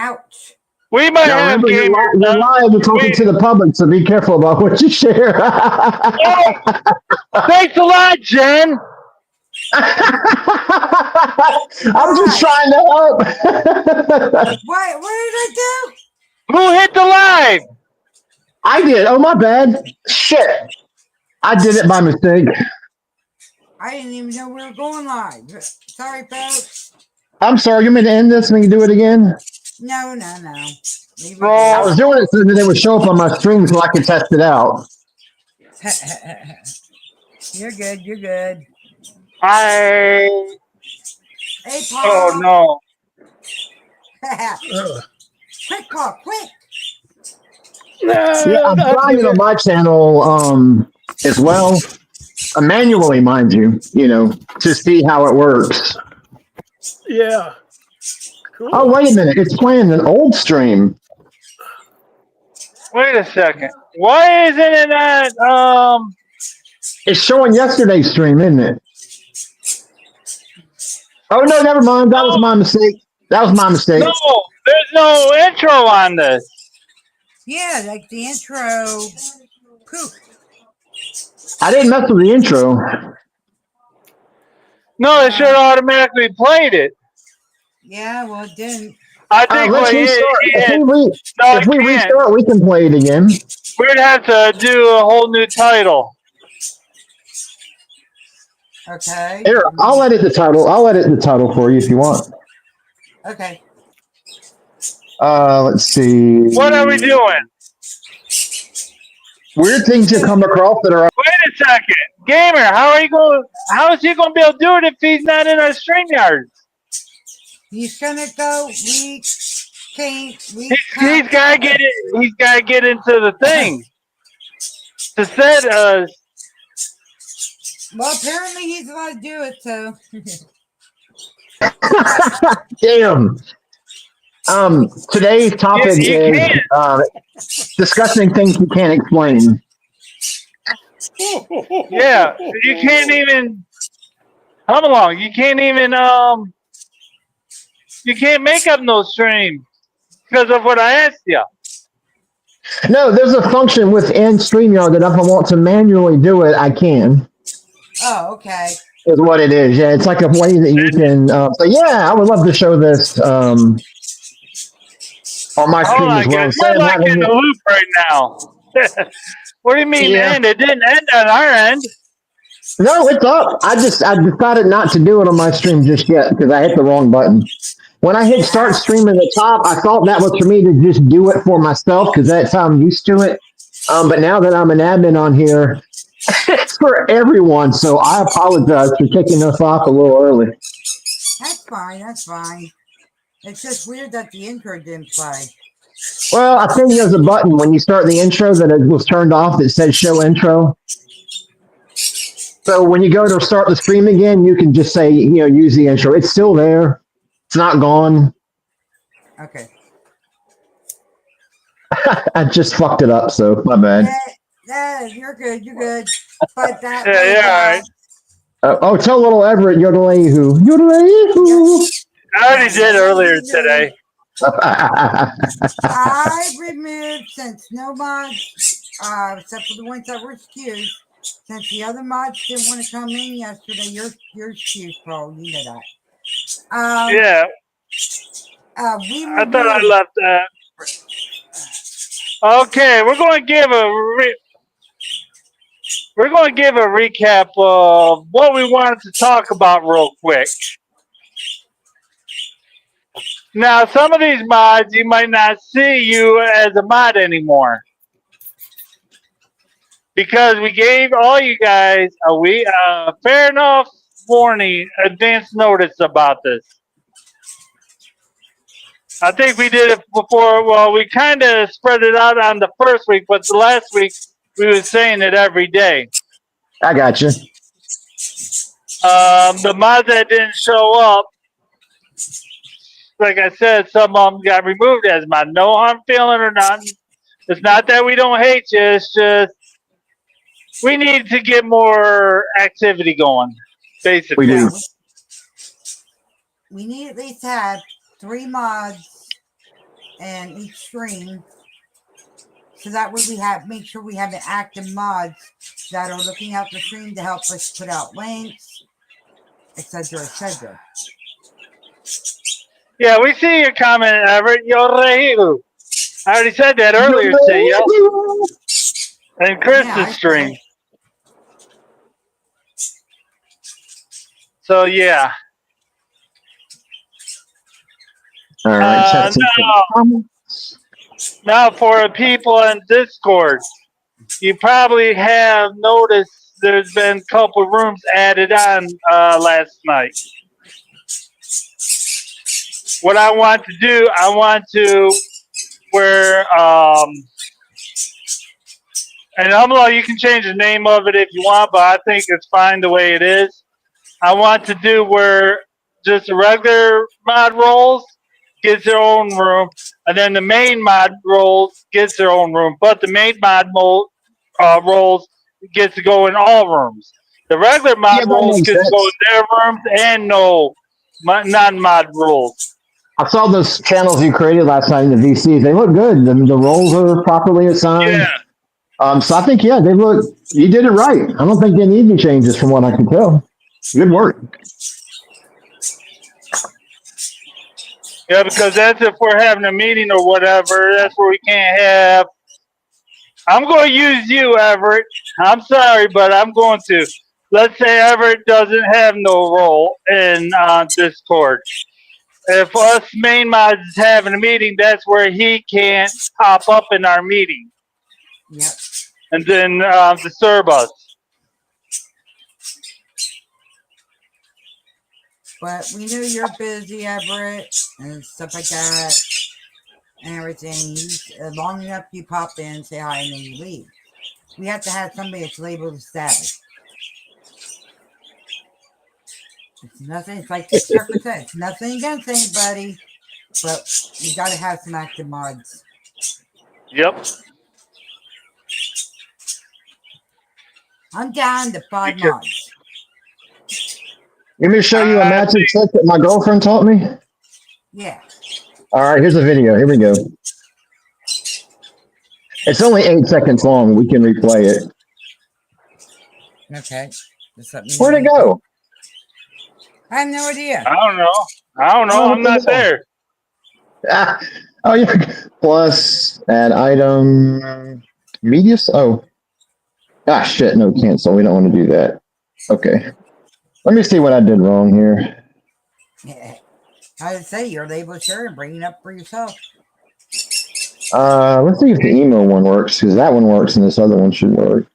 Ouch. We might Now have remember, you're gamers. live and talking to the public, so be careful about what you share. Oh, thanks a lot, Jen. I'm just trying to help. What did I do? Who hit the live? I did. Oh, my bad. Shit. I did it by mistake. I didn't even know we were going live. Sorry, folks. I'm sorry. You mean to end this and we can do it again? No. I was doing it so that it would show up on my stream so I could test it out. You're good. Hey, Paul. oh no. Quick, Paul, quick. Yeah, I'm trying it on my channel as well. Manually, mind you, to see how it works. Yeah. Cool. Oh, wait a minute. It's playing an old stream. Wait a second. Why isn't it at It's showing yesterday's stream, isn't it? Oh, no, never mind. That was my mistake. No, there's no intro on this. Yeah, like the intro. Poof. I didn't mess with the intro. No, it should have automatically played it. Yeah, well, it didn't. I think let's restart. If we restart, we can play it again. We'd have to do a whole new title. Okay. Here, I'll edit the title. For you if you want. Okay. Let's see. What are we doing? Weird things you come across that are. Wait a second, Gamer. How is he going to be able to do it if he's not in our StreamYard? He's gonna go. We can't. He's got to get it. He's got to get into the thing to set us. Well, apparently he's allowed to do it. So. Damn. Today's topic is discussing things you can't explain. Yeah, you can't even. Come along. You can't even. You can't make up no stream because of what I asked you. No, there's a function within StreamYard that if I want to manually do it, I can. Oh, okay. Is what it is. Yeah, it's like a way that you can. So yeah, I would love to show this on my stream as well. We're like in the loop right now. What do you mean end? It didn't end on our end. No, it's up. I decided not to do it on my stream just yet because I hit the wrong button. When I hit start stream at the top, I thought that was for me to just do it for myself because that's how I'm used to it. But now that I'm an admin on here, it's for everyone. So I apologize for kicking us off a little early. That's fine. It's just weird that the intro didn't play. Well, I think there's a button when you start the intro that it was turned off that says show intro. So when you go to start the stream again, you can just say, use the intro. It's still there. It's not gone. Okay. I just fucked it up, so my bad. Yeah, you're good. But that. All right. Tell little Everett, yodelahu. Yodelahu. I already did earlier today. I removed, since no mods, except for the ones that were excused, since the other mods didn't want to come in yesterday, you're excused, Paul. You know that. Yeah. I thought I left that. Okay, we're going to give a recap of what we wanted to talk about real quick. Now, some of these mods, you might not see you as a mod anymore. Because we gave all you guys a fair enough warning, advance notice about this. I think we did it before. Well, we kind of spread it out on the first week, but the last week we were saying it every day. I got you. The mods that didn't show up, like I said, some of them got removed as my no harm feeling or nothing. It's not that we don't hate you. It's just we need to get more activity going, basically. We do. We need at least to have 3 mods in each stream, so that way we make sure we have an active mods that are looking out the stream to help us put out links, etc., etc. Yeah, we see your comment, Everett. Yorehilu. I already said that earlier today, yo. And Chris's stream. So, yeah. All right. Now, for the people on Discord, you probably have noticed there's been a couple rooms added on last night. What I want to do, where, and Umlo, you can change the name of it if you want, but I think it's fine the way it is. I want to do where just the regular mod roles gets their own room, and then the main mod roles gets their own room, but the main mod roles gets to go in all rooms. The regular mod roles get to go in their rooms and no non-mod roles. I saw those channels you created last night in the VCs. They look good. The roles are properly assigned. Yeah. So I think, they look, you did it right. I don't think they need any changes from what I can tell. Good work. Yeah, because that's if we're having a meeting or whatever. That's where we can't have. I'm going to use you, Everett. I'm sorry, but I'm going to. Let's say Everett doesn't have no role in Discord. If us main mods is having a meeting, that's where he can't pop up in our meeting. Yep. And then disturb us. But we know you're busy, Everett, and stuff like that, and everything. Long enough you pop in, say hi, and then you leave. We have to have somebody that's labeled as status. It's nothing. It's like Chucker said. It's nothing against anybody, but you got to have some active mods. Yep. I'm down to 5 mods. Let me show you a magic trick that my girlfriend taught me. Yeah. All right, here's a video. Here we go. It's only 8 seconds long. We can replay it. Okay. Just let me Where'd it go? I have no idea. I don't know. I'm not there. Oh, yeah. Plus, add item. Media. Oh. Ah, shit. No, cancel. We don't want to do that. Okay. Let me see what I did wrong here. Yeah. I would say you're labeled sure and bring it up for yourself. Let's see if the email one works, because that one works and this other one should work.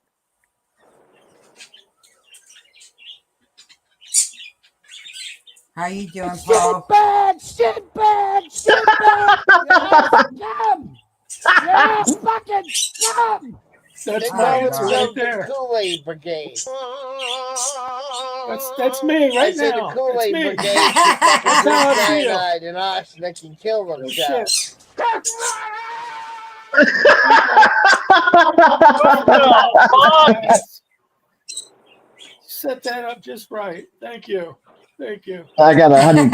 How you doing, Paul? Shit bad! You're fucking scum! That's right there. Kool-Aid Brigade. That's me right I said now. the Kool-Aid That's me. Brigade should fucking That's how I drink feel. cyanide and arsenic and kill themselves. Set that up just right. Thank you. I got 100.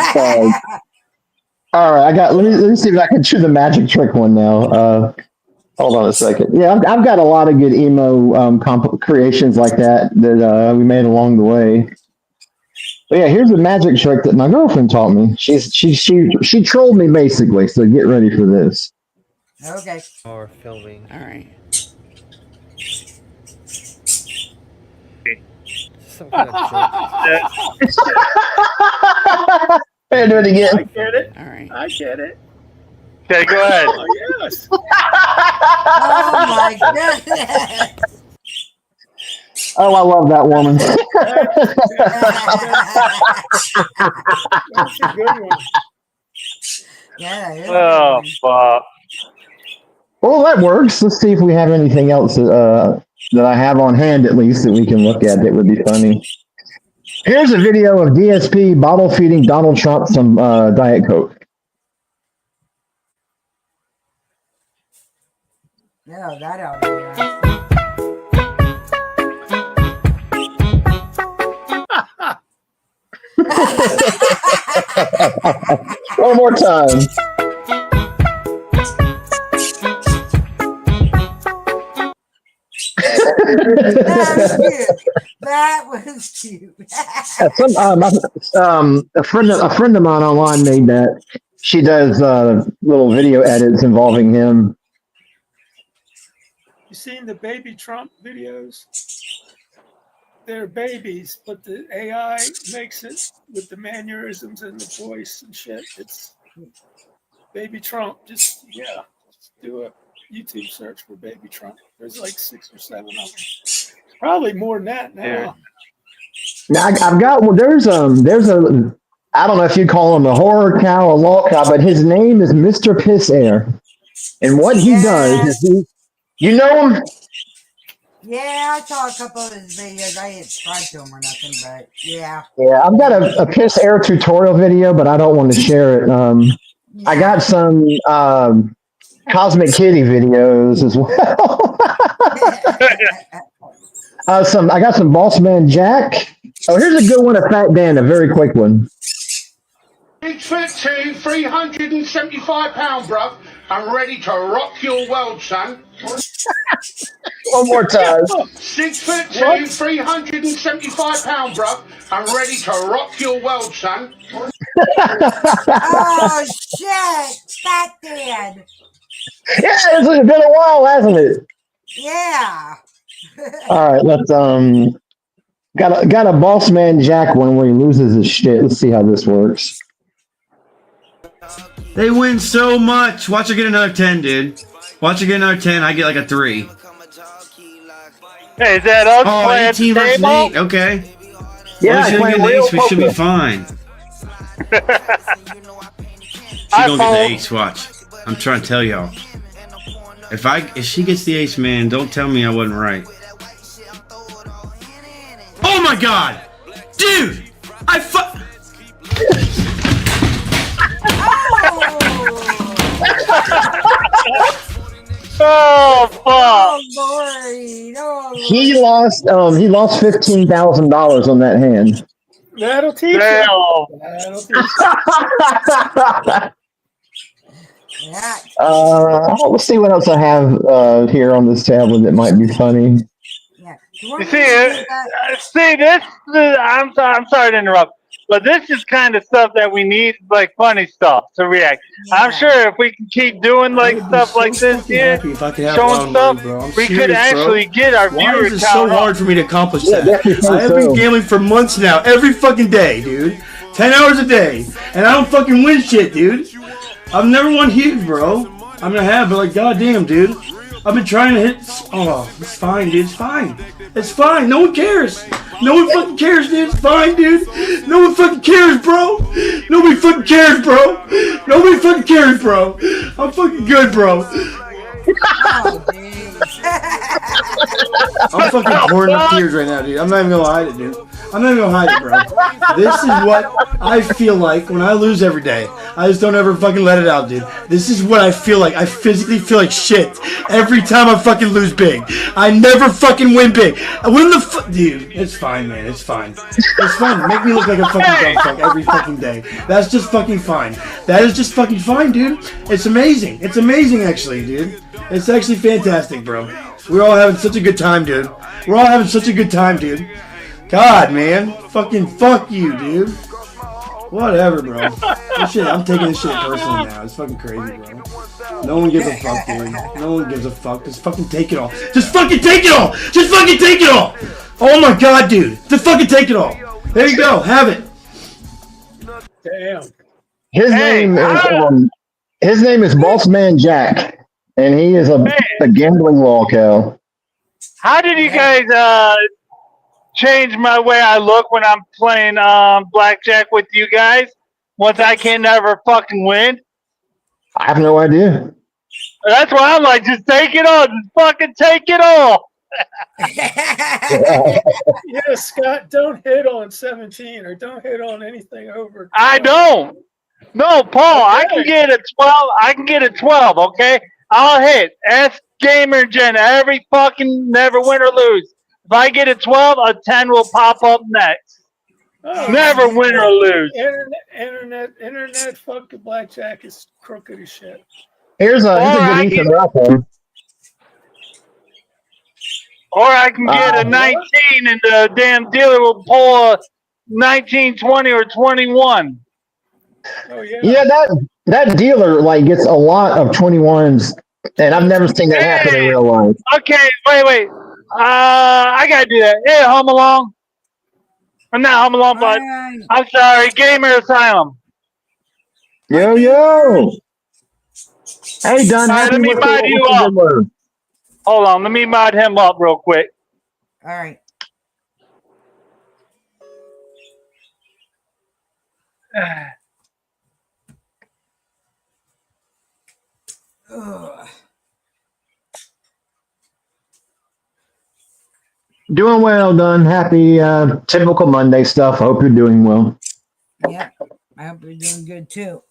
All right, let me see if I can do the magic trick one now. Hold on a second. Yeah, I've got a lot of good emo creations like that we made along the way. But yeah, here's a magic trick that my girlfriend taught me. She trolled me basically. So get ready for this. Okay. Or filming. All right. Some kind of joke. Hey, do it again. I get it. All right. I get it. Okay, go ahead. Oh, yes. Oh my goodness. Oh, I love that woman. That's a good one. Yeah. It is Oh, fuck. Well, that works. Let's see if we have anything else that I have on hand, at least, that we can look at that would be funny. Here's a video of DSP bottle feeding Donald Trump some Diet Coke. Yeah, that out there. One more time. was cute. That was cute. A friend of mine online made that. She does little video edits involving him. You seen the baby Trump videos? They're babies, but the AI makes it with the mannerisms and the voice and shit. It's baby Trump. Just do a YouTube search for baby Trump. There's like 6 or 7 of them. Probably more than that now. Yeah. Now I've got there's a I don't know if you call him a horror cow, a lol cow, but his name is Mr. Piss Air, and what he does is you know him. Yeah, I saw a couple of his videos. I didn't subscribe to him or nothing, but yeah. Yeah, I've got a Piss Air tutorial video, but I don't want to share it. I got some Cosmic Kitty videos as well. I got some Boss Man Jack. Oh, here's a good one of Fat Dan, a very quick one. 6'2", 375 £, bruv. I'm ready to rock your world, son. One more time. 6'2", 375 £, bruv. I'm ready to rock your world, son. Oh shit! Fat Dan. Yeah, it's been a while, hasn't it? Yeah. All right, let's got a Boss Man Jack one where he loses his shit. Let's see how this works. They win so much. Watch her get another 10, dude. Watch her get another 10. I get like a 3. Hey, is that us Oh, playing 18 the versus table? 8. Okay. Yeah, Well, she playing get the real ace. We should be poker. fine. She gonna get the ace. Watch. I'm trying to tell y'all. If she gets the ace, man, don't tell me I wasn't right. Oh my god, dude! Oh fuck! Oh Lord! Oh, He lost $15,000 on that hand. That'll teach Damn. you. That'll teach you. yeah. Let's see what else I have here on this tablet that might be funny. Yeah. You see this? I'm sorry to interrupt, but this is kind of stuff that we need, like funny stuff to react. Yeah. I'm sure if we can keep doing like stuff like this here, showing stuff, we could actually get our Why viewer is it count so up. hard for me to accomplish Yeah, that? definitely think I have been so. gambling for months now, every fucking day, dude. 10 hours a day, and I don't fucking win shit, dude. I've never won huge, bro. I mean, I have, but like, goddamn, dude. I've been trying to hit. Oh, it's fine, dude. It's fine. It's fine. No one cares. No one fucking cares, dude. It's fine, dude. No one fucking cares, bro. Nobody fucking cares, bro. Nobody fucking cares, bro. I'm fucking good, bro. Oh, geez. I'm fucking pouring up tears right now, dude. I'm not even gonna hide it, dude. I'm not even gonna hide it, bro. This is what I feel like when I lose every day. I just don't ever fucking let it out, dude. This is what I feel like. I physically feel like shit every time I fucking lose big. I never fucking win big. I win the dude. It's fine, man. It's fine. It's fine. Make me look like a fucking dumb fuck every fucking day. That's just fucking fine. That is just fucking fine, dude. It's amazing. It's amazing, actually, dude. It's actually fantastic, bro. We're all having such a good time, dude. We're all having such a good time, dude. God, man. Fucking fuck you, dude. Whatever, bro. This shit, I'm taking this shit personally now. It's fucking crazy, bro. No one gives a fuck, dude. No one gives a fuck. Just fucking take it all. Just fucking take it all. Just fucking take it all. Oh my god, dude. Just fucking take it all. There you go. Have it. Damn. His name is Boss Man Jack, and he is a gambling lolcow. How did you guys change my way I look when I'm playing blackjack with you guys? Once I can never fucking win. I have no idea. That's why I'm like, just take it all. Just fucking take it all. Yeah, Scott, don't hit on 17 or don't hit on anything over. 12. I don't. No, Paul, I can get a 12. I can get a 12, okay? I'll hit. Ask Gamer Gen every fucking never win or lose. If I get a 12, a 10 will pop up next. Oh, Never win or lose. Internet fucking blackjack is crooked as shit. Here's a good Ethan Ralph one. Or I can get a 19 and the damn dealer will pull a 19, 20, or 21. Oh yeah. Yeah, that dealer like gets a lot of 21s, and I've never seen that happen in Hey! real life. Okay, wait. I gotta do that. Hey, Home Alone. Or not Home Alone, but Hi, I'm sorry, Gamer Asylum. hi, Yo gamer. yo, hey, done All right, happy. let me mod you What's the up. good word? Hold on, let me mod him up real quick. All right. Ugh. Doing well, done happy. Typical Monday stuff. Hope you're doing well. Yep. I hope you're doing good too.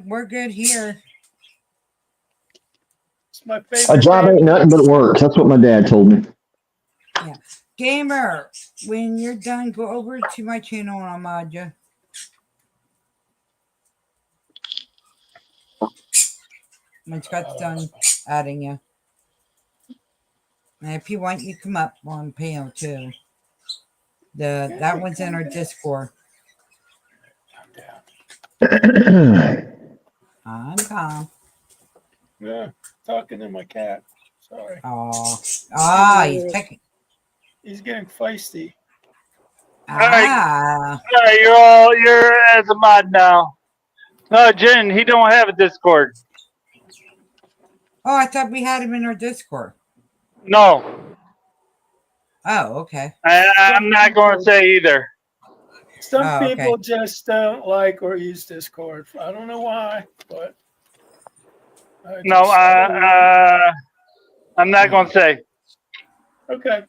We're good here. It's my A favorite job day. ain't nothing but work. That's what my dad told me. Yeah. Gamer, when you're done, go over to my channel and I'll mod you. When Scott's done adding you. And if you want, you come up on panel too. That one's in our Discord. I'm calm. Yeah, talking to my cat. Sorry. Oh. He's pecking. He's getting feisty. Ah. All right, you're as a mod now. No, Jen, he don't have a Discord. Oh, I thought we had him in our Discord. No, Oh, okay. I'm not going to say either. Some Oh, okay. people just don't like or use Discord. I don't know why, but No, I'm not going to say. okay.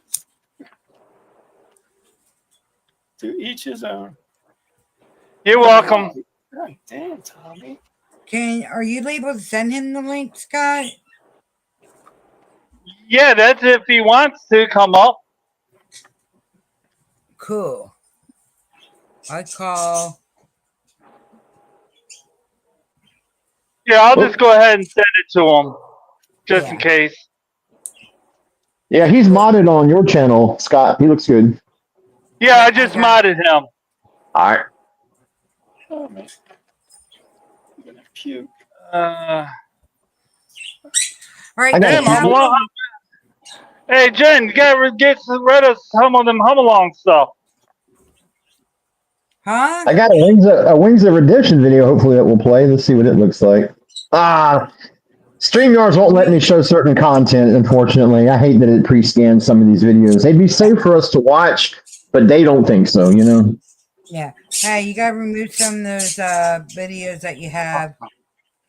To each his own. You're welcome. God damn, Tommy. Are you able to send him the link, Scott? Yeah, that's if he wants to come up. Cool. I call. Yeah, I'll just go ahead and send it to him, just in Yeah. case. Yeah, he's modded on your channel, Scott. He looks good. Yeah, I just modded him. All right. Oh man. I'm gonna puke. All right. I got Damn, a I'm alone. Hey, Jen, you gotta get rid of some of them Home Alone stuff. Huh? I got a Wings of Redemption video. Hopefully that will play. Let's see what it looks like. StreamYards won't let me show certain content. Unfortunately, I hate that it pre-scans some of these videos. They'd be safe for us to watch, but they don't think so. You know. Yeah. Hey, you gotta remove some of those videos that you have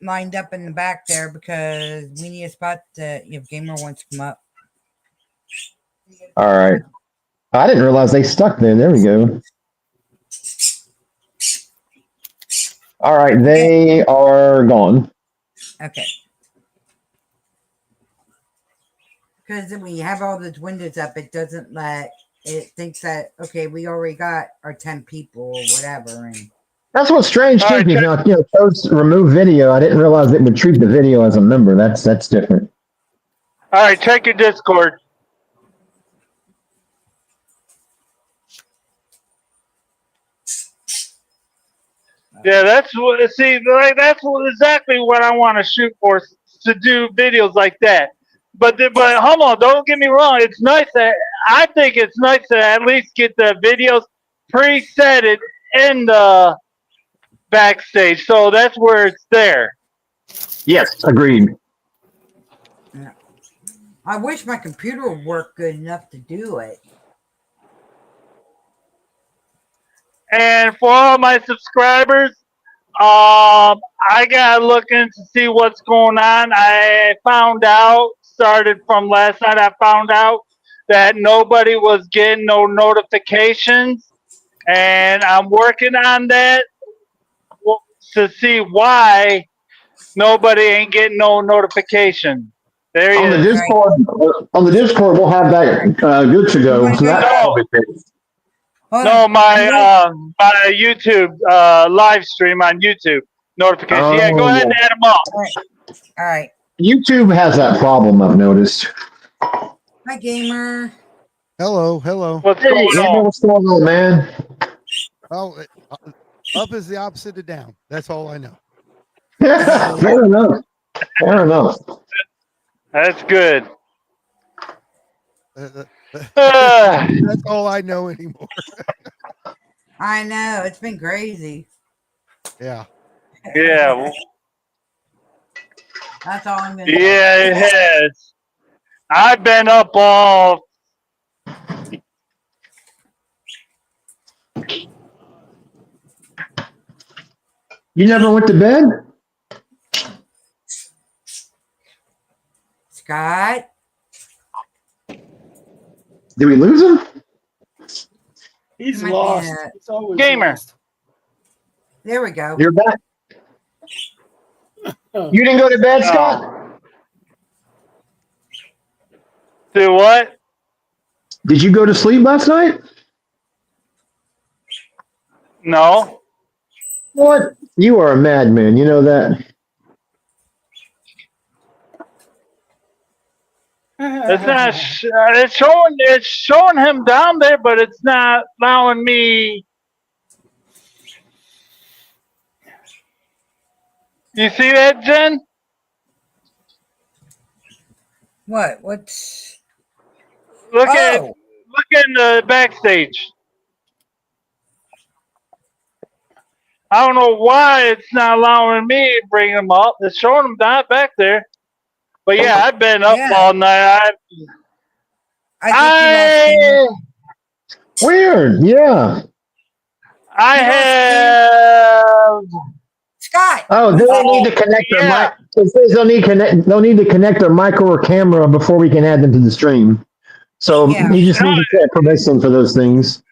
lined up in the back there because we need a spot that if gamer wants to come up. All right. I didn't realize they stuck there. There we go. All right, they are gone. Okay. Because when you have all those windows up, it doesn't let it thinks that okay, we already got our 10 people or whatever, and That's what's strange All too, right, because check, it shows remove video. I didn't realize it would treat the video as a member. That's different. all right, check your Discord. Yeah, that's what. See, like exactly what I want to shoot for, to do videos like that. But hold on, don't get me wrong. It's nice that I think it's nice to at least get the videos presetted in the backstage, so that's where it's there. Yes, agreed. yeah. I wish my computer would work good enough to do it. And for all my subscribers, I gotta look in to see what's going on. I found out, started from last night, I found out that nobody was getting no notifications. And I'm working on that to see why nobody ain't getting no notification. There he On the is. Discord, we'll have that good to go. So that'll be fixed. No, my YouTube live stream on YouTube notification. Yeah, go ahead and add them up. All right. YouTube has that problem, I've noticed. All Hi, gamer. Hello, hello. What's Hey, going on? what's going on, man? Oh, up is the opposite of down. That's all I know. Fair enough. Fair enough. That's good. Uh, Uh, that's all I know anymore. I know it's been crazy. Yeah. yeah, That's all I'm gonna say. yeah, it has. I've been up all. You never went to bed? Scott, Did we lose him? He's might be lost. a- He's always Gamer. lost. there we go. You're back. You didn't go to bed, Scott? Oh. Do what? Did you go to sleep last night? No. What? You are a madman. You know that? It's not. It's showing him down there, but it's not allowing me. You see that, Jen? What? What's? Look Oh, in the backstage. I don't know why it's not allowing me to bring him up. It's showing him not back there. But yeah, I've been up yeah. all night. I think you lost gamer. Weird. Yeah. I You lost have. Scott. Oh, they don't need Oh to connect their yeah, mic. It says they'll need to connect their mic or camera before we can add them to the stream. So Yeah. you just need to set permission for those things.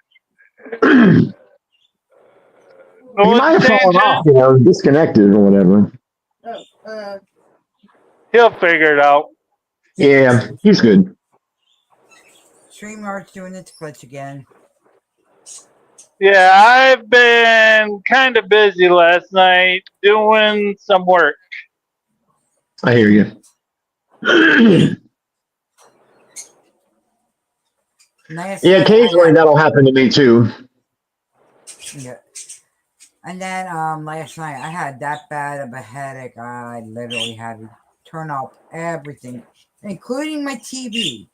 He what's might you have saying, fallen Jen? off, disconnected or whatever. He'll figure it out. Yeah, he's good. StreamYard's doing its glitch again. Yeah, I've been kind of busy last night doing some work. I hear you. Last Yeah, night occasionally that'll happen to me too. yeah. And then last night I had that bad of a headache. I literally had to turn off everything, including my TV.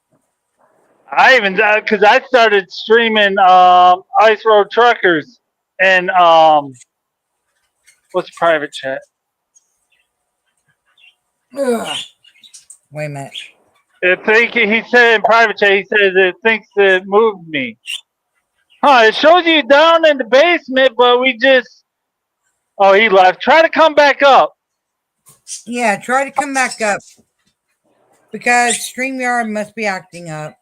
I even because I started streaming Ice Road Truckers and what's private chat? Ugh. Wait a minute. He said in private chat. He says it thinks it moved me. Huh? It shows you down in the basement, but we just. Oh, he left. Try to come back up. Yeah, try to come back up because StreamYard must be acting up.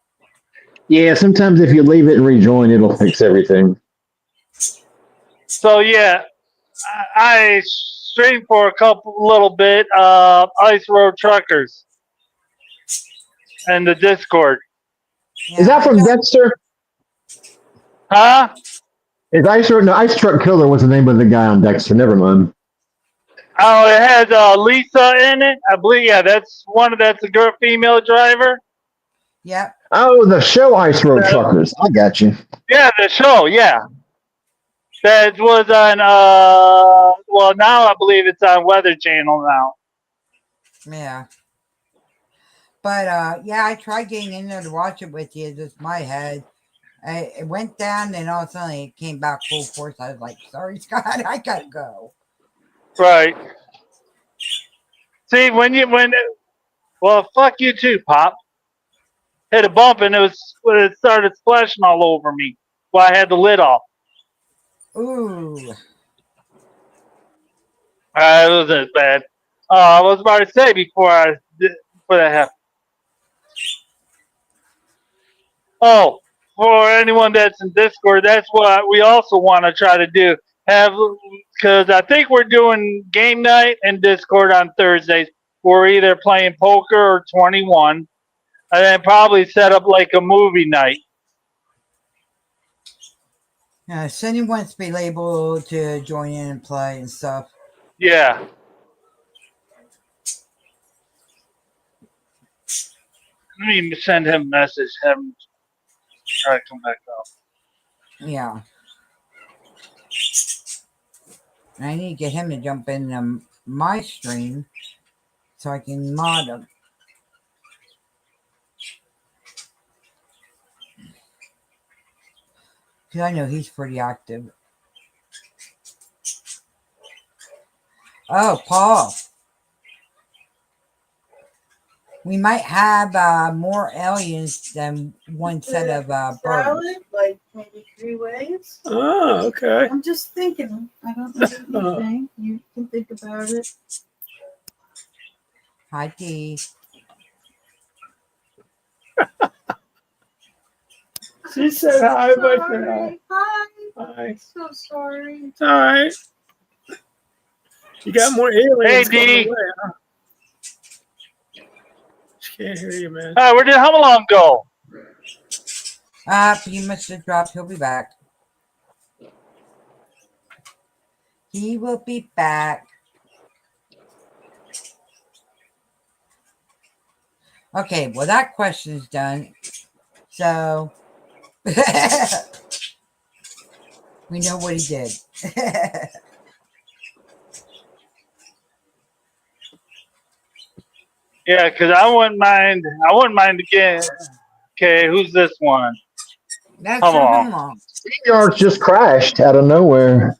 Yeah, sometimes if you leave it and rejoin, it'll fix everything. So yeah, I streamed for a little bit. Ice Road Truckers and the Discord. Yeah, Is that I from got, Dexter? Huh? Is Ice Truck Killer was the name of the guy on Dexter? Never mind. Oh, it has Lisa in it. I believe. Yeah, that's a girl, female driver. yep. Oh, the show Ice Road Truckers. I got you. Yeah, the show. Yeah, that was on. Well, now I believe it's on Weather Channel now. Yeah. But yeah, I tried getting in there to watch it with you. Just my head. It went down, and all of a sudden it came back full force. I was like, "Sorry, Scott, I gotta go." Right. See, well, fuck you too, Pop. Hit a bump and it started splashing all over me. Well, I had the lid off. Ooh. It wasn't bad. I was about to say before that happened. Oh, for anyone that's in Discord, that's what we also want to try to do. Because I think we're doing game night and Discord on Thursdays. We're either playing poker or 21, and then probably set up like a movie night. Yeah, so anyone wants to be able to join in and play and stuff. Yeah. Let me send him a message. Have him try to come back up. Yeah. I need to get him to jump in my stream so I can mod him. Because I know he's pretty active. Oh, Paul. We might have more aliens than one set of birds. Like maybe 3 ways. Oh, okay. I'm just thinking. I don't know what you think. You can think about it. Hi, Dee. She said hi, but Sorry. Hi. hi. So sorry. It's all right. You got more aliens Hey, on D. the way, huh? She can't hear you, man. All right, where did Humalong go? He must have dropped. He'll be back. He will be back. Okay, well, that question's done. So, we know what he did. Yeah, because I wouldn't mind. I wouldn't mind again. Okay, who's this one? That's Come your on. home. StreamYard's just crashed out of nowhere.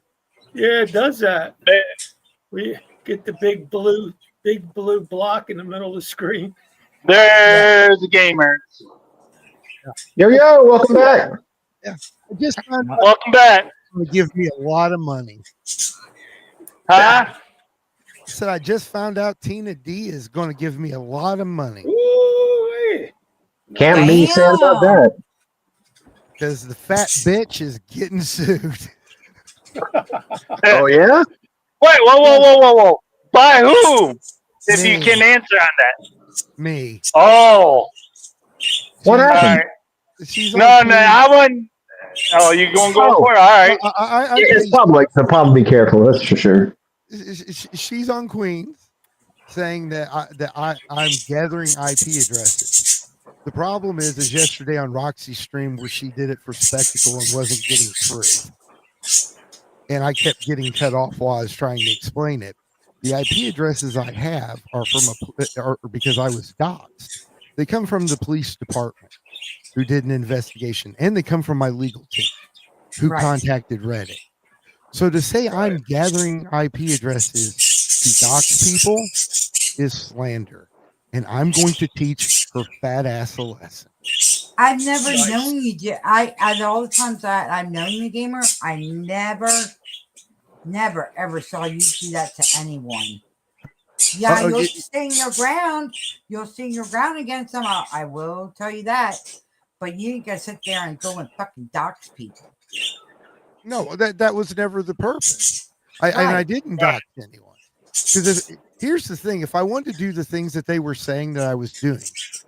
Yeah, it does that. We get the big blue block in the middle of the screen. There's the gamer. Yo, welcome back. I just found out Welcome back. it's going to give me a lot of money. Huh? I said I just found out Tina D is going to give me a lot of money Ooh, Can't be sad about that. because the fat bitch is getting sued. Oh, yeah? Wait, whoa. By who? If Me. you can answer on that. Me. Oh. What All happened? right. She's No, on I wouldn't. Oh, you going to go Oh. for it? All right. It's public, so probably be careful. That's for sure. She's on Queens saying that I'm gathering IP addresses. The problem is yesterday on Roxy's stream where she did it for spectacle and wasn't getting through. And I kept getting cut off while I was trying to explain it. The IP addresses I have are are because I was doxxed. They come from the police department who did an investigation, and they come from my legal team who contacted Reddit. So to say I'm gathering IP addresses to dox people is slander, and I'm going to teach her fat ass a lesson. I've never known you to. At all the times that I've known the gamer, I never, ever saw you do that to anyone. Yeah, you'll stand your ground. You'll stand your ground against them. I will tell you that. But you ain't gonna sit there and go and fucking dox people. No, that was never the purpose. And I didn't dox anyone. Because here's the thing: if I wanted to do the things that they were saying that I was doing,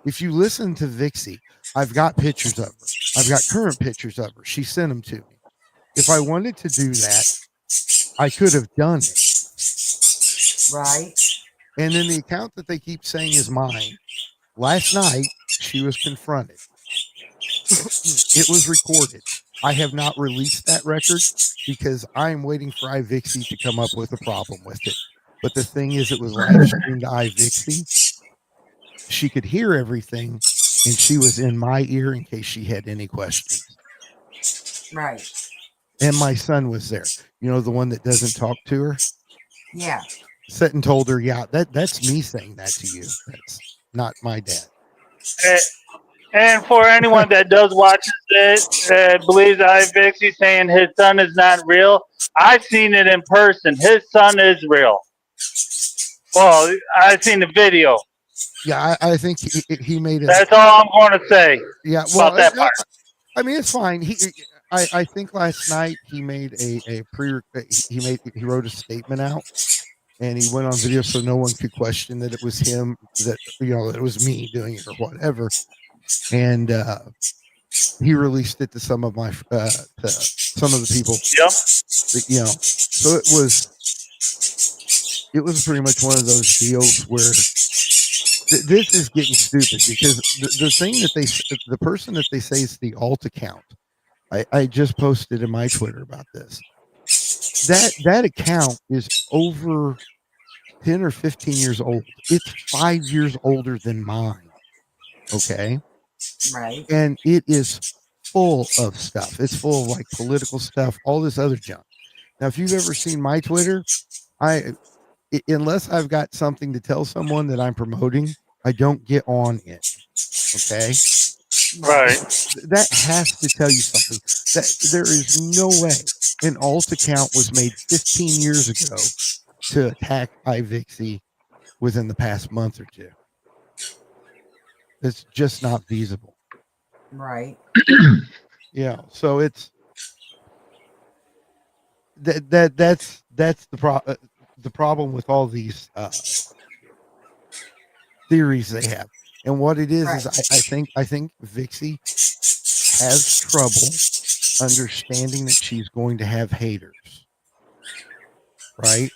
if you listen to Vixie, I've got pictures of her. I've got current pictures of her. She sent them to me. If I wanted to do that, I could have done it. Right. And then the account that they keep saying is mine. Last night, she was confronted. It was recorded. I have not released that record because I'm waiting for iVixie to come up with a problem with it. But the thing is, it was live streamed to iVixie. She could hear everything, and she was in my ear in case she had any questions. Right. And my son was there. You know, the one that doesn't talk to her? Yeah. Sat and told her, yeah, that's me saying that to you. That's not my dad. And for anyone that does watch it, believes iVixie saying his son is not real, I've seen it in person. His son is real. Well, I've seen the video. Yeah, I think he made it. That's all I'm going to say. Yeah, well, about that part. I mean, it's fine. I think last night he made he wrote a statement out, and he went on video so no one could question that it was him, that that it was me doing it or whatever. And he released it to some of my to some of the people. Yep. So it was pretty much one of those deals where this is getting stupid because the thing that the person that they say is the alt account. I just posted in my Twitter about this. That account is over 10 or 15 years old. It's 5 years older than mine. Okay. Right. And it is full of stuff. It's full of like political stuff, all this other junk. Now, if you've ever seen my Twitter, unless I've got something to tell someone that I'm promoting, I don't get on it. Okay. Right. That has to tell you something. That there is no way an alt account was made 15 years ago to attack iVixie within the past month or two. It's just not feasible. Right. Yeah. So it's that's the problem with all these theories they have. And what it is Right. I think Vixie has trouble understanding that she's going to have haters. Right?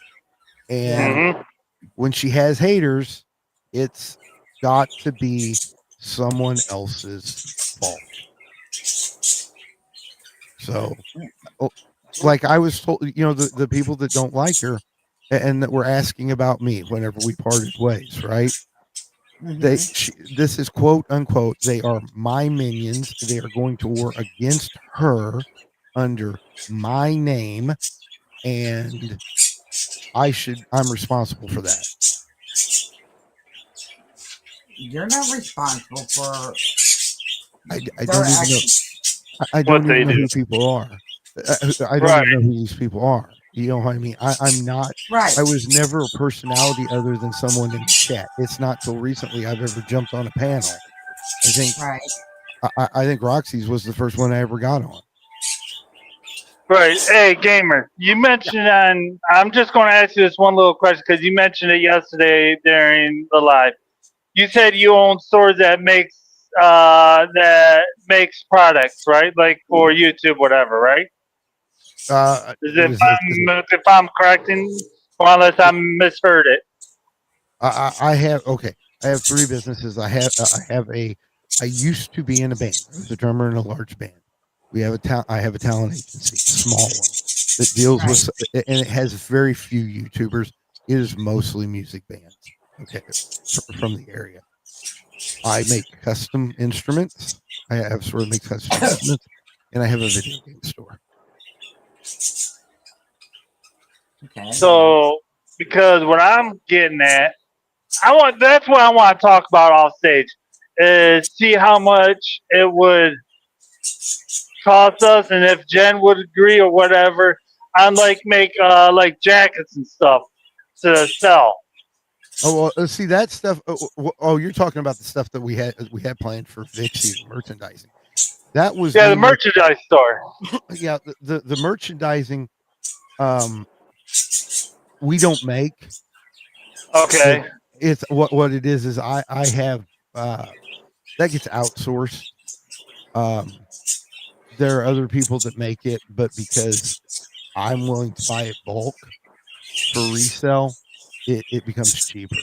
And Mhm. when she has haters, it's got to be someone else's fault. So, like I was told, the people that don't like her and that were asking about me whenever we parted ways, right? This is quote unquote, they are my minions. They are going to war against her under my name, and I'm responsible for that. You're not responsible for. I their don't even know. actions. I What don't they even know do. who people are. I don't Right. even know who these people are. You know what I mean? I'm not. Right. I was never a personality other than someone in the chat. It's not till recently I've ever jumped on a panel. I think Right. I think Roxy's was the first one I ever got on. Right. Hey, gamer, you mentioned I'm just going to ask you this one little question because you mentioned it yesterday during the live. You said you own stores that makes products, right? Like for YouTube, whatever, right? If I'm correct, or unless I misheard it. I have I have 3 businesses. I used to be in a band. I was a drummer in a large band. I have a talent agency, a small one that deals with, and it has very few YouTubers. It is mostly music bands. Okay, from the area. I make custom instruments. I have sort of make custom instruments, and I have a video game store. Okay. So, because what I'm getting at, that's what I want to talk about off stage, is see how much it would cost us, and if Jen would agree or whatever, I'd make like jackets and stuff to sell. Oh well, see that stuff. You're talking about the stuff that we had planned for Vixie merchandising. That was the merchandise store. Yeah, the merchandising. We don't make. Okay. It's what it is I have that gets outsourced. There are other people that make it, but because I'm willing to buy it bulk for resale, it becomes cheaper.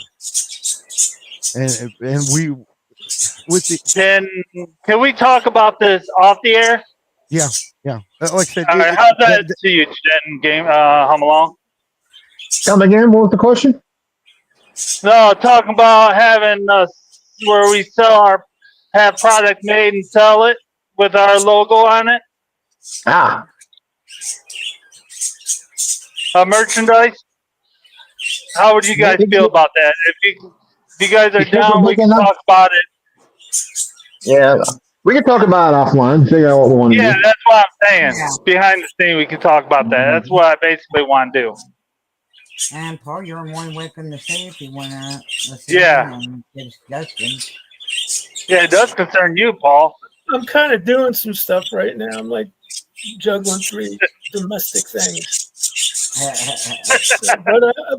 And we with the can we talk about this off the air? Yeah. Like I said, all right, how's that to you, Jen? Hum along. Come again? What was the question? No, talking about having where we have product made and sell it with our logo on it. Merchandise. How would you guys feel about that? If you guys are down, we can talk about it. Yeah, we can talk about it offline. Figure out what we want to do. Yeah, that's what I'm saying. Yeah. Behind the scene, we can talk about that. That's what I basically want to do. And Paul, you're more than welcome to say if you want to listen. Yeah. And give suggestions. Yeah, it does concern you, Paul. I'm kind of doing some stuff right now. I'm like juggling 3 domestic things.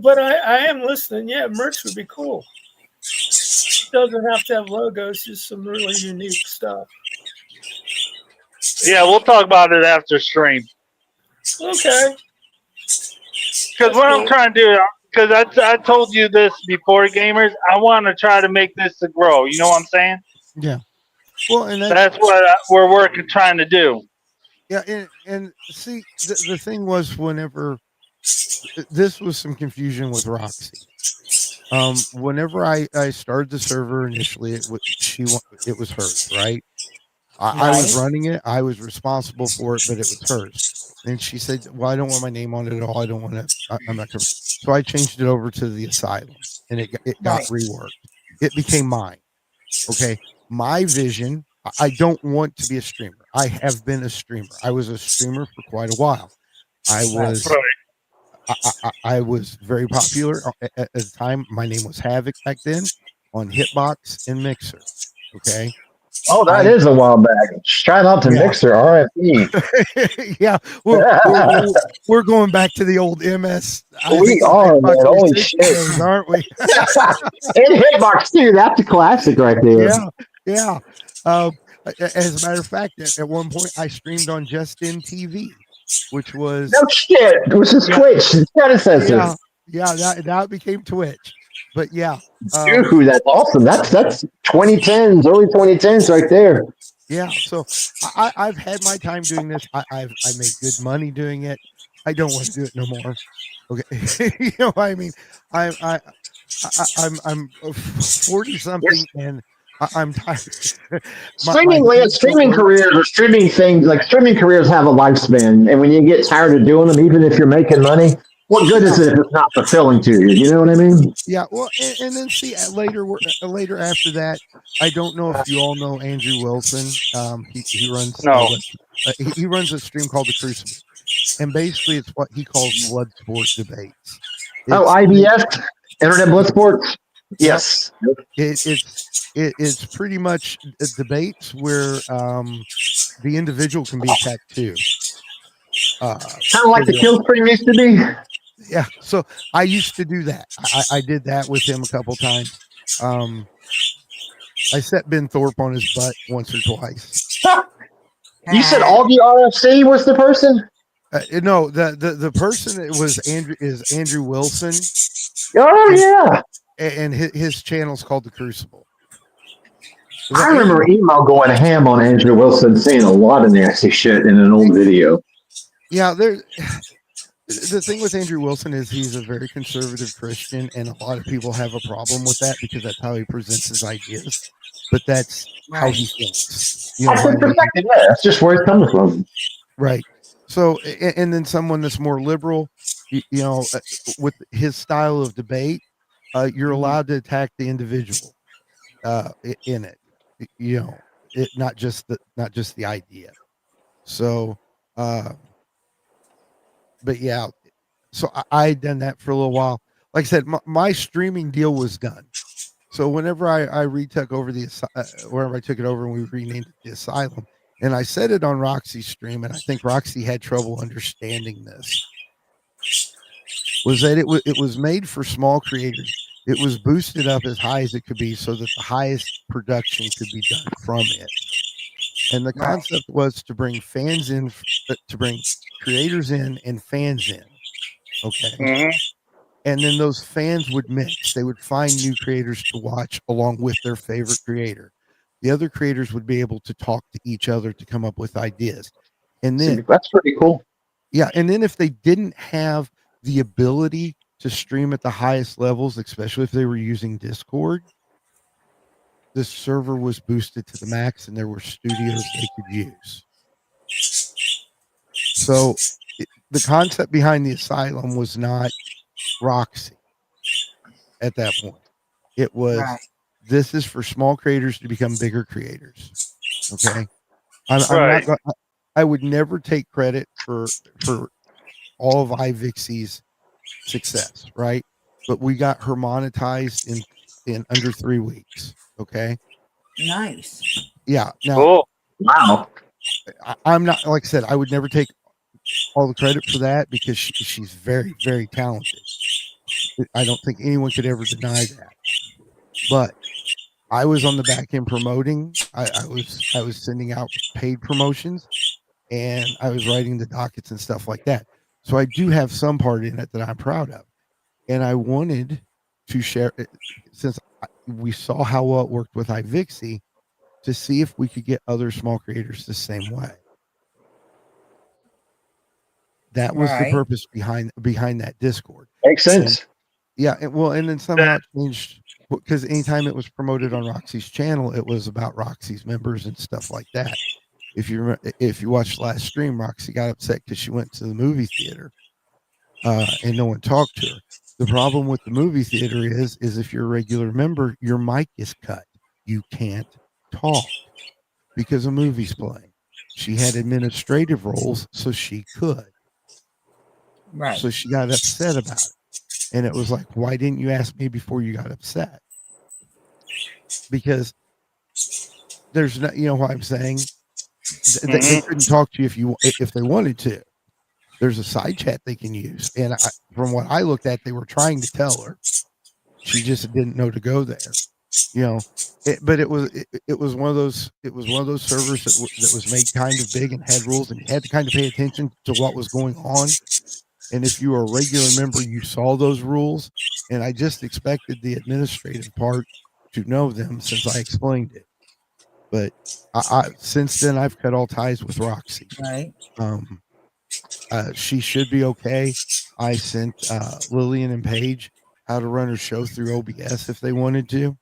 But I am listening. Yeah, merch would be cool. It doesn't have to have logos, just some really unique stuff. Yeah, we'll talk about it after stream. Okay. Because what I'm trying to do, because I told you this before, gamers. I want to try to make this to grow. You know what I'm saying? Yeah. Well, and That's what we're working trying to do. yeah, and see, the thing was, whenever this was some confusion with Roxy. Whenever I started the server initially, it was hers, right? I was Right. running it, I was responsible for it, but it was hers. And she said, "Well, I don't want my name on it at all. I don't want to. I'm not going." So I changed it over to the asylum, and it got Right. reworked. It became mine. Okay, my vision. I don't want to be a streamer. I have been a streamer. I was a streamer for quite a while. I Right. was Right. I was very popular at the time. My name was Havoc back then on Hitbox and Mixer. Okay. Oh, that I is a while back. Shout out to Yeah. Mixer, RIP. Yeah, we're going back to the old MS. We are, man. Holy 360 shit. days, aren't we? And Hitbox too. That's a classic right there. Yeah, yeah. As a matter of fact, at one point I streamed on Justin TV, which was No shit. Which is Yeah. Twitch, his predecessor. yeah, that became Twitch. But yeah, Ooh, that's awesome. That's 2010s, early 2010s right there. yeah. So I've had my time doing this. I made good money doing it. I don't want to do it no more. Okay, you know what I mean. I'm 40 something and I'm tired. Streaming careers or streaming things like streaming careers have a lifespan, and when you get tired of doing them, even if you're making money, what good is it if it's not fulfilling to you? You know what I mean? Yeah, well, and then see later after that, I don't know if you all know Andrew Wilson. He runs No. he runs a stream called The Crucible, and basically it's what he calls blood sport debates. Oh, IBS, Internet Blood Sports. Yes, It's pretty much debates where the individual can be attacked too. kind of like the kill stream used to be. Yeah, so I used to do that. I did that with him a couple times. I set Ben Thorpe on his butt once or twice. You said Augie RFC was the person? No, the person it was Andrew Wilson. Oh yeah, and his channel's called The Crucible. I remember email going ham on Andrew Wilson, saying a lot of nasty shit in an old video. Yeah, the thing with Andrew Wilson is he's a very conservative Christian, and a lot of people have a problem with that because that's how he presents his ideas. But that's how he thinks. You know That's what I mean? perspective, yeah. That's just where it's coming from. Right. So, and then someone that's more liberal, you know, with his style of debate, you're allowed to attack the individual in it. You know, not just the idea. So, but yeah, so I had done that for a little while. Like I said, my streaming deal was done. So whenever I retook over wherever I took it over and we renamed it the Asylum, and I said it on Roxy's stream, and I think Roxy had trouble understanding this, was that it was made for small creators. It was boosted up as high as it could be so that the highest production could be done from it. And the concept was to bring fans in, to bring creators in and fans in. Okay. Mm-hmm. And then those fans would mix. They would find new creators to watch along with their favorite creator. The other creators would be able to talk to each other to come up with ideas. And then that's pretty cool. Yeah. And then if they didn't have the ability to stream at the highest levels, especially if they were using Discord, the server was boosted to the max and there were studios they could use. So the concept behind the Asylum was not Roxy at that point. It was this is for small creators to become bigger creators. Okay. I would never take credit for all of iVixie's success, right? But we got her monetized in under 3 weeks. Okay. Nice. Yeah. Now, Cool. Wow. I'm not, like I said, I would never take all the credit for that because she's very, very talented. I don't think anyone could ever deny that. But I was on the back end promoting. I was sending out paid promotions, and I was writing the dockets and stuff like that. So I do have some part in it that I'm proud of. and I wanted to share it since we saw how well it worked with iVixie to see if we could get other small creators the same way. That was the Right. purpose behind that Discord. Makes And sense. yeah, and then somehow it changed because anytime it was promoted on Roxy's channel, it was about Roxy's members and stuff like that. If you watched last stream, Roxy got upset because she went to the movie theater and no one talked to her. The problem with the movie theater is if you're a regular member, your mic is cut. You can't talk because a movie's playing. She had administrative roles, so she could. Right. So she got upset about it. And it was like, why didn't you ask me before you got upset? Because there's not, you know what I'm saying? They couldn't talk to you if they wanted to. There's a side chat they can use. And from what I looked at, they were trying to tell her. She just didn't know to go there. You know, but it was one of those servers that was made kind of big and had rules, and you had to kind of pay attention to what was going on. And if you were a regular member, you saw those rules. And I just expected the administrative part to know them since I explained it. But I since then I've cut all ties with Roxy. Right. She should be okay. I sent Lillian and Paige how to run her show through OBS if they wanted to.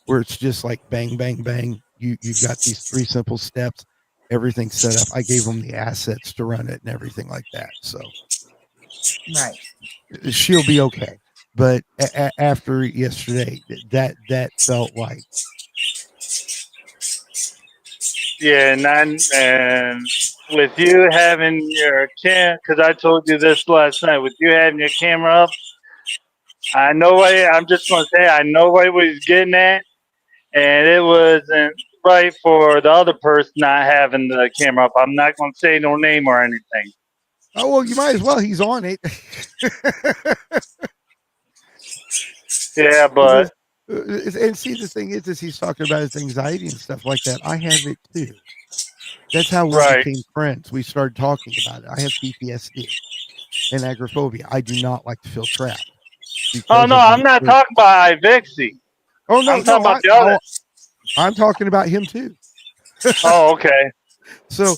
Where it's just like bang, bang, bang. You've got these 3 simple steps. Everything's set up. I gave them the assets to run it and everything like that. So, right, she'll be okay. But after yesterday, that felt like, yeah, and with you having your because I told you this last night, with you having your camera up, I know what I'm just gonna say. I know what he was getting at, and it wasn't right for the other person not having the camera up. I'm not gonna say no name or anything. Oh well, you might as well. He's on it. Yeah, but and see, the thing is he's talking about his anxiety and stuff like that. I have it too. That's how we became friends. We started talking about it. I have PTSD and agoraphobia. I do not like to feel trapped. Oh no, I'm not talking about iVixie. Oh no, I'm talking about the other. I'm talking about him too. Oh, okay. So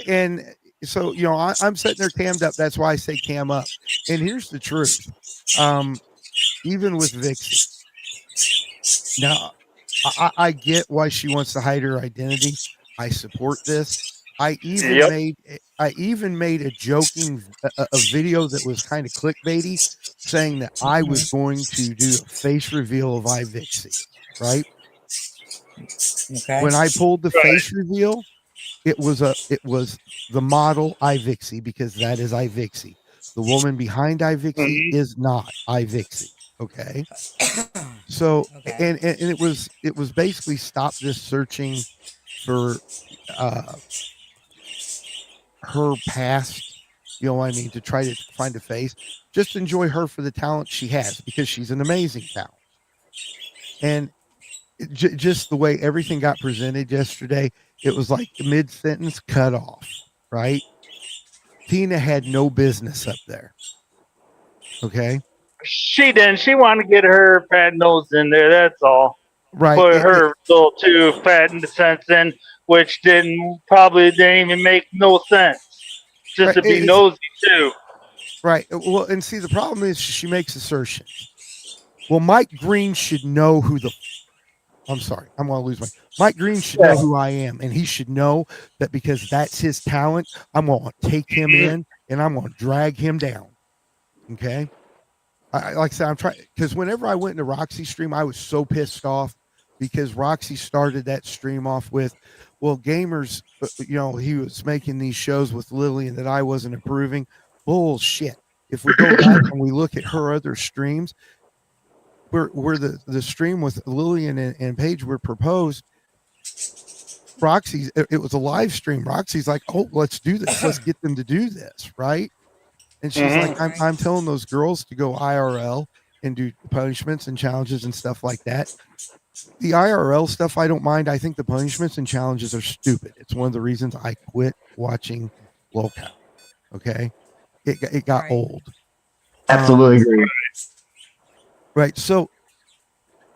you know, I'm sitting there cammed up. That's why I say cam up. And here's the truth. Even with Vixie, now I get why she wants to hide her identity. I support this. I even made a joking a video that was kind of clickbaity, saying that I was going to do a face reveal of iVixie, right? Okay. When I pulled the face reveal, it was the model iVixie, because that is iVixie. The woman behind iVixie is not iVixie. Okay. So and it was basically stop this searching for her past, you know what I mean, to try to find a face. Just enjoy her for the talent she has, because she's an amazing talent. And just the way everything got presented yesterday, it was like mid-sentence cut off, right? Tina had no business up there. Okay. She didn't. She wanted to get her fat nose in there. That's all. Right. Put her little too fat in the sense in, which probably didn't even make no sense. Just to be nosy too. Right. Well, and see, the problem is she makes assertions. Well, Mike Green should know who I'm sorry, I'm going to lose Mike Green should know who I am, and he should know that because that's his talent, I'm going to take him in and I'm going to drag him down. Okay. Like I said, I'm trying, because whenever I went into Roxy stream, I was so pissed off because Roxy started that stream off with, well, gamers, you know, he was making these shows with Lillian that I wasn't approving. Bullshit. If we go back and we look at her other streams, where the stream with Lillian and Paige were proposed, Roxy, it was a live stream. Roxy's like, oh, let's do this. Let's get them to do this, right? And she's like, I'm telling those girls to go IRL and do punishments and challenges and stuff like that. The IRL stuff, I don't mind. I think the punishments and challenges are stupid. It's one of the reasons I quit watching Lolcow. Okay. It got old. Absolutely agree. Right. So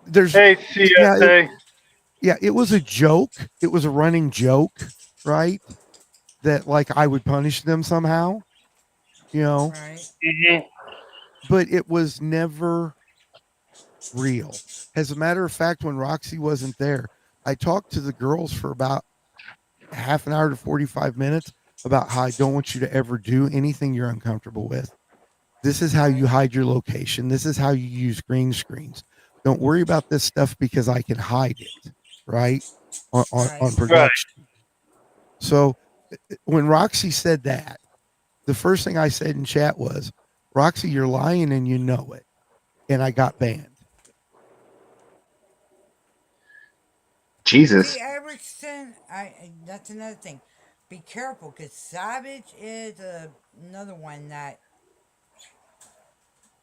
there's Hey, yeah, CSA. it was a joke. It was a running joke, right? That like I would punish them somehow, you know, Right. Hmm. but it was never real. As a matter of fact, when Roxy wasn't there, I talked to the girls for about half an hour to 45 minutes about how I don't want you to ever do anything you're uncomfortable with. This is how you hide your location. This is how you use green screens. Don't worry about this stuff because I can hide it, right? On Right. Right. production. So when Roxy said that, the first thing I said in chat was, Roxy, you're lying and you know it. And I got banned. Jesus. See, Everson, that's another thing. Be careful, because Savage is another one that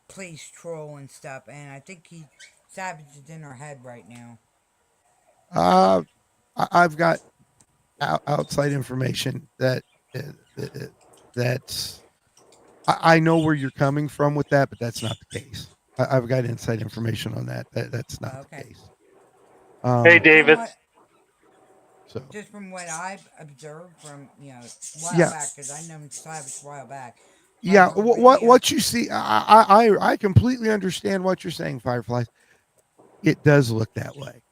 plays troll and stuff, and I think Savage is in her head right now. Uh, I've got outside information uh, uh, that's I know where you're coming from with that, but that's not the case. I've got inside information on that. That's not the Okay. case. Hey, From Davis. what, So just from what I've observed from a while yeah, back, because I know Savage a while back from yeah. her video. What you see, I completely understand what you're saying, Fireflies. It does look that way.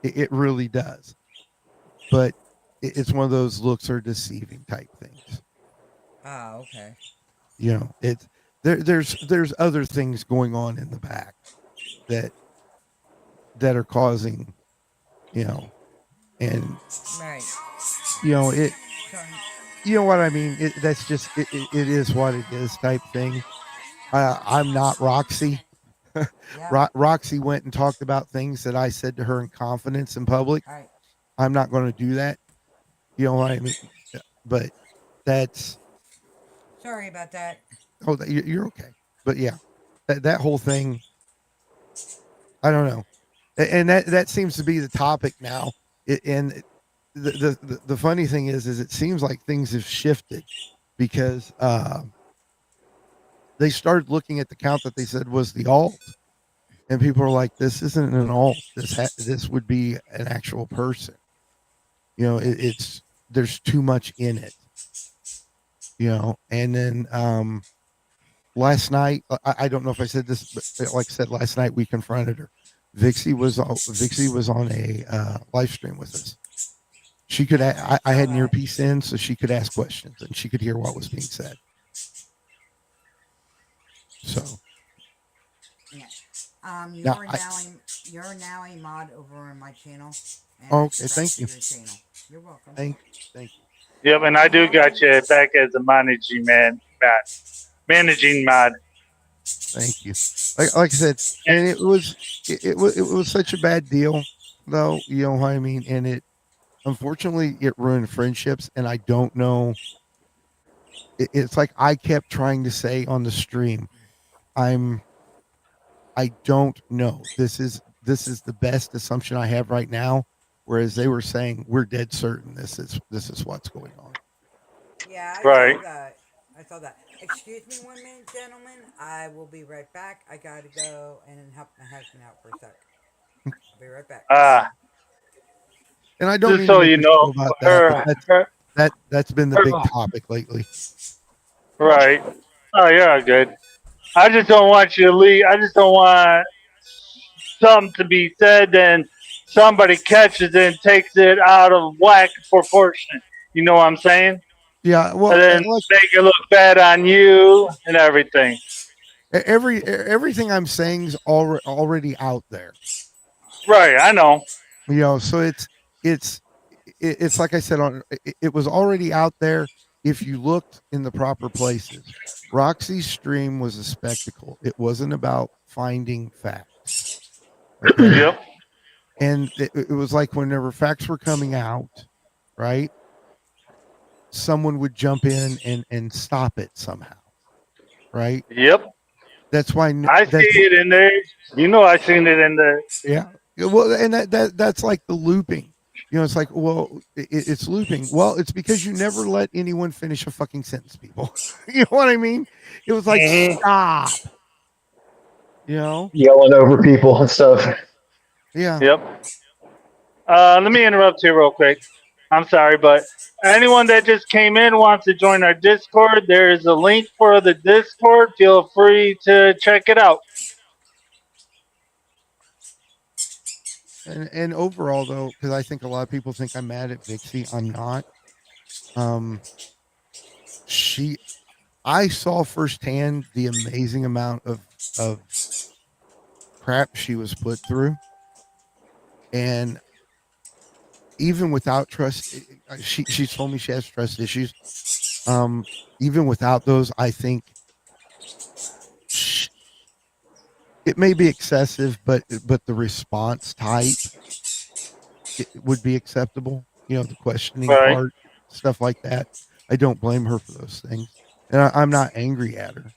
It really does. But it's one of those looks are deceiving type things. Oh, okay. You know, there's other things going on in the back that are causing, you know, and Right. you know it. So, You know what I mean? That's just it is what it is type thing. I'm not Roxy. yep. Roxy went and talked about things that I said to her in confidence in public. All right. I'm not going to do that. You know what I mean? But that's Sorry about that. you're okay. But yeah, that whole thing. I don't know, and that seems to be the topic now. And the funny thing is it seems like things have shifted because they started looking at the count that they said was the alt, and people are like, "This isn't an alt. This would be an actual person." You know, it's there's too much in it. You know, and then last night, I don't know if I said this, but like I said, last night we confronted her. Vixie was on a live stream with us. She could. I Saw had an that. earpiece in, so she could ask questions and she could hear what was being said. So Yeah. now, You're now a mod over on my channel, and I okay, subscribe thank to you, your channel. You're welcome. thank you. Yep, and I You're do got welcome. you back as a managing mod. Thank you. Like I said, and it was such a bad deal, though. You know what I mean? And it unfortunately it ruined friendships, and I don't know. It's like I kept trying to say on the stream, I'm I don't know. This is the best assumption I have right now. Whereas they were saying we're dead certain this is what's going on. Yeah, I Right. saw that. I saw that. Excuse me 1 minute, gentlemen. I will be right back. I gotta go and help my husband out for a sec. I'll be right back. Ah, And I don't just mean to so make you a know, show about that, but her, her, that's been the her big topic lately. right. Oh, you're good. I just don't want you to leave. I just don't want something to be said, then somebody catches it and takes it out of whack proportion. You know what I'm saying? Yeah, And well, then like make it look bad on you and everything. everything I'm saying is already out there. Right, I know. You know, so it's it's like I said on it was already out there if you looked in the proper places. Roxy's stream was a spectacle. It wasn't about finding facts. Okay. Yep. And it was like whenever facts were coming out, right? Someone would jump in and stop it somehow, right? Yep. That's why I see that's it in there. You know I seen it in there. yeah. Well, and that's like the looping. It's like, well, it's looping. Well, it's because you never let anyone finish a fucking sentence, people. You know what I mean? It was like, stop. Yelling over people and stuff. Yeah. Yep. Let me interrupt you real quick. I'm sorry, but anyone that just came in wants to join our Discord, there is a link for the Discord. Feel free to check it out. And overall, though, because I think a lot of people think I'm mad at Vixie, I'm not. I saw firsthand the amazing amount of crap she was put through, and even without trust, she told me she has trust issues. Even without those, I think it may be excessive, but the response type it would be acceptable. The questioning Right. part, stuff like that. I don't blame her for those things, and I'm not angry at her.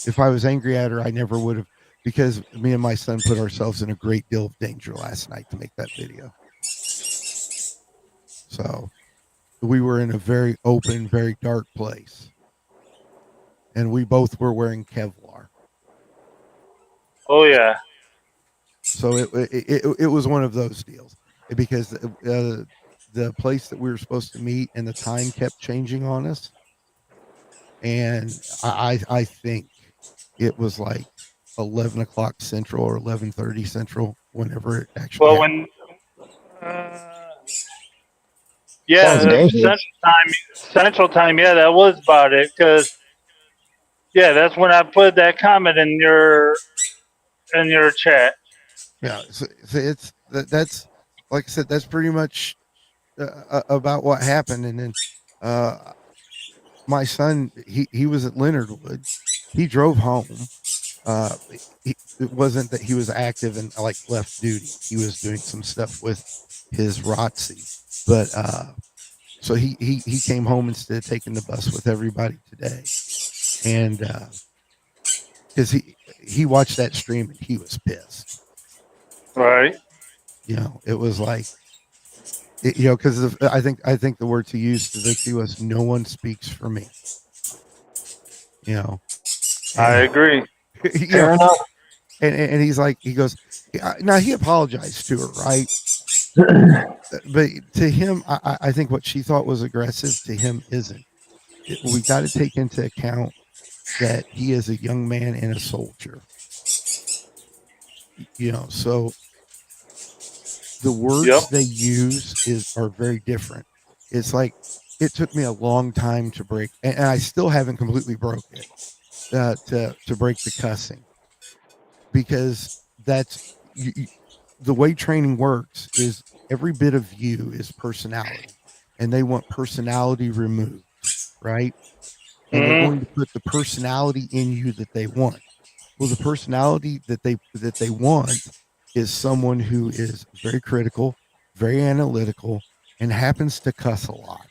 If I was angry at her, I never would have, because me and my son put ourselves in a great deal of danger last night to make that video. So we were in a very open, very dark place, and we both were wearing Kevlar. Oh yeah. So it was one of those deals, because the place that we were supposed to meet and the time kept changing on us, and I think it was like 11 o'clock Central or 11:30 Central whenever it actually Well, happened. Sounds dangerous. Central time. Yeah, that was about it. Cause yeah, that's when I put that comment in your chat. Yeah, so it's that's like I said, that's pretty much about what happened. And then my son, he was at Leonardwood. He drove home. It wasn't that he was active and like left duty. He was doing some stuff with his ROTC, but so he came home instead of taking the bus with everybody today, and because he watched that stream and he was pissed. Right. It was like, because I think the word to use to Vixie was, "No one speaks for me." I agree. Fair enough. And he's like, he goes, now he apologized to her, right? But to him, I think what she thought was aggressive to him isn't. We got to take into account that he is a young man and a soldier. So the words they use are very different. It's like, it took me a long time to break, and I still haven't completely broke it, to break the cussing, because that's the way training works is every bit of you is personality, and they want personality removed, right? And they're going to put the personality in you that they want. Well, the personality that they want is someone who is very critical, very analytical, and happens to cuss a lot.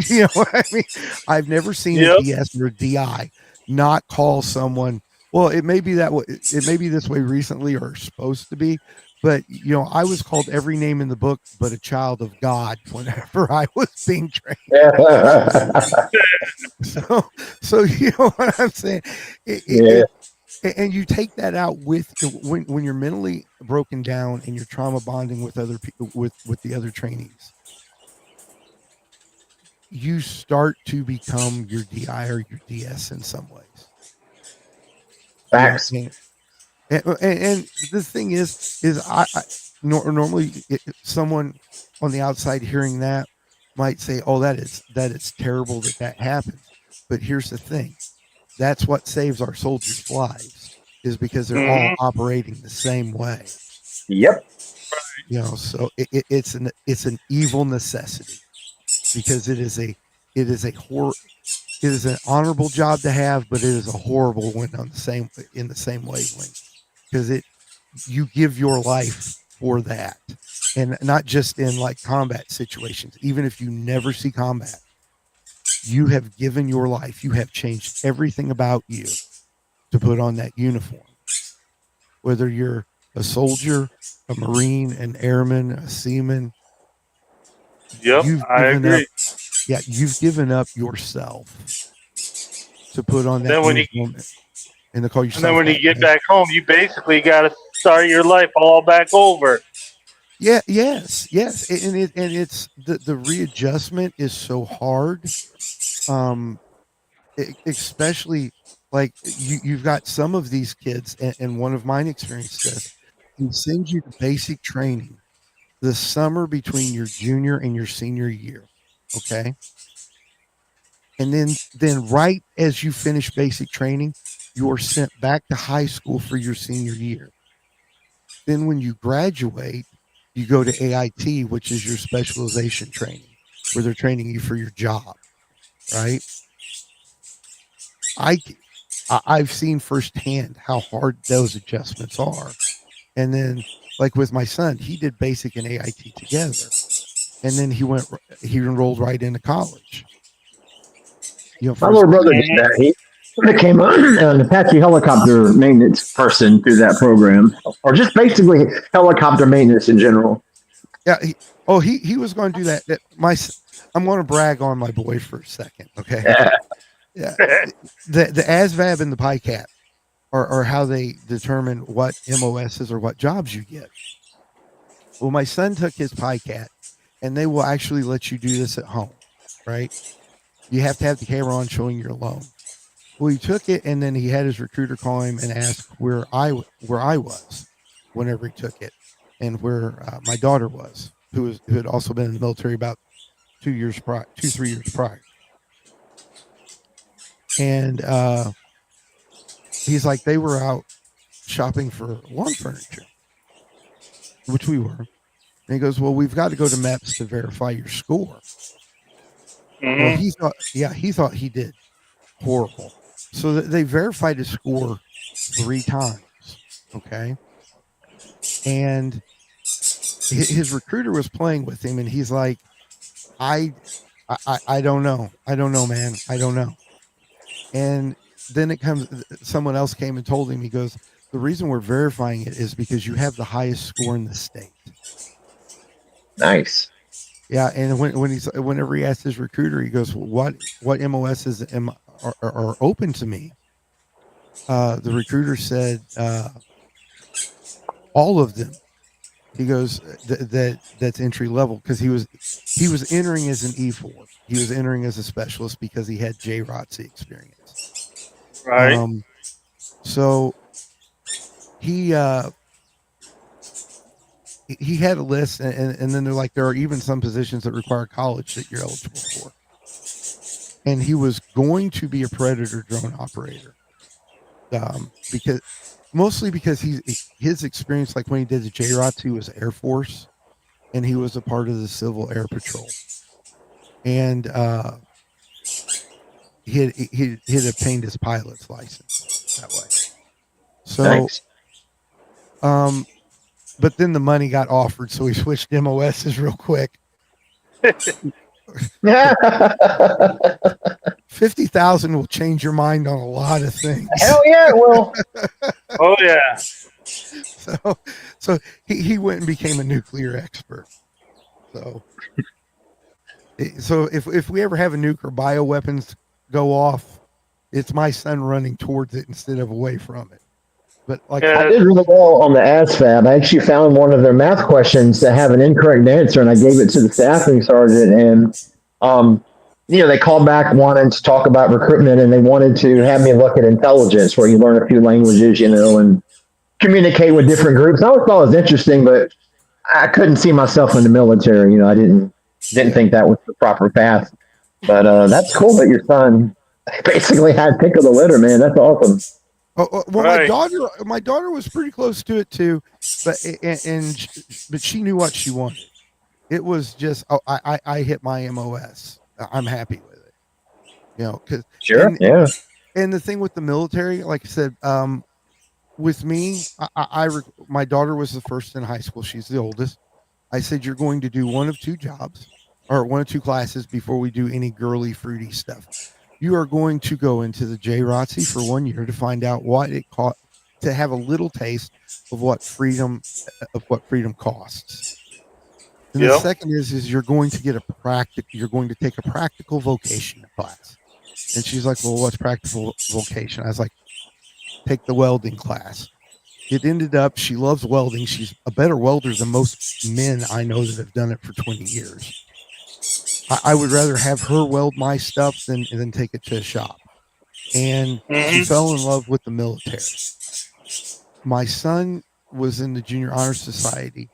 You know what I mean? I've never seen a DS or a DI not call someone. Well, it may be that way. It may be this way recently, or supposed to be, but I was called every name in the book but a child of God whenever I was being trained. So you know what I'm saying? And you take that out with when you're mentally broken down and you're trauma bonding with other people, with the other trainees. You start to become your DI or your DS in some ways. Facts. And the thing is I normally someone on the outside hearing that might say, "Oh, that is terrible that happens." But here's the thing: that's what saves our soldiers' lives, is because they're all operating the same way. Yep. So it's an evil necessity, because it is an honorable job to have, but it is a horrible one in the same wavelength, because you give your life for that, and not just in like combat situations. Even if you never see combat, you have given your life. You have changed everything about you to put on that uniform. Whether you're a soldier, a Marine, an airman, a seaman. Yep, You've I given up. agree. Yeah, you've given up yourself to put on that Then when you uniform and to call and then yourself when you a get back home, you basically got to start your life all back over. yeah, yes, and it's the readjustment is so hard. Um, especially like you've got some of these kids, and one of mine experienced this. He sends you to basic training the summer between your junior and your senior year, okay, and then right as you finish basic training, you're sent back to high school for your senior year. Then when you graduate, you go to AIT, which is your specialization training, where they're training you for your job, right? I I've seen firsthand how hard those adjustments are. And then like with my son, he did basic and AIT together. And then he enrolled right into college. You know, My for his little brother did that. He became an Apache helicopter maintenance person through that program, or just basically helicopter maintenance in general. yeah, he was going to do that. I'm going to brag on my boy for a second, okay? Yeah. Yeah. The ASVAB and the PICAT are how they determine what MOSs or what jobs you get. Well, my son took his PICAT, and they will actually let you do this at home, right? You have to have the camera on showing your loan. Well, he took it, and then he had his recruiter call him and ask where I was whenever he took it, and where my daughter was, who had also been in the military about 3 years prior. And he's like, they were out shopping for lawn furniture, which we were. And he goes, well, we've got to go to MEPS to verify your score. Well, Hmm. he thought he did horrible. So they verified his score 3 times. Okay. And his recruiter was playing with him, and he's like, I don't know. I don't know, man. I don't know. And then someone else came and told him, he goes, the reason we're verifying it is because you have the highest score in the state. Nice. Yeah, and whenever he asked his recruiter, he goes, well, what MOSs are open to me? The recruiter said all of them. He goes, that's entry level, because he was entering as an E4. He was entering as a specialist because he had JROTC experience. Right. So he had a list, and then they're like, there are even some positions that require college that you're eligible for. And he was going to be a Predator drone operator, because his experience, like when he did the JROTC, was Air Force, and he was a part of the Civil Air Patrol, and he had obtained his pilot's license that way. So, Nice. but then the money got offered, so he switched MOSs real quick. 50,000 will change your mind on a lot of things. Hell yeah, it will. Oh yeah. So he went and became a nuclear expert. So if we ever have a nuke or bioweapons go off, it's my son running towards it instead of away from it. But like, Yeah. I did really well on the ASVAB. I actually found one of their math questions that have an incorrect answer, and I gave it to the staffing sergeant. And they called back wanting to talk about recruitment, and they wanted to have me look at intelligence, where you learn a few languages, and communicate with different groups. I always thought it was interesting, but I couldn't see myself in the military. I didn't think that was the proper path. But that's cool that your son basically had pick of the litter, man. That's awesome. well, Right. my daughter was pretty close to it too, but but she knew what she wanted. It was just, I hit my MOS. I'm happy with it, because Sure. Yeah. and the thing with the military, like I said, with me, my daughter was the first in high school. She's the oldest. I said, you're going to do one of 2 jobs or 1 of 2 classes before we do any girly, fruity stuff. You are going to go into the JROTC for 1 year to find out what it to have a little taste of what freedom costs. And the second is you're going to take a practical vocation class. And she's like, well, what's practical vocation? I was like, take the welding class. It ended up, she loves welding. She's a better welder than most men I know that have done it for 20 years. I would rather have her weld my stuff than take it to a shop. And she fell in love with the military. My son was in the Junior Honor Society,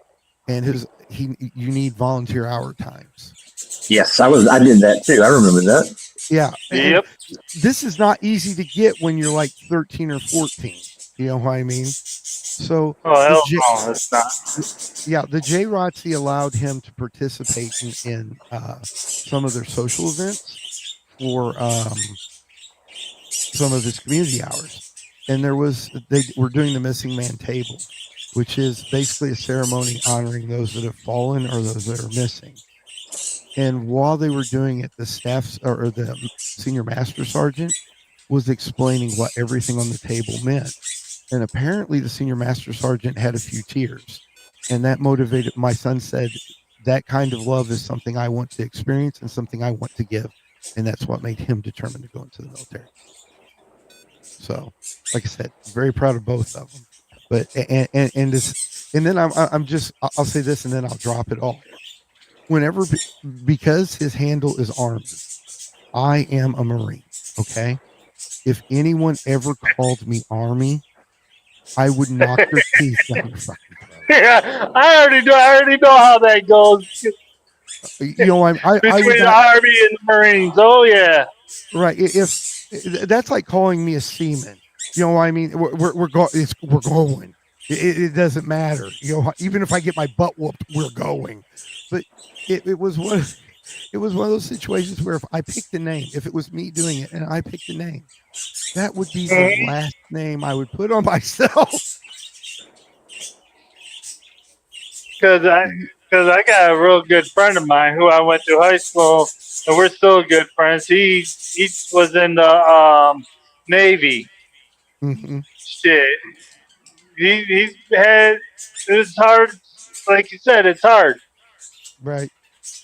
and you need volunteer hour times. Yes, I did that too. I remember that. Yeah. Yep. This is not easy to get when you're like 13 or 14. You know what I mean? So, no, it's not. Yeah, the JROTC allowed him to participate in some of their social events for some of his community hours. And they were doing the Missing Man Table, which is basically a ceremony honoring those that have fallen or those that are missing. And while they were doing it, the staff or the senior master sergeant was explaining what everything on the table meant. And apparently the senior master sergeant had a few tears. And that motivated, my son said, that kind of love is something I want to experience and something I want to give. And that's what made him determined to go into the military. So, like I said, very proud of both of them. But and then I'll say this and then I'll drop it all. Because his handle is armed, I am a Marine. Okay, if anyone ever called me Army, I would knock their teeth down their fucking throat. Yeah, I already know how that goes. You know, I Between the Army and the Marines. Oh yeah. Right. If that's like calling me a seaman, you know what I mean? We're going. It doesn't matter. You know, even if I get my butt whooped, we're going. But it was one of those situations where if I picked a name, if it was me doing it and I picked a name, that would be the last name I would put on myself. Because I got a real good friend of mine who I went to high school, and we're still good friends. He was in the Navy. Mm-hmm. Shit. He's had, it's hard, like you said, it's hard. Right.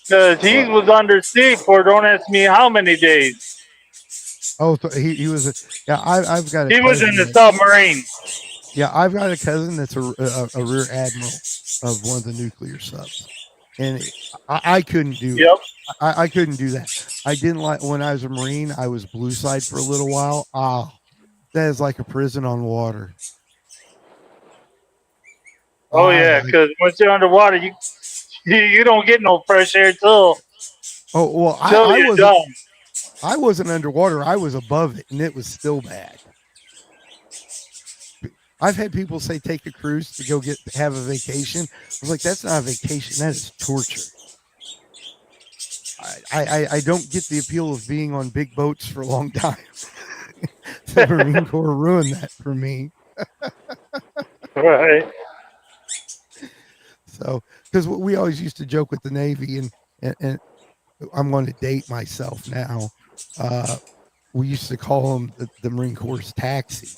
Because he was under sea for don't ask me how many days. Oh, so he was I've got he was in the submarine. Yeah, I've got a cousin that's a rear admiral of one of the nuclear subs, and I couldn't do it. I couldn't do that. I didn't like when I was a Marine. I was blue side for a little while. That is like a prison on water. Oh yeah, because once you're underwater, you don't get no fresh air till. Oh well, I wasn't underwater. I was above it, and it was still bad. I've had people say take a cruise to go have a vacation. I was like, that's not a vacation. That is torture. I don't get the appeal of being on big boats for a long time. The Marine Corps ruined that for me. Right. So, because we always used to joke with the Navy, and I'm going to date myself now. We used to call them the Marine Corps taxi.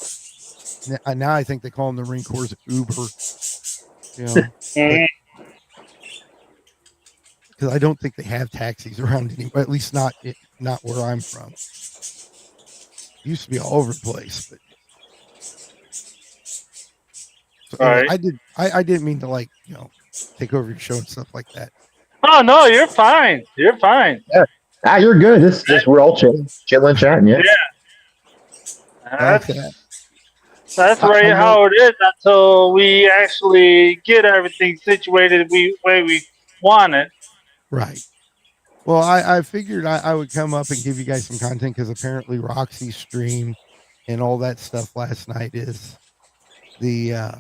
Now I think they call them the Marine Corps Uber. You know, because I don't think they have taxis around anymore. At least not where I'm from. Used to be all over the place, but so anyway, I didn't mean to take over your show and stuff like that. Oh no, you're fine. You're fine. Yeah. You're good. This we're all chilling, chatting. Yeah. That's right how it is until we actually get everything situated the way we want it. Right. Well, I figured I would come up and give you guys some content because apparently Roxy's stream and all that stuff last night is it's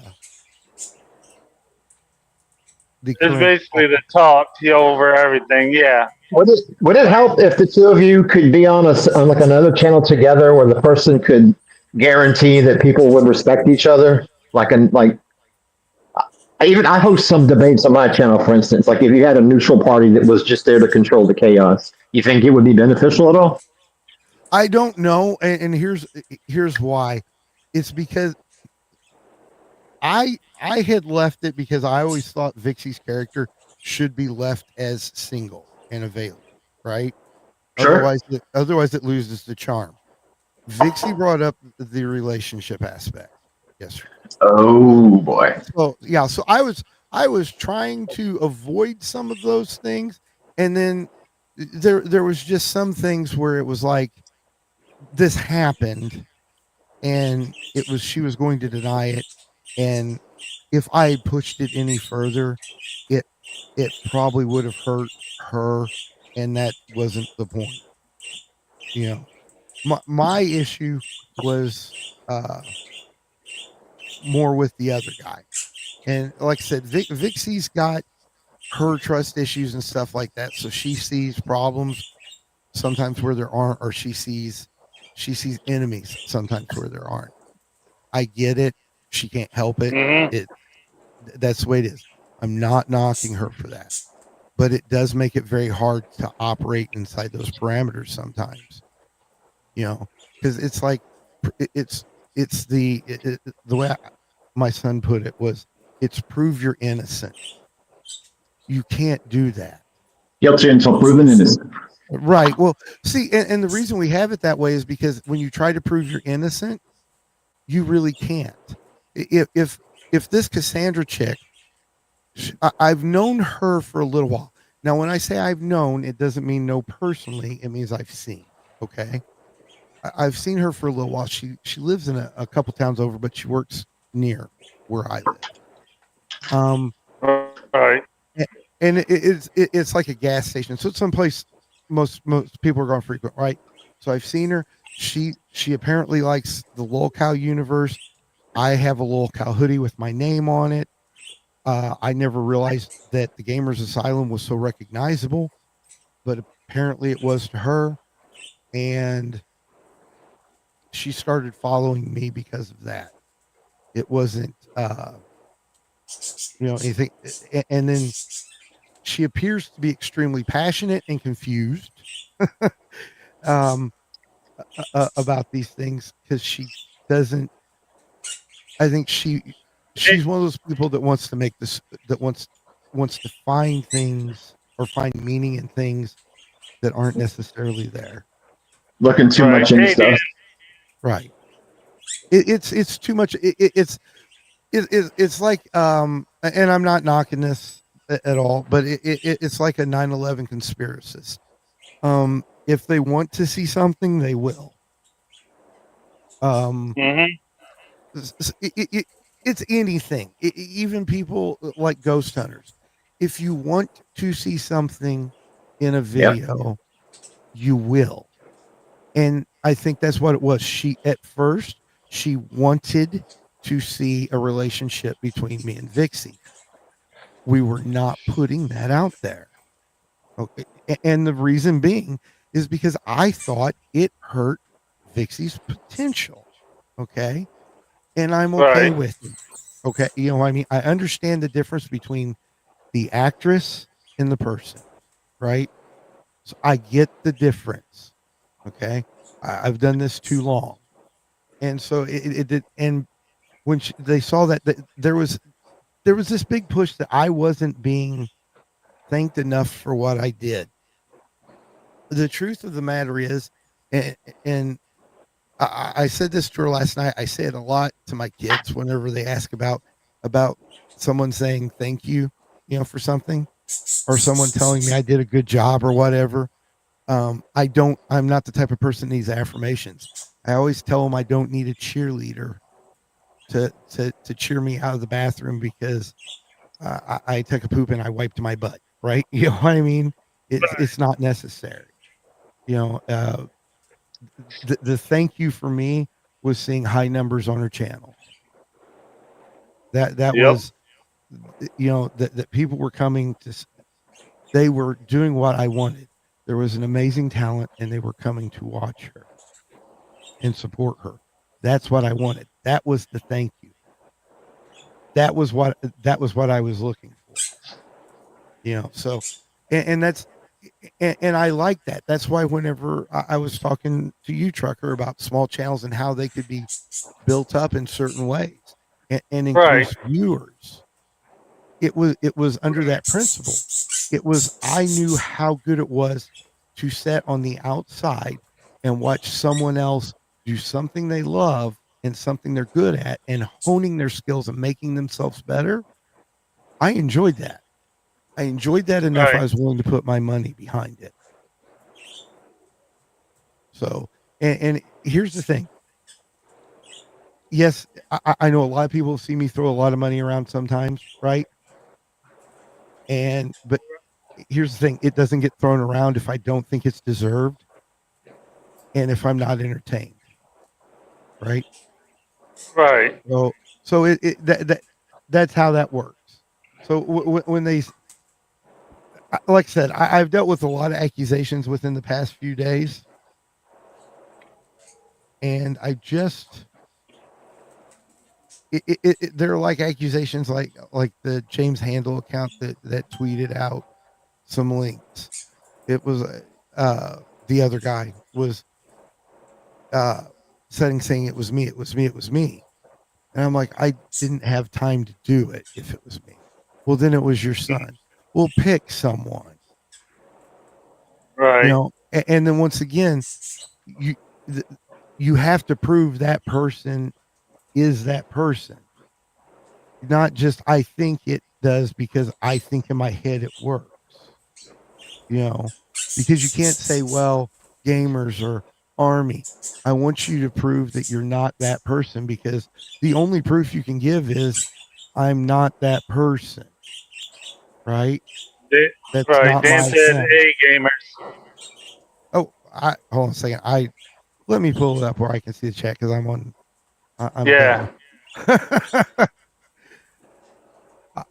basically the talk over everything. Yeah. Would it help if the two of you could be on like another channel together where the person could guarantee that people would respect each other? I host some debates on my channel, for instance. Like if you had a neutral party that was just there to control the chaos, you think it would be beneficial at all? I don't know, and here's why. It's because I had left it because I always thought Vixie's character should be left as single and available, right? Sure. Otherwise it loses the charm. Vixie brought up the relationship aspect yesterday. Oh boy. So yeah, so I was trying to avoid some of those things, and then there was just some things where it was like this happened, and it was she was going to deny it, and if I had pushed it any further, it it probably would have hurt her, and that wasn't the point. You know, my issue was more with the other guy. And like I said, Vixie's got her trust issues and stuff like that. So she sees problems sometimes where there aren't, or she sees enemies sometimes where there aren't. I get it. She can't help it. Mm-hmm. That's the way it is. I'm not knocking her for that. But it does make it very hard to operate inside those parameters sometimes. You know, because it's like it's the way my son put it was it's prove you're innocent. You can't do that. Guilty until proven innocent. Right. Well, see, and the reason we have it that way is because when you try to prove you're innocent, you really can't. If this Cassandra chick, I've known her for a little while. Now, when I say I've known, it doesn't mean know personally. It means I've seen. Okay. I've seen her for a little while. She lives in a couple towns over, but she works near where I live. Right. And it's like a gas station, so it's someplace most people are going frequent, right? So I've seen her. She apparently likes the lolcow universe. I have a lolcow hoodie with my name on it. I never realized that the Gamers Asylum was so recognizable, but apparently it was to her, and she started following me because of that. It wasn't anything. And then she appears to be extremely passionate and confused um, about these things because she doesn't. I think she's one of those people that wants to make this that wants to find things or find meaning in things that aren't necessarily there. Looking too Right. much into Hey, stuff. Right. It's too much. It's like and I'm not knocking this at all, but it's like a 9/11 conspiracist. If they want to see something, they will. Mm-hmm. It's anything. Even people like ghost hunters. If you want to see something in a video, you will. And I think that's what it was. She wanted to see a relationship between me and Vixie. We were not putting that out there. Okay. And the reason being is because I thought it hurt Vixie's potential. Okay. And I'm okay Right. with it. Okay. You know what I mean? I understand the difference between the actress and the person. Right. So I get the difference. Okay. I've done this too long. And so it did. And when they saw that there was this big push that I wasn't being thanked enough for what I did. The truth of the matter is, and I said this to her last night. I say it a lot to my kids whenever they ask about someone saying thank you, for something, or someone telling me I did a good job or whatever. I'm not the type of person that needs affirmations. I always tell them I don't need a cheerleader to cheer me out of the bathroom because I took a poop and I wiped my butt. Right? You know what I mean? It's not necessary. The thank you for me was seeing high numbers on her channel. That Yep. was, that people were coming to, they were doing what I wanted. There was an amazing talent and they were coming to watch her and support her. That's what I wanted. That was the thank you. That was what I was looking for. So, and that's, and I like that. That's why whenever I was talking to you, Trucker, about small channels and how they could be built up in certain ways, and Right. increase viewers. It was under that principle. It was, I knew how good it was to sit on the outside and watch someone else do something they love and something they're good at and honing their skills and making themselves better. I enjoyed that. I enjoyed that enough. Right. I was willing to put my money behind it. So, and here's the thing. Yes, I know a lot of people see me throw a lot of money around sometimes, right? But here's the thing: it doesn't get thrown around if I don't think it's deserved, and if I'm not entertained, right? Right. So that's how that works. So when like I said, I've dealt with a lot of accusations within the past few days, and I just they're like accusations like the James Handle account that tweeted out some links. It was the other guy was uh saying it was me, it was me, it was me. And I'm like, I didn't have time to do it if it was me. Well, then it was your son. We'll pick someone, Right. and then once again, you th- you have to prove that person is that person, not just I think it does because I think in my head it works. you know, because you can't say, well, gamers or army. I want you to prove that you're not that person because the only proof you can give is I'm not that person, right? That's Right. not Dan my said, form. "Hey, gamers." Oh, I hold on a second. Let me pull it up where I can see the chat because I'm Yeah. dumb.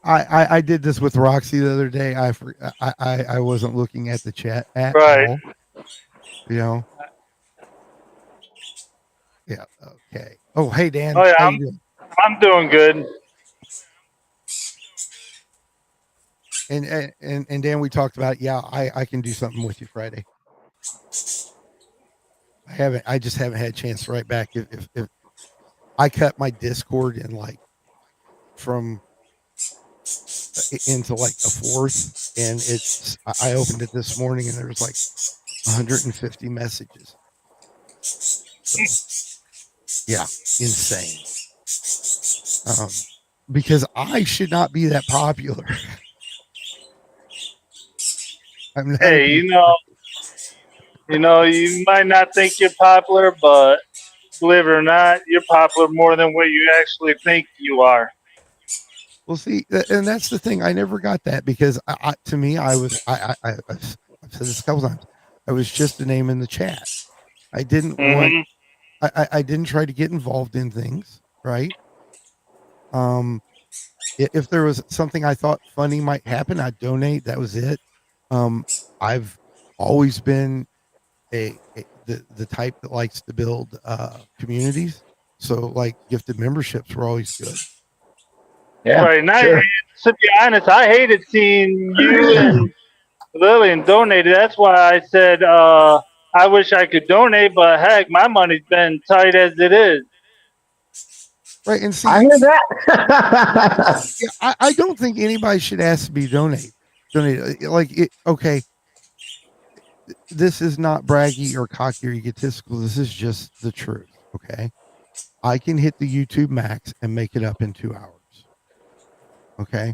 I did this with Roxy the other day. I wasn't looking at the chat at Right. all. You know. Yeah. Okay. Oh, hey Dan, Oh yeah, how you doing? I'm doing good. And Dan, we talked about, yeah, I can do something with you Friday. I just haven't had a chance to write back. If I cut my Discord in like from into like a fourth, and I opened it this morning and there was like 150 messages. So yeah, insane. Because I should not be that popular. I'm not a Hey, YouTuber. you might not think you're popular, but believe it or not, you're popular more than what you actually think you are. Well, see, and that's the thing. I never got that because to me, I've said this a couple times. I was just a name in the chat. I didn't want. Hmm. I didn't try to get involved in things. Right. Um, if there was something I thought funny might happen, I'd donate. That was it. Um, I've always been the type that likes to build communities. So like gifted memberships were always good. Yeah, Right. And sure. to be honest, I hated seeing you and Lillian donated. That's why I said I wish I could donate, but heck, my money's been tight as it is. Right. And I see, hear that. yeah, I don't think anybody should ask to be donated. Like it. Okay, this is not braggy or cocky or egotistical. This is just the truth. Okay, I can hit the YouTube max and make it up in 2 hours. Okay,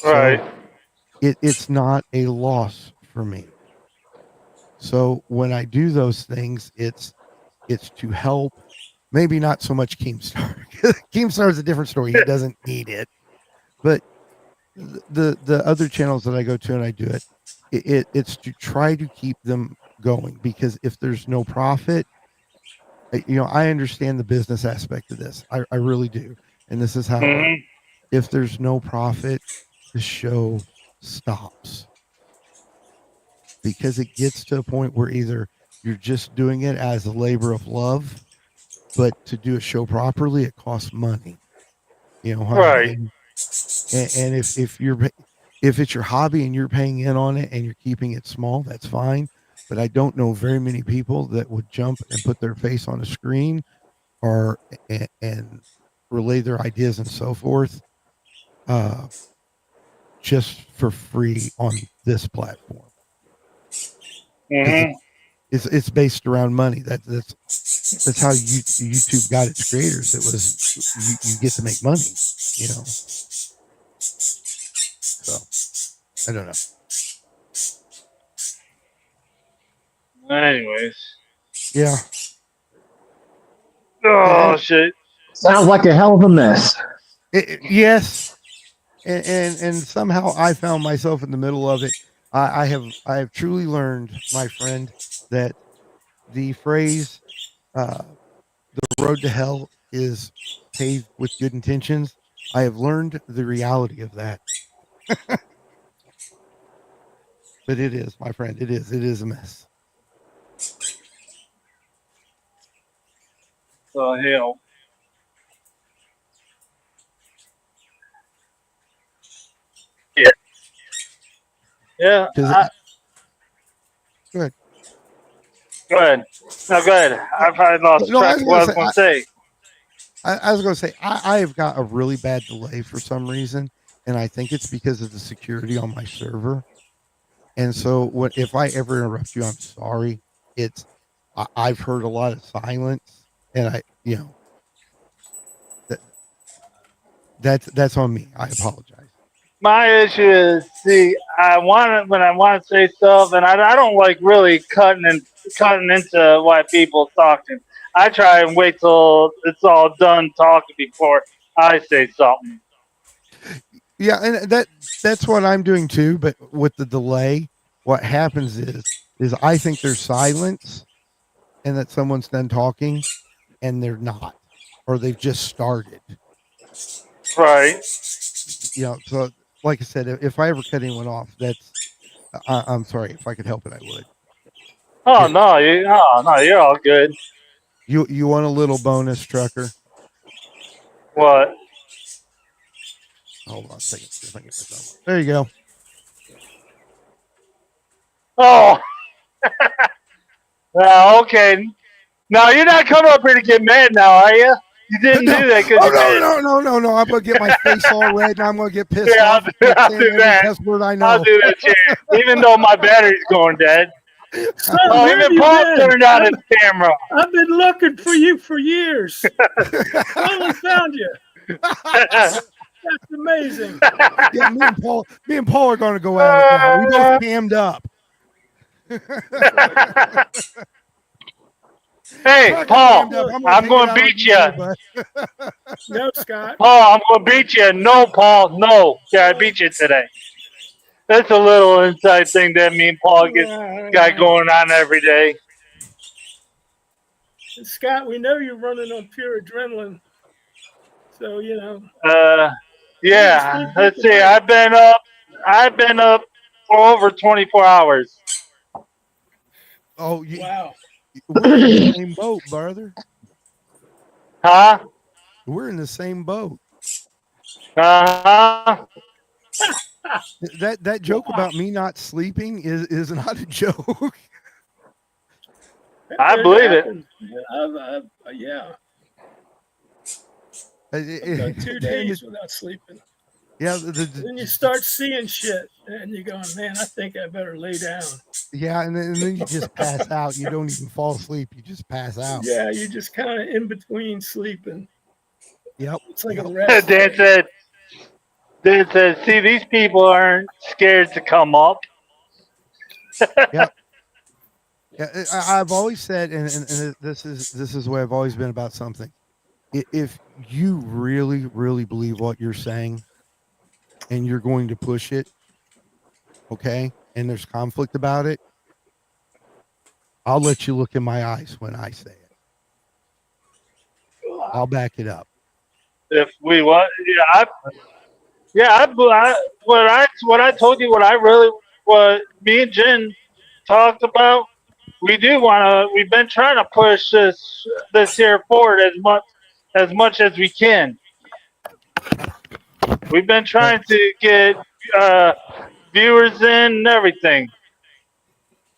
Right. so it's not a loss for me. So when I do those things, it's to help. Maybe not so much Keemstar. Keemstar is a different story. He doesn't need it, but the other channels that I go to and I do it's to try to keep them going because if there's no profit, I understand the business aspect of this. I really do. And this is how it works. Hmm. If there's no profit, the show stops because it gets to a point where either you're just doing it as a labor of love, but to do a show properly, it costs money. You know what I Right. mean? And if it's your hobby and you're paying in on it and you're keeping it small, that's fine. But I don't know very many people that would jump and put their face on a screen or and relay their ideas and so forth, just for free on this platform. Mm-hmm. It's based around money. That's how YouTube got its creators. It was you get to make money, you know. So I don't know. Anyways. Yeah. Oh shit. Sounds like a hell of a mess. Yes. And somehow I found myself in the middle of it. I have truly learned, my friend, that the phrase "the road to hell is paved with good intentions." I have learned the reality of that. But it is, my friend. It is a mess. Oh hell. Yeah. Yeah. Because go ahead. Go ahead. No, go ahead. I probably lost No, I track was of what I going was to going to say. say. I was going to say I have got a really bad delay for some reason, and I think it's because of the security on my server. And so, what if I ever interrupt you? I'm sorry. It's I've heard a lot of silence, and that, that's on me. I apologize. My issue is, see, when I want to say stuff, and I don't like really cutting into why people talking. I try and wait till it's all done talking before I say something. Yeah, and that's what I'm doing too. But with the delay, what happens is I think there's silence, and that someone's done talking, and they're not, or they've just started. Right. So like I said, if I ever cut anyone off, I'm sorry. If I could help it, I would. Oh Here, no, you're all good. you want a little bonus, trucker? What? Hold on a second. See if I can get my thumb up. There you go. Oh, okay. Now you're not coming up here to get mad now, are you? You didn't No, do that because oh you're mad. no! I'm gonna get my face all red, and I'm gonna get pissed Yeah, off and start I'll saying do every that. cuss word I I'll know. do that, Jerry. Even though my battery's going dead. Son, Oh, where have even you Paul been? turned on his camera. I've been looking for you for years. Finally found you. That's amazing. Yeah, me and Paul are gonna go at it now. We both cammed up. Hey, Trucker Paul, cammed up. I'm gonna I'm take it going to out on beat you you. too, bud. No, Scott. Paul, I'm going to beat you. No, Paul, no. Yeah, I beat you today. That's a little inside thing that me and Paul got going on every day. Scott, we know you're running on pure adrenaline. So, Yeah. Let's see. I've been up for over 24 hours. Oh, wow. We're in the same boat, brother. Huh? We're in the same boat. Uh-huh. That joke about me not sleeping is not a joke. I believe it. Yeah. I've got 2 days without sleeping. Yeah. Then you start seeing shit, and you're going, man, I think I better lay down. Yeah, and then you just pass out. You don't even fall asleep. You just pass out. Yeah, you're just kind of in between sleeping. Yep. It's like a rest. Dan said, see, these people aren't scared to come up. Yeah. Yeah, I've always said, and this is the way I've always been about something. If you really, really believe what you're saying, and you're going to push it, okay, and there's conflict about it, I'll let you look in my eyes when I say it. I'll back it up. If we what? What I told you, what me and Jen talked about. We've been trying to push this here forward as much as we can. We've been trying to get viewers in and everything.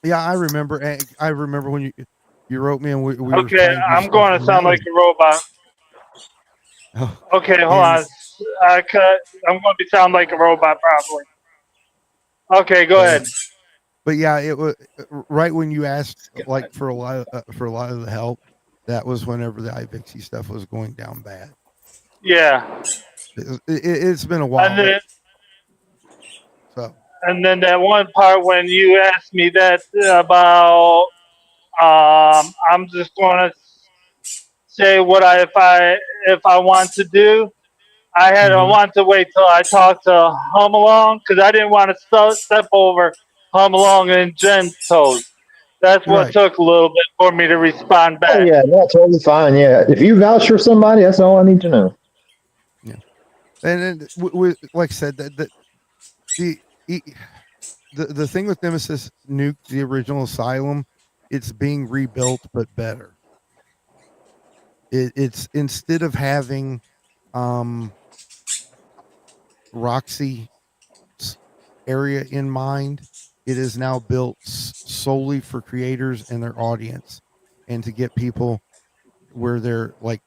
Yeah, I remember. I remember when you wrote me and we were Okay, trying to do I'm stuff going to sound like remotely. a robot. Oh, Okay, hold and on. I'm going to sound like a robot probably. Okay, go but ahead. but yeah, it was right when you asked like God. for a lot of the help. That was whenever the iVixie stuff was going down bad. Yeah, It's been a and while. then So that one part when you asked me that about I'm just going to say what if I want to do. I mhm. want to wait till I talk to Hum Along because I didn't want to step over Hum Along and Jen's toes. That's what Right. took a little bit for me to respond Oh back. yeah, that's totally fine. Yeah, if you vouch for somebody, that's all I need to know. Yeah. And then, like I said, the e- the thing with Nemesis Nuke, the original Asylum, it's being rebuilt but better. It's instead of having um Roxy area in mind, it is now built solely for creators and their audience, and to get people where they're like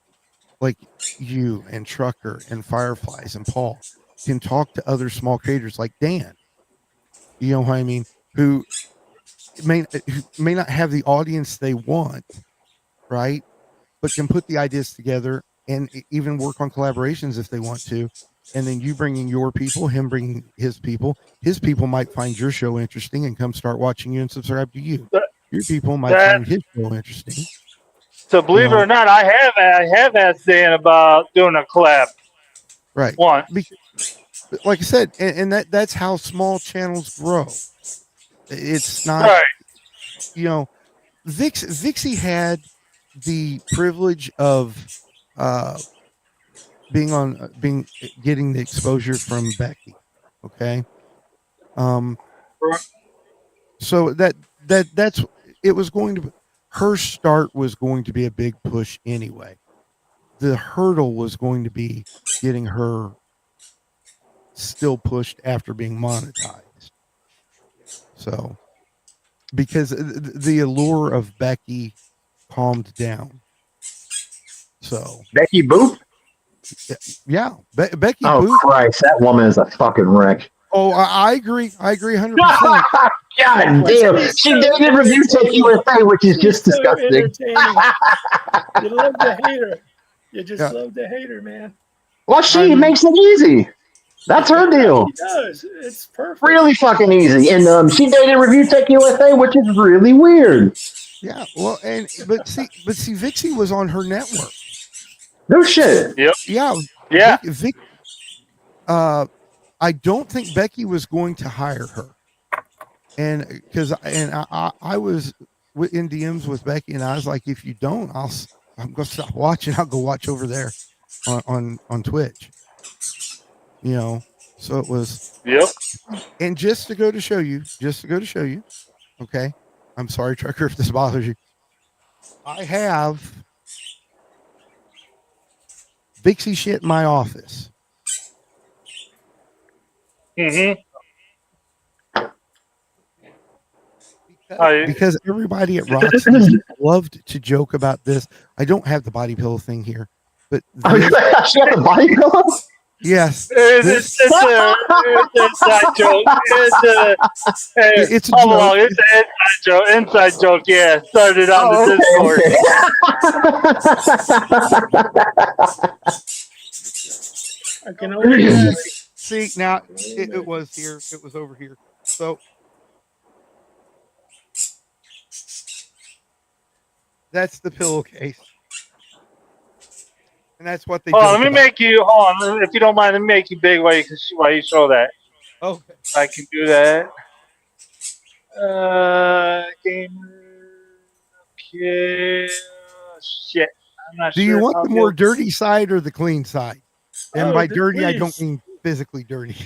you and Trucker and Fireflies and Paul can talk to other small creators like Dan. You know what I mean? Who may not have the audience they want, right? But can put the ideas together and even work on collaborations if they want to. And then you bringing your people, him bringing his people. His people might find your show interesting and come start watching you and subscribe to you. That, Your people might that find his show interesting. so You believe it know, or not, I have asked Dan about doing a collab right? once. Like I said, and that's how small channels grow. It's not, Right. you know, Vixie had the privilege of uh being on being getting the exposure from Becky. Okay. Um so that's it was going to her start was going to be a big push anyway. The hurdle was going to be getting her still pushed after being monetized. So because the allure of Becky calmed down. So Becky Boop. yeah, Becky Oh Boop. Christ, that woman is a fucking wreck. Oh, I agree. I agree 100%. God But damn, she's she so dated Review Tech entertaining. USA, which is She's just so disgusting. entertaining. You love to hate her. You just Yeah, love to hate her, man. Well, I she mean, makes it easy. That's her Yeah, deal. she does. It's perfect. Really fucking easy. And she dated Review Tech USA, which is really weird. yeah. Well, and but see, Vixie was on her network. No shit. Yep. Yeah, Yeah. Vic. Uh, I don't think Becky was going to hire her, and because I was in DMs with Becky, and I was like, if you don't, I'm gonna stop watching. I'll go watch over there on Twitch. You know, so it was, Yep. and just to go to show you, okay. I'm sorry, Trucker, if this bothers you. I have Vixie shit in my office Mm-hmm. because everybody at Roxy's loved to joke about this. I don't have the body pillow thing here, but this, She got the body pillow? yes, this It's an inside joke. Hey, it's a hold joke. on. It's an inside joke. Inside joke. Yeah, started on the Oh, Discord. I can only imagine. See, now it was here. It was over here. So that's the pillowcase, and that's what they Hold on. joke Let me about. make you. Hold on. If you don't mind, let me make you big while you show that. Okay. I can do that. Gamer. Okay. Shit. I'm not Do you sure if want I'll the be more able. dirty side or the clean side? And Oh, by dirty, I don't please. mean physically dirty.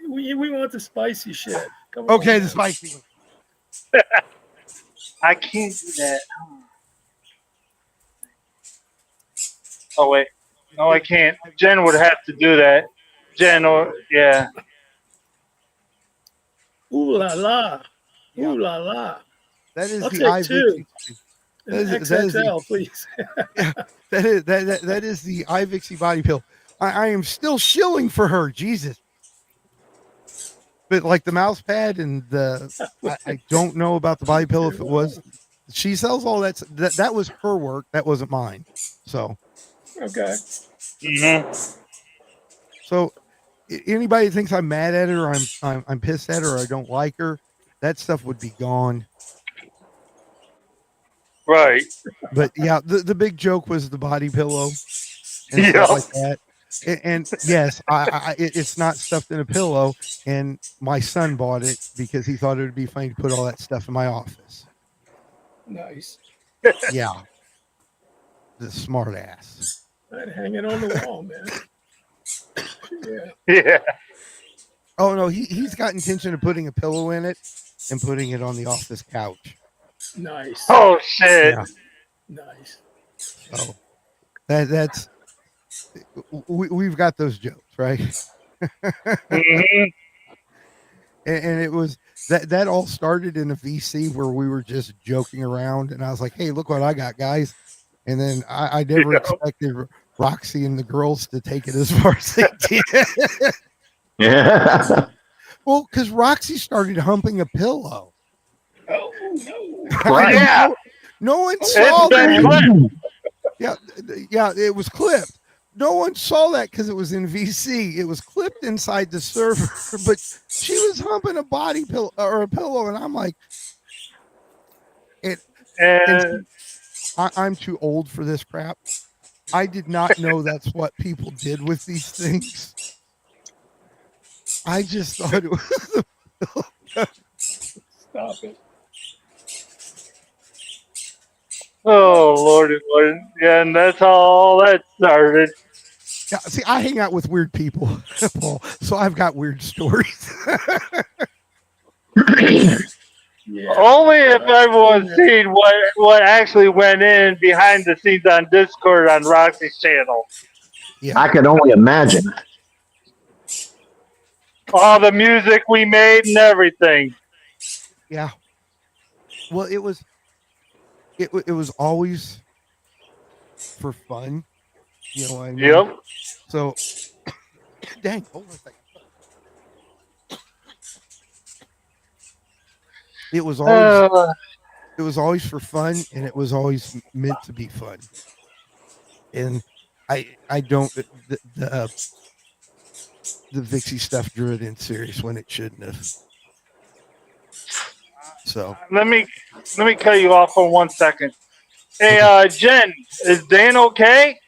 We want the spicy shit. Come on. Okay, the Man. spicy one. I can't do that. Oh wait. No, I can't. Jen would have to do that. Jen or yeah. Ooh la la. Yeah, Ooh la la. that is I'll the take two. iVixie. That is, XXL, please. that is the iVixie body pill. I am still shilling for her. Jesus. But like the mouse pad and I don't know about the body pill if it was. She sells all that was her work. That wasn't mine. So Okay. So anybody that thinks I'm mad at her, or I'm pissed at her, or I don't like her, that stuff would be gone. Right. But yeah, the big joke was the body pillow and stuff like that. And yes, it's not stuffed in a pillow. And my son bought it because he thought it would be funny to put all that stuff in my office. Nice. Yeah, the smart ass. I'd hang it on the wall, man. Yeah. Yeah. Oh no, he's got intention of putting a pillow in it and putting it on the office couch. Nice. Oh shit. Yeah. Nice. So that's we've got those jokes, right? Mhm. And it was that all started in a VC where we were just joking around, and I was like, "Hey, look what I got, guys!" And then I never expected Roxy and the girls to take it as far as they did. Yeah. Well, because Roxy started humping a pillow. Oh no! Right. Yeah. No one saw It's been that. clipped. Yeah, it was clipped. No one saw that because it was in VC. It was clipped inside the server, but she was humping a body pillow or a pillow, and I'm like, I'm too old for this crap. I did not know that's what people did with these things. I just thought it was. Stop it. Oh Lord, Lord. Yeah, and that's how all that started. Yeah, see, I hang out with weird people, Paul, so I've got weird stories. Yeah. Only if everyone's seen what actually went in behind the scenes on Discord on Roxy's channel. Yeah, I could only imagine. All the music we made and everything. yeah. Well, it was always for fun. You know what I mean? Yep. So, dang, hold on a second. It was always for fun, and it was always meant to be fun. And I don't the Vixie stuff drew it in serious when it shouldn't have. So let me cut you off for 1 second. Hey, Jen, is Dan okay?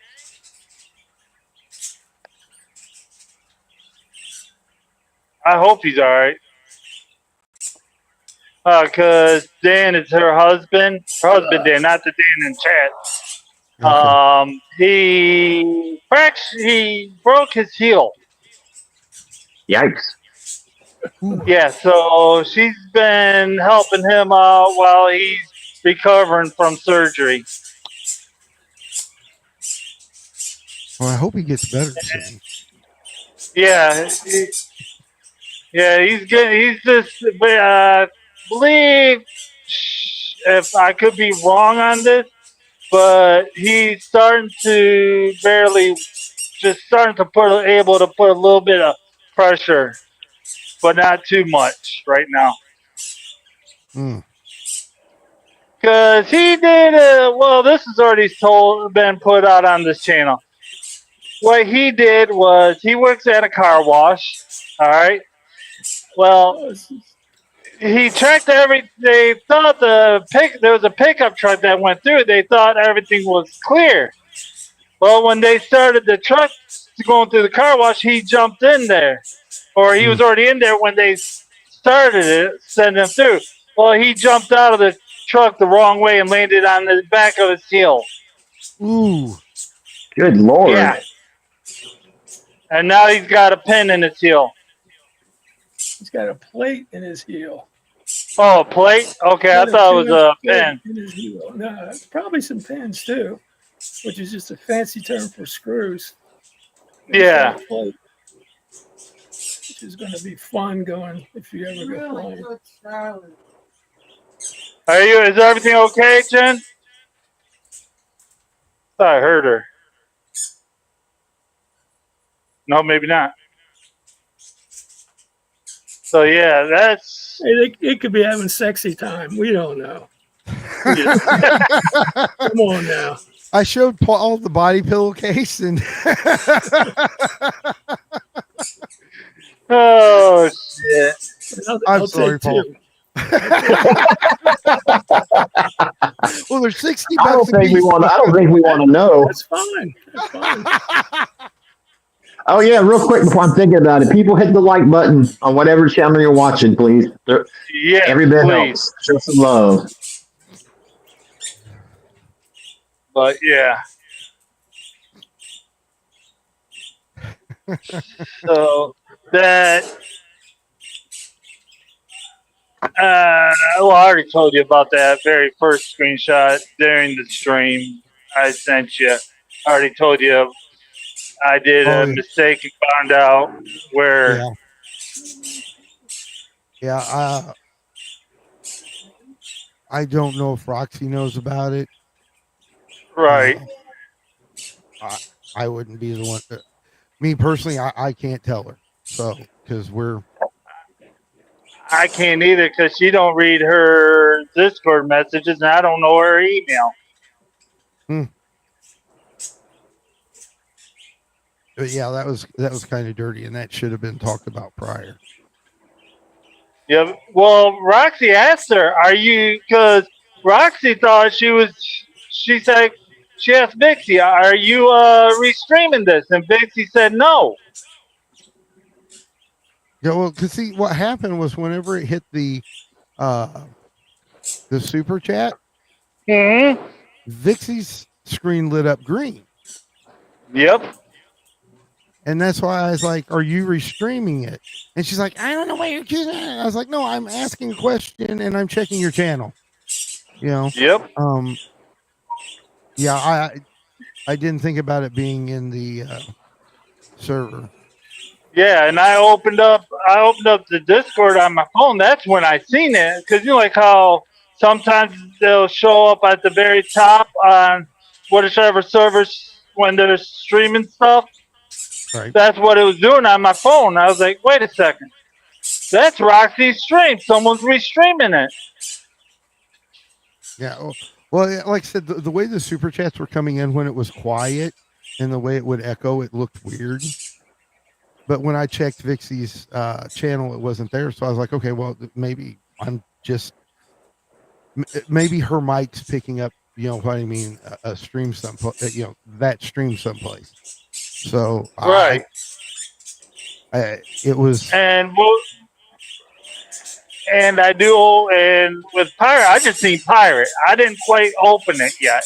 I hope he's all right. Cause Dan is her husband. Her husband Dan, not the Dan in chat. okay. He broke his heel. Yikes. Yeah, so she's been helping him out while he's recovering from surgery. Well, I hope he gets better soon. Yeah, he's getting. He's just. Believe if I could be wrong on this, but he's starting to starting to able to put a little bit of pressure, but not too much right now. Because he did, this is already been put out on this channel. What he did was he works at a car wash. All right. Well, he checked they thought there was a pickup truck that went through. They thought everything was clear. Well, when they started the truck going through the car wash, he jumped in there, or he was already in there when they started it, sending him through. Well, he jumped out of the truck the wrong way and landed on the back of his heel. Ooh. Good Lord. Yeah. And now he's got a pin in his heel. He's got a plate in his heel. Oh, a plate? Okay, I thought it was a pin. In his heel. No, it's probably some pins too, which is just a fancy term for screws. Yeah. Plate, which is going to be fun going if you ever go flying. Is everything okay, Jen? thought I heard her. No, maybe not. So yeah, that's It could be having sexy time. We don't know. Come on now. I showed Paul the body pillowcase, and oh shit. I'm sorry, take Paul. two. Well, there's 60 I don't bucks a think we piece. want. I don't think we want to know. That's fine. That's fine. Oh yeah, real quick before I'm thinking about it, people hit the like button on whatever channel you're watching, please. Yes, Every bit please. helps. Show some love. But yeah. So that well, I already told you about that very first screenshot during the stream I sent you. I already told you I did a mistake and found out where. Yeah. I don't know if Roxy knows about it. Right. I wouldn't be the one. Me personally, I can't tell her. So because I can't either because she don't read her Discord messages and I don't know her email. But yeah, that was kind of dirty, and that should have been talked about prior. Yeah. Well, Roxy asked her, "Are you?" Because Roxy thought she said she asked Vixie, "Are you restreaming this?" And Vixie said no. Yeah, well, because see, what happened was whenever it hit the super chat, Vixie's screen lit up green. Yep. And that's why I was like, "Are you restreaming it?" And she's like, "I don't know why you're choosing it." I was like, "No, I'm asking a question and I'm checking your channel." You know. Yep. Yeah, I didn't think about it being in the server. Yeah, and I opened up the Discord on my phone. That's when I seen it because you know, like how sometimes they'll show up at the very top on whatever servers when they're streaming stuff. Right. That's what it was doing on my phone. I was like, wait a second, that's Roxy's stream. Someone's restreaming it. Yeah. Well, like I said, the way the super chats were coming in when it was quiet and the way it would echo, it looked weird. But when I checked Vixie's channel, it wasn't there. So I was like, okay, well, maybe I'm just, maybe her mic's picking up, you know what I mean, a stream someplace, you know, that stream someplace. So right. It was. And I do, and with Pirate, I just seen Pirate. I didn't quite open it yet.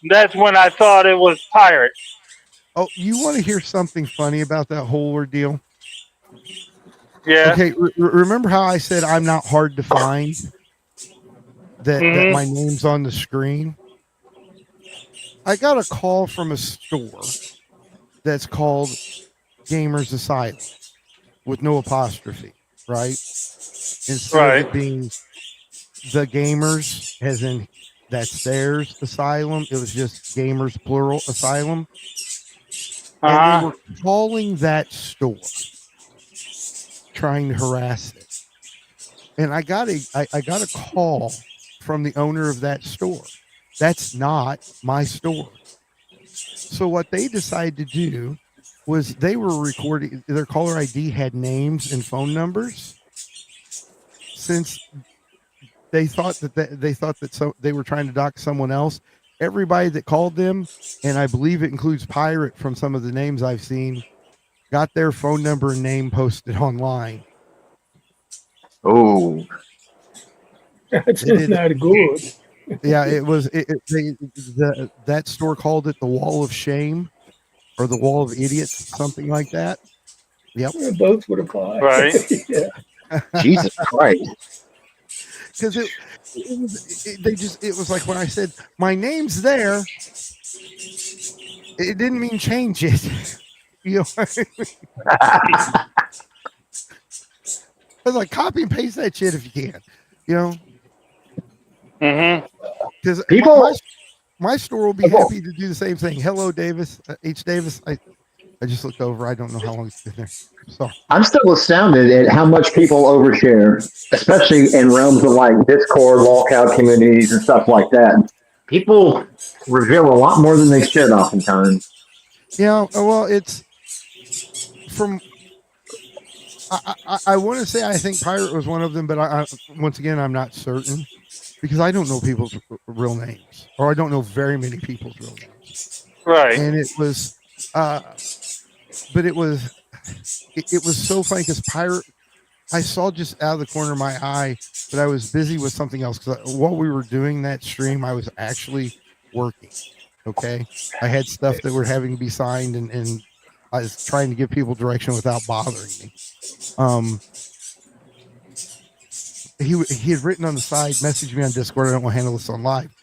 That's when I thought it was Pirate. Oh, you want to hear something funny about that whole ordeal? Yeah. Okay. Remember how I said I'm not hard to find? That my name's on the screen. I got a call from a store that's called Gamers Asylum with no apostrophe, right? Instead of it being the Gamers, as in that's theirs asylum, it was just Gamers plural asylum. And they were calling that store, trying to harass it. And I got a call from the owner of that store. That's not my store. So what they decided to do was they were recording, their caller ID had names and phone numbers. Since they thought that they were trying to dox someone else, everybody that called them, and I believe it includes Pirate from some of the names I've seen, got their phone number and name posted online. Oh, that's not good. Yeah, it was. That store called it the Wall of Shame or the Wall of Idiots, something like that. Yep, both would apply. Right. Yeah. Jesus Christ! Because it was like when I said my name's there, it didn't mean change it. You know what I mean? I was like, copy and paste that shit if you can. You know. Mm-hmm. Because people, my store will be happy to do the same thing. Hello, Davis. H. Davis. I just looked over. I don't know how long it's been there. So I'm still astounded at how much people overshare, especially in realms of like Discord, walkout communities, and stuff like that. People reveal a lot more than they should oftentimes. yeah, well, it's from. I want to say I think Pirate was one of them, but once again I'm not certain because I don't know people's real names, or I don't know very many people's real names. Right. And it was, but it was so funny because Pirate, I saw just out of the corner of my eye, but I was busy with something else because while we were doing that stream, I was actually working. Okay, I had stuff that were having to be signed, and I was trying to give people direction without bothering me. He had written on the side, messaged me on Discord. I don't want to handle this on live.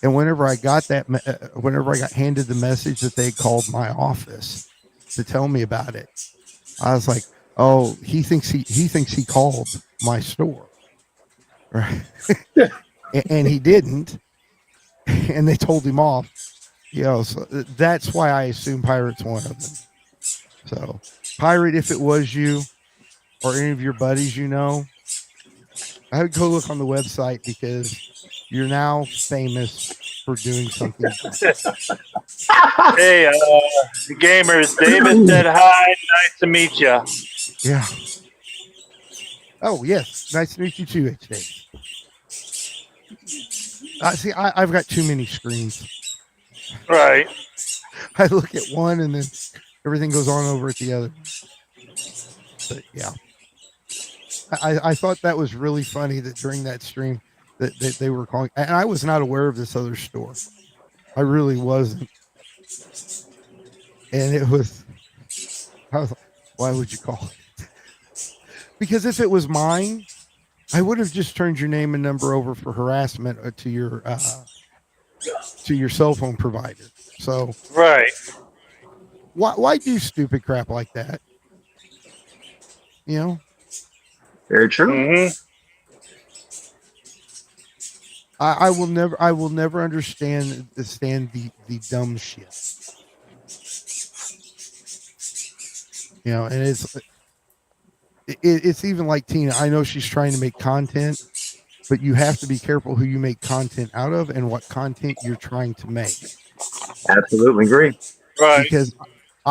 And whenever I got whenever I got handed the message that they called my office to tell me about it, I was like, "Oh, he thinks he called my store, right?" And he didn't, and they told him off. So that's why I assume Pirate's one of them. So, Pirate, if it was you or any of your buddies, I would go look on the website because you're now famous for doing something. Hey, gamers, David said hi. Nice to meet you. Yeah. Oh, yes. Nice to meet you too, H. Davis. See, I've got too many screens. Right. I look at one and then everything goes on over at the other. But yeah. I thought that was really funny that during that stream that they were calling, and I was not aware of this other store. I really wasn't. And I was like, why would you call it? Because if it was mine, I would have just turned your name and number over for harassment to your cell phone provider. So right. Why do stupid crap like that? Very true. Mm-hmm. I will never understand the dumb shit. And it's even like Tina. I know she's trying to make content, but you have to be careful who you make content out of and what content you're trying to make. Absolutely agree. Right. Because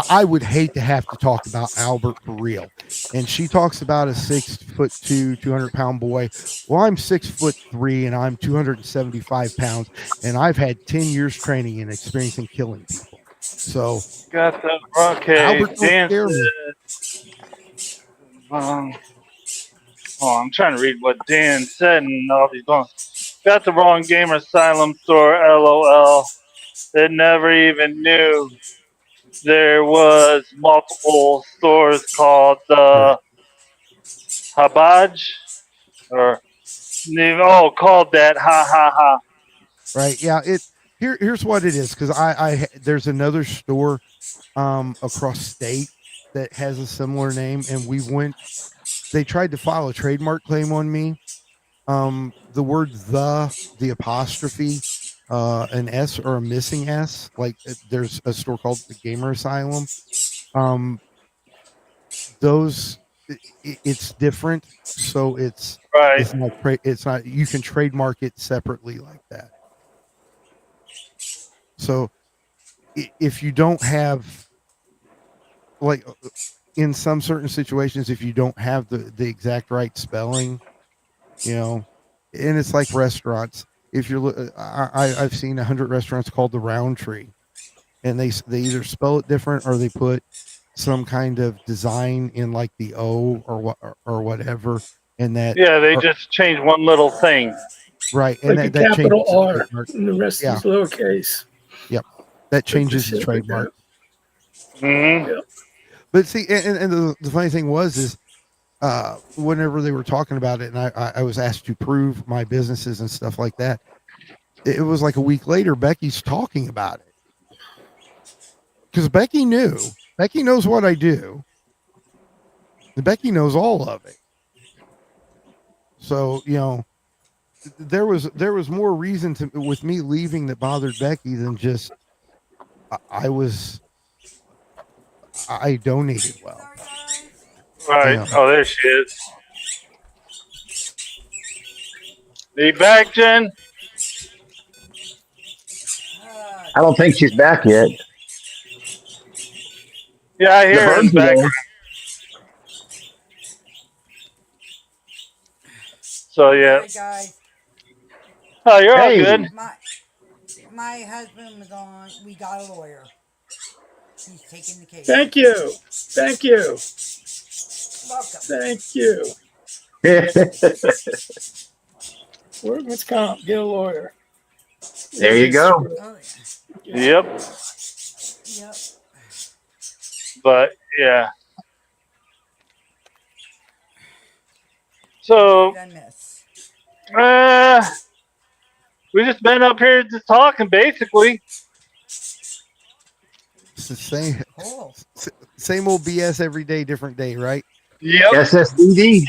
I would hate to have to talk about Albert for real. And she talks about a 6'2", 200-pound boy. Well, I'm 6'3" and I'm 275 pounds, and I've had 10 years training and experience in killing people. So got the okay. Albert don't Dan scare me. I'm trying to read what Dan said, and all these going. Got the wrong Gamer Asylum store. LOL. They never even knew there was multiple stores called the Habaj, or called that. Ha ha ha. Right? Yeah. Here's what it is, because there's another store across state that has a similar name, and they tried to file a trademark claim on me. The word the apostrophe, an S or a missing S, like there's a store called the Gamer Asylum. Those it's different, so it's right. It's not you can trademark it separately like that. So if you don't have, like, in some certain situations, if you don't have the exact right spelling, and it's like restaurants. If you're, I've seen 100 restaurants called the Roundtree, and they either spell it different or they put some kind of design in like the O or whatever, and that they just change one little thing. Right, and like that capital R, and the rest is lowercase. Yep, that changes the trademark. Mm-hmm. Yep. But see, and the funny thing is whenever they were talking about it, and I was asked to prove my businesses and stuff like that, it was like a week later, Becky's talking about it. Because Becky knows what I do. And Becky knows all of it. So, there was more reason to with me leaving that bothered Becky than just I donated well. Sorry, guys. Right. Yeah. Oh, there she is. Be back, Jen. I don't think she's back yet. Yeah, I The hear her in birds the are background. there. So yeah. Sorry, guys. Oh, you're all Hey. good. My husband was on. We got a lawyer. He's taking the case. Thank you. Thank you. Welcome. Thank you. Workman's comp. Get a lawyer. There you go. Oh Yep. yeah. Yep. But yeah. So Did I miss? we just been up here just talking, basically. It's the same Cool. same old BS every day, different day, right? Yep. SSDD.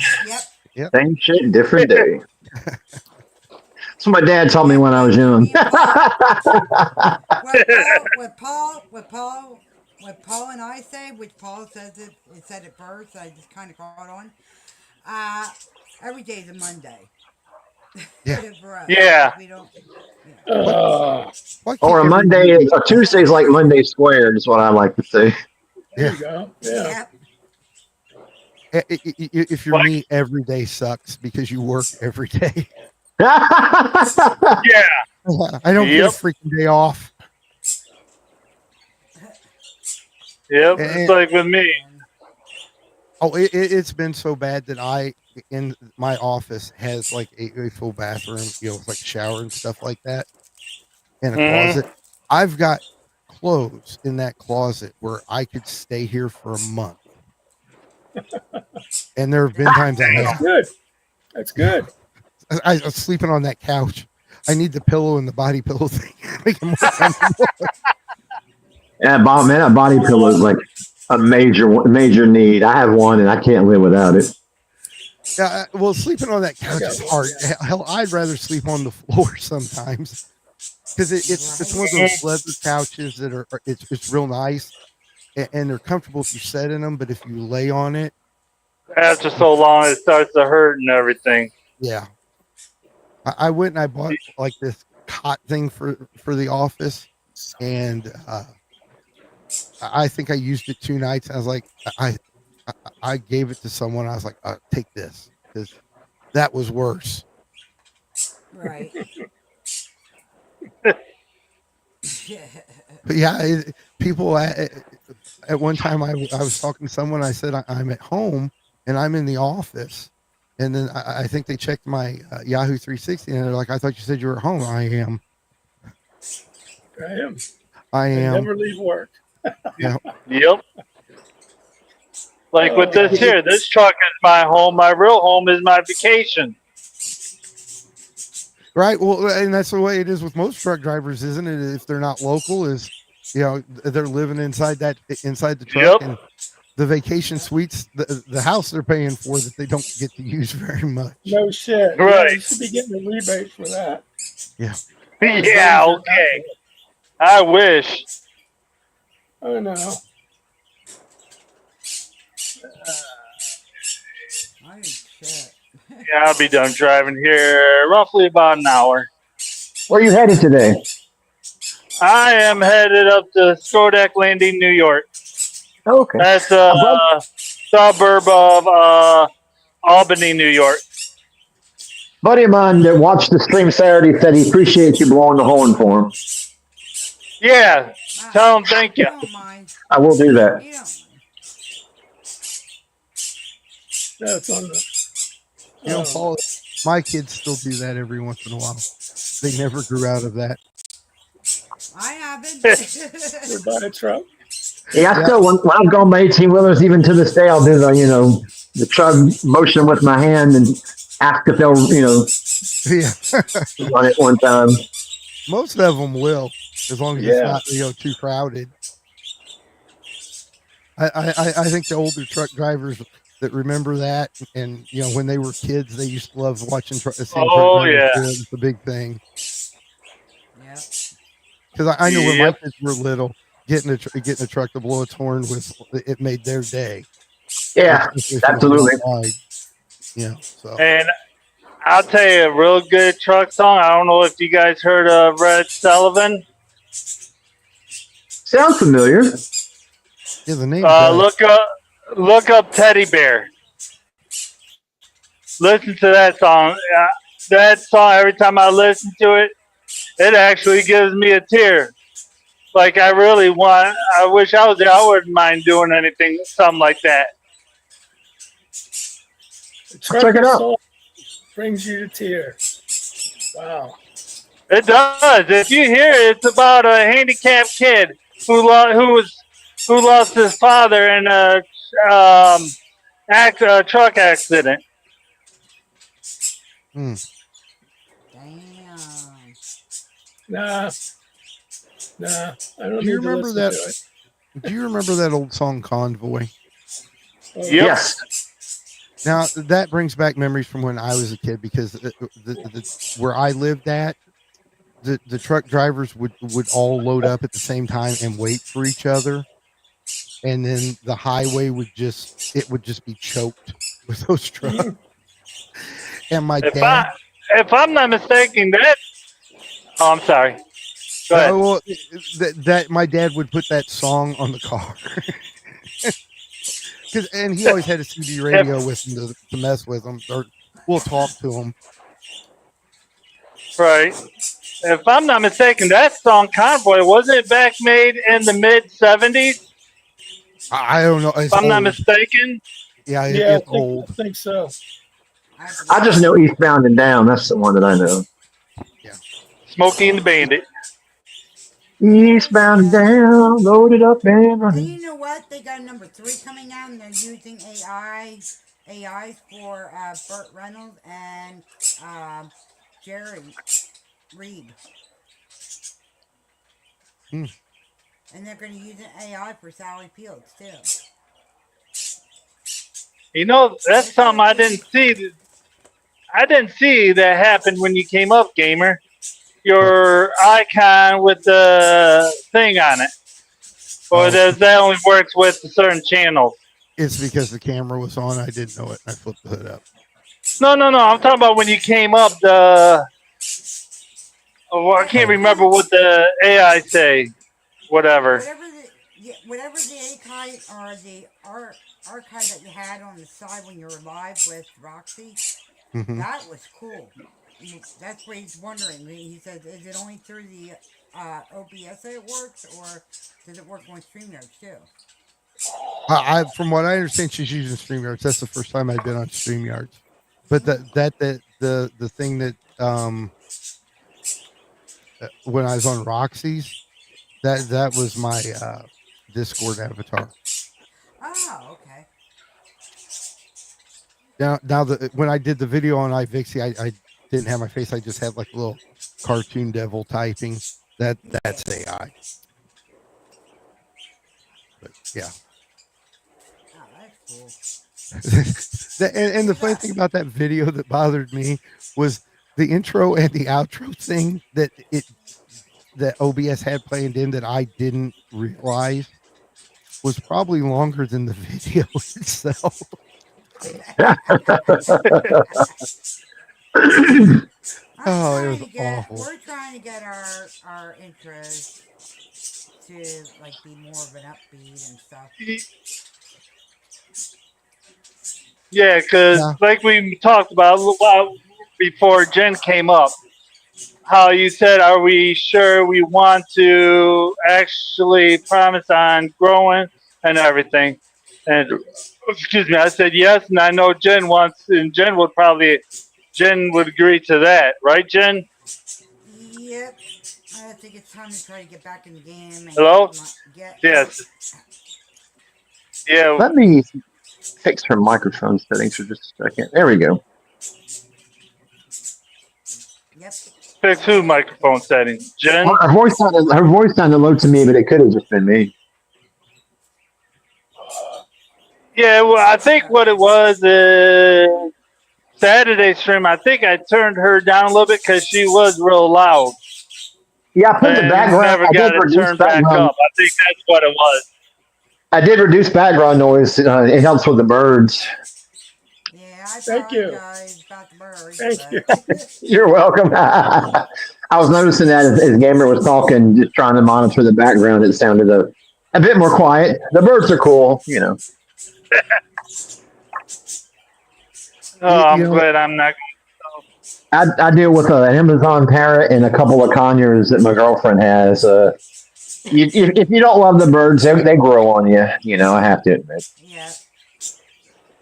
Yep. Same shit, different day. That's what my dad told me when I was young. What Paul and I say, which Paul says it said it first, I just kind of caught on. Every day's a Monday. Yeah. For us. Yeah. We don't. Why can't Or a everybody- Monday, a Tuesday's like Monday squared, is what I like to say. There you go. Yeah. If you're me, every day sucks because you work every day. Yeah. I don't get Yep. a freaking day off. Yep. It's like with me. Oh, it's been so bad that I in my office has like a full bathroom, with like a shower and stuff like that, and a closet. I've got clothes in that closet where I could stay here for a month, and there have been times I That's have. good. That's good. I was sleeping on that couch. I need the pillow and the body pillow thing. Make it more comfortable. Yeah, that body pillow is like a major need. I have one and I can't live without it. Yeah, well, sleeping on that couch is hard. Hell, I'd rather sleep on the floor sometimes because it's one of those leather couches that are it's real nice and they're comfortable if you sit in them, but if you lay on it, After so long, it starts to hurt and everything. yeah. I went and I bought like this cot thing for the office, and I think I used it 2 nights. I was like, I gave it to someone. I was like, take this because that was worse. Right. But yeah, people at one time I was talking to someone. I said I'm at home and I'm in the office, and then I think they checked my Yahoo 360 and they're like, I thought you said you were at home. I am. I never leave work. Yeah. Yep. Like with this here, this truck is my home. My real home is my vacation. Right. Well, and that's the way it is with most truck drivers, isn't it? If they're not local, they're living inside the truck, and the vacation suites, the house they're paying for that they don't get to use very much. No shit. Right. Yeah, you should be getting a rebate for that. Yeah. Yeah. Okay. I wish. I know. I shit. Yeah, I'll be done driving here roughly about an hour. Where are you headed today? I am headed up to Skordak Landing, New York. Okay. That's a suburb of Albany, New York. Buddy of mine that watched the stream Saturday said he appreciates you blowing the horn for him. Yeah. Tell him thank you. Don't mind. I will do that. You don't mind. That's on the. Paul, my kids still do that every once in a while. They never grew out of that. I haven't. We're buying a truck. Yeah, I still, when I've gone by 18-wheelers, even to this day, I'll do the chug motion with my hand and ask if they'll, Yeah. run it one time. Most of them will, as long as it's not too crowded. I think the older truck drivers that remember that. And when they were kids, they used to love watching seeing truck Oh drivers yeah. do it. It's a big thing. Yep. Because I know when my Yep. kids were little, getting a truck to blow its horn it made their day. Yeah, Especially if it was absolutely. outside. So And I'll tell you a real good truck song. I don't know if you guys heard of Red Sullivan. Sounds familiar. yeah, the name does. Look up Teddy Bear. Listen to that song. That song. Every time I listen to it, it actually gives me a tear. Like I really want. I wish I was there. I wouldn't mind doing something like that. The I'll check it trucker out. song brings you to tears. Wow. It does. If you hear it, it's about a handicapped kid who lost his father in a truck accident. Hmm. Damn. Nah, I don't Do you need to remember listen that? to it. Do you remember that old song Convoy? Oh, Yep. Yes. Now that brings back memories from when I was a kid because where I lived at, the truck drivers would all load up at the same time and wait for each other, and then the highway would just be choked with those trucks. And my dad, If I'm not mistaken, that. Oh, I'm sorry. Go ahead. well, that my dad would put that song on the car. And he always had a CD radio with him to mess with him, or we'll talk to him. Right. If I'm not mistaken, that song Convoy wasn't it back made in the mid '70s? I don't know. It's If I'm not old. mistaken. Yeah, yeah, it's old. I think so. I just know Eastbound and Down. That's the one that I know. Smokey and the Bandit. Eastbound and Down, loaded up and And running. you know what? They got number 3 coming out, and they're using AIs for Burt Reynolds and Jerry Reed. Hmm. And they're going to use an AI for Sally Fields too. You know, that's something I didn't see. I didn't see that happen when you came up, gamer. Your icon with the thing on it, or that only works with certain channels. It's because the camera was on. I didn't know it. I flipped the hood up. No. I'm talking about when you came up. I can't remember what the AI say. Whatever. Whatever the archive or the archive that you had on the side when you were live with Roxy, that was cool. That's what he's wondering. He says, is it only through the OBS that it works, or does it work on StreamYard too? From what I understand, she's using StreamYards. That's the first time I've been on StreamYards. But the thing that when I was on Roxy's, that was my Discord avatar. Oh, okay. Now when I did the video on iVixie, I didn't have my face. I just had like a little cartoon devil typing. That's AI. But yeah. Oh, that's cool. and the funny thing about that video that bothered me was the intro and the outro thing that OBS had planned in that I didn't realize was probably longer than the video itself. Oh, it was awful. We're trying to get our intros to like be more of an upbeat and stuff. Yeah, because like we talked about before Jen came up, how you said, are we sure we want to actually promise on growing and everything? And excuse me, I said yes, and I know Jen wants, and Jen would agree to that, right, Jen? Yep. I think it's time to try to get back in the game. And Hello? Yes. Yeah. Let me fix her microphone settings for just a second. There we go. Yep. Fix who microphone settings? Jen? Her voice sounded low to me, but it could have just been me. Yeah, well, I think what it was is Saturday stream. I think I turned her down a little bit because she was real loud, Yeah, I put the and background. never I did got it reduce turned back background. up. I think that's what it was. I did reduce background noise. It helps with the birds. Yeah, I Thank you. apologize about the birds, Thank you. but You're welcome. I was noticing that as Gamer was talking, just trying to monitor the background, it sounded a bit more quiet. The birds are cool, you know. Oh, I'm You know, glad I'm not. I deal with an Amazon parrot and a couple of conures that my girlfriend has. If you don't love the birds, they grow on you. You know, I have to admit. yeah,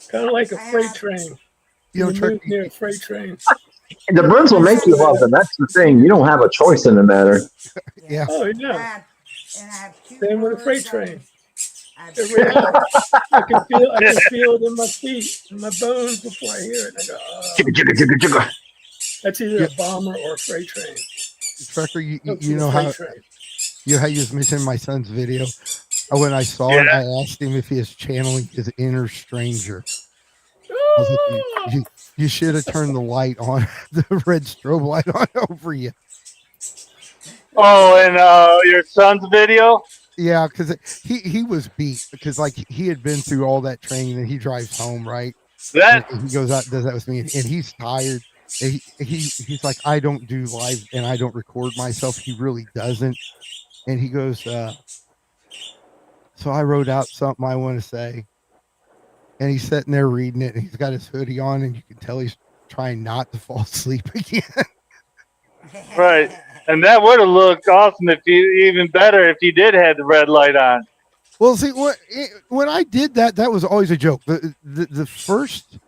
Kind of like a I freight have. train. you know, You live Turkey. near a freight train. The birds will I make have. you love them. That's the thing. You don't have a choice in the matter. Yeah, Yeah, Oh, I yeah. have, and I have two Same with a freight birds. train. I have It reacts. I can feel it in my feet, in my bones before I hear it. I go, Chugga, chugga, chugga, chugga. that's either Yeah. a bomber or a freight train. Trucker. Go to You the know freight how train. you just mentioned my son's video. When I saw it, Yeah. I asked him if he is channeling his inner stranger. I was like, you should have turned the light on, the red strobe light on over you. Oh, and your son's video. Yeah, because he was beat because like he had been through all that training and he drives home, right? And That he goes out and does that with me, and he's tired. And he's like, I don't do live and I don't record myself. He really doesn't. And he goes, so I wrote out something I want to say, and he's sitting there reading it, and he's got his hoodie on, and you can tell he's trying not to fall asleep again. right, and that would have looked awesome if you even better if you did have the red light on. Well, see, when I did that, that was always a joke. The first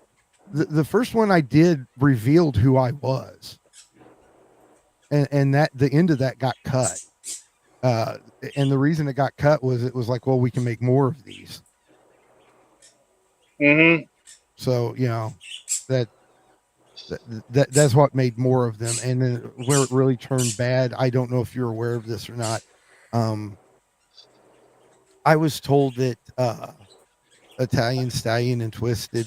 one I did revealed who I was, and that the end of that got cut. And the reason it got cut was it was like, well, we can make more of these. Mm-hmm. So you know that's what made more of them. And then where it really turned bad, I don't know if you're aware of this or not. I was told that Italian Stallion and Twisted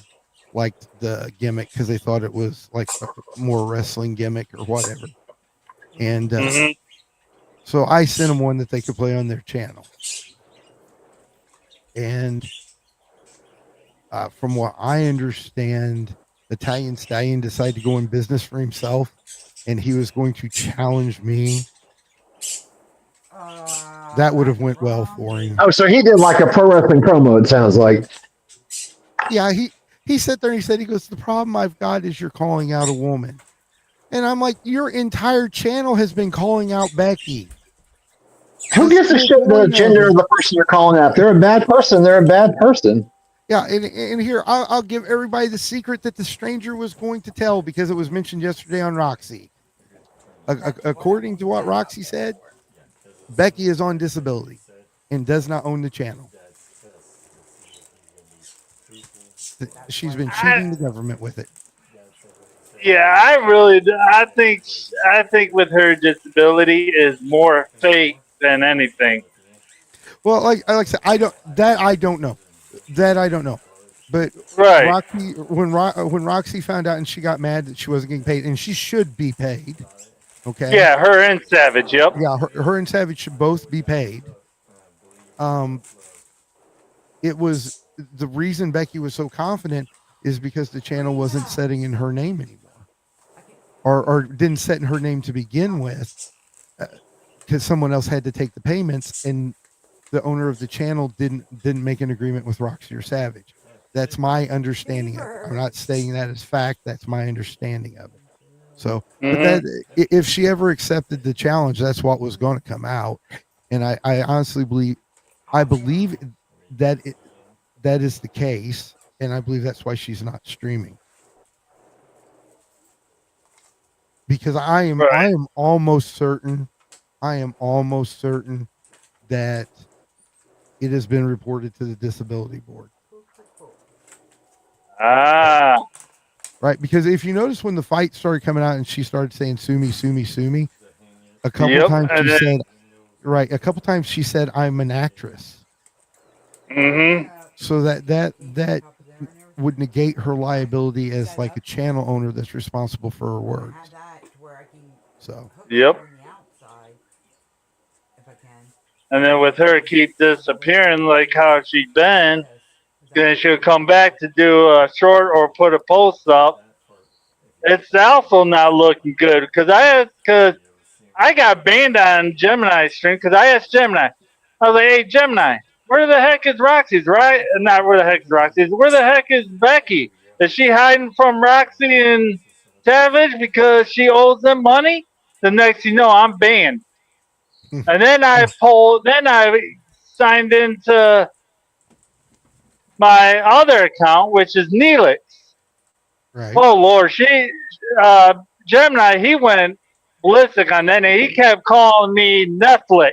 liked the gimmick because they thought it was like a more wrestling gimmick or whatever. And Mm-hmm. so I sent them one that they could play on their channel. And from what I understand, Italian Stallion decided to go in business for himself, and he was going to challenge me. That would have went well for him. Oh, so he did like a pro wrestling promo. It sounds like. Yeah, he sat there and he goes, the problem I've got is you're calling out a woman. And I'm like, your entire channel has been calling out Becky. Who gives a shit the gender of the person you're calling out? They're a bad person. They're a bad person. Yeah, and here I'll give everybody the secret that the stranger was going to tell because it was mentioned yesterday on Roxy. According to what Roxy said, Becky is on disability and does not own the channel. She's been cheating the government with it. Yeah, I think with her disability is more fake than anything. Well, like I said, I don't know. But Right. Roxy, when Roxy found out and she got mad that she wasn't getting paid, and she should be paid. Okay. Yeah, her and Savage. Yep. Yeah, her and Savage should both be paid. It was the reason Becky was so confident is because the channel wasn't setting in her name anymore, or didn't set in her name to begin with, because someone else had to take the payments, and the owner of the channel didn't make an agreement with Roxy or Savage. That's my understanding of it. I'm not stating that as fact. That's my understanding of it. So, but that if she ever accepted the challenge, that's what was going to come out. And I honestly believe that that is the case, and I believe that's why she's not streaming. Because I am almost certain that it has been reported to the disability board. Ah. Right, because if you notice when the fight started coming out and she started saying "sue me, sue me, sue me," a couple times she said, "I'm an actress." Mm-hmm. So that would negate her liability as like a channel owner that's responsible for her words. So Yep. And then with her keep disappearing like how she been, then she'll come back to do a short or put a post up. It's also not looking good because I got banned on Gemini stream because I asked Gemini. I was like, "Hey Gemini, where the heck is Roxy's? Right? Not where the heck is Roxy's. Where the heck is Becky? Is she hiding from Roxy and Savage because she owes them money?" The next you know, I'm banned. And then I signed into my other account, which is Neelix. right. Oh Lord, Gemini, he went ballistic on that, and he kept calling me Netflix.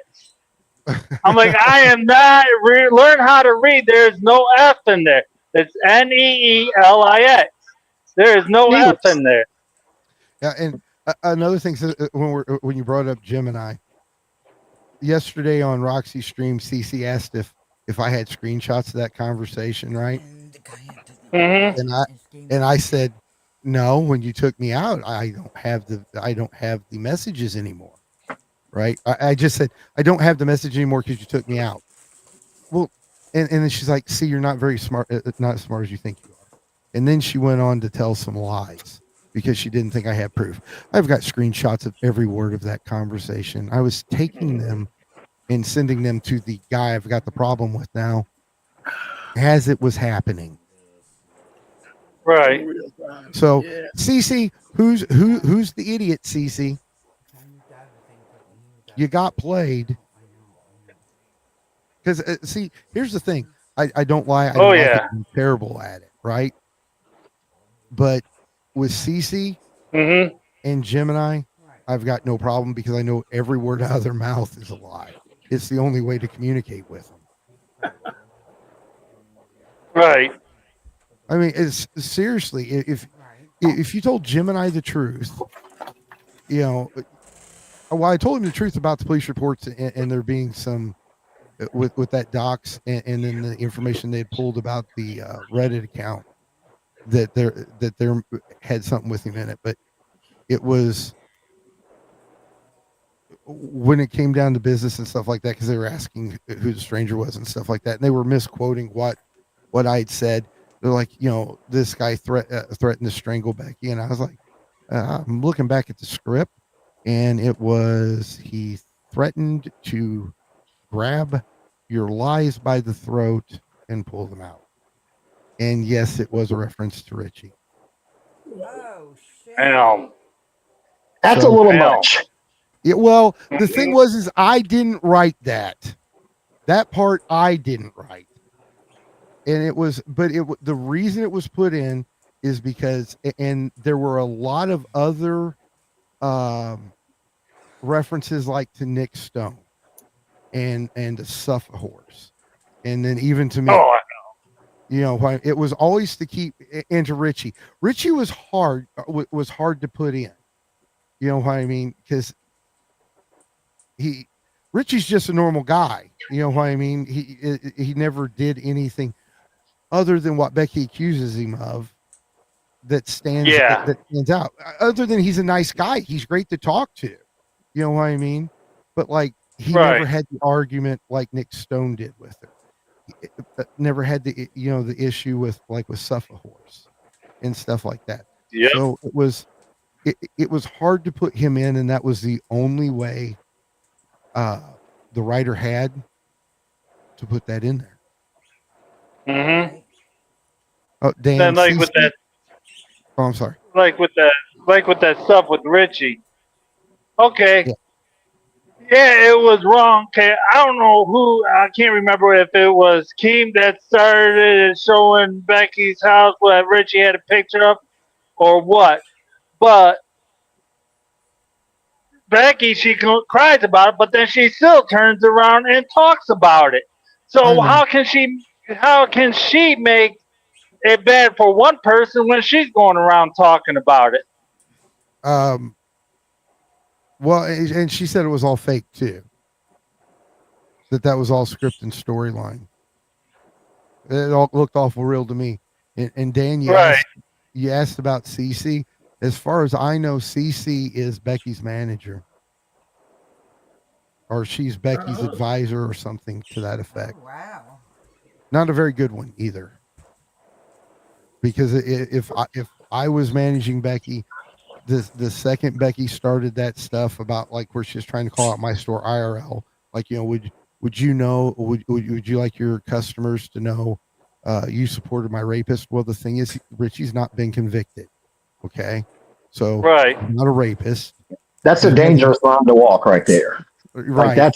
I'm like, I am not. Learn how to read. There's no F in there. It's Neelix. There is no F Neelix. in there. Yeah, and another thing, when you brought up Gemini yesterday on Roxy stream, CC asked if I had screenshots of that conversation, right? Mm-hmm. And I said no. When you took me out, I don't have the messages anymore, right? I just said I don't have the message anymore because you took me out. Well, and then she's like, "See, you're not very smart, not as smart as you think you are." And then she went on to tell some lies because she didn't think I had proof. I've got screenshots of every word of that conversation. I was taking them and sending them to the guy I've got the problem with now as it was happening. Right. Real time. So, Yeah. Cece, who's the idiot, Cece? You got played. Because see, here's the thing. I don't lie. I Oh don't like it. yeah. I'm terrible at it, right? But with Cece Mm-hmm. and Gemini, I've got no problem because I know every word out of their mouth is a lie. It's the only way to communicate with them. Right. I mean, it's seriously, if you told Gemini the truth, you know, well, I told him the truth about the police reports and there being some with that docs and then the information they had pulled about the Reddit account that there had something with him in it, but it was when it came down to business and stuff like that because they were asking who the stranger was and stuff like that, and they were misquoting what I had said. They're like, this guy threatened to strangle Becky, and I was like, I'm looking back at the script, and it was he threatened to grab your lies by the throat and pull them out. And yes, it was a reference to Richie. Damn. That's a So, little Damn. much. well, the Mm-hmm. thing was, is I didn't write that. That part I didn't write, and it was, but the reason it was put in is because, and there were a lot of other references like to Nick Stone and to Suffolk Horse, and then even to me. Oh, Why it was always to keep into Richie. Richie was hard to put in. You know what I mean? Because Richie's just a normal guy. You know what I mean? He never did anything other than what Becky accuses him of that stands yeah. out. Other than he's a nice guy, he's great to talk to. You know what I mean? But like he never Right. had the argument like Nick Stone did with her. Never had the issue with Suffolk Horse and stuff like that. Yep. So it was hard to put him in, and that was the only way the writer had to put that in there. Mm-hmm. Oh, Dan, Then like CC? with that, Oh, I'm sorry. like with that stuff with Richie. Okay. Yeah. Yeah, it was wrong. Okay, I don't know who. I can't remember if it was Keem that started showing Becky's house what Richie had a picture of, or what. But Becky, she cries about it, but then she still turns around and talks about it. I So know. how can she make it bad for one person when she's going around talking about it? Well, and she said it was all fake too. That was all script and storyline. It all looked awful real to me. And Dan, Right. You asked about Cece. As far as I know, Cece is Becky's manager, or she's Becky's advisor, or something to that effect. Oh, wow. Not a very good one either, because if I was managing Becky, the second Becky started that stuff about like where she's trying to call out my store IRL, like, you know, would you know, would you like your customers to know you supported my rapist? Well, the thing is, Richie's not been convicted. Okay, so Right. he's not a rapist. That's a dangerous line to walk right there. Like Right,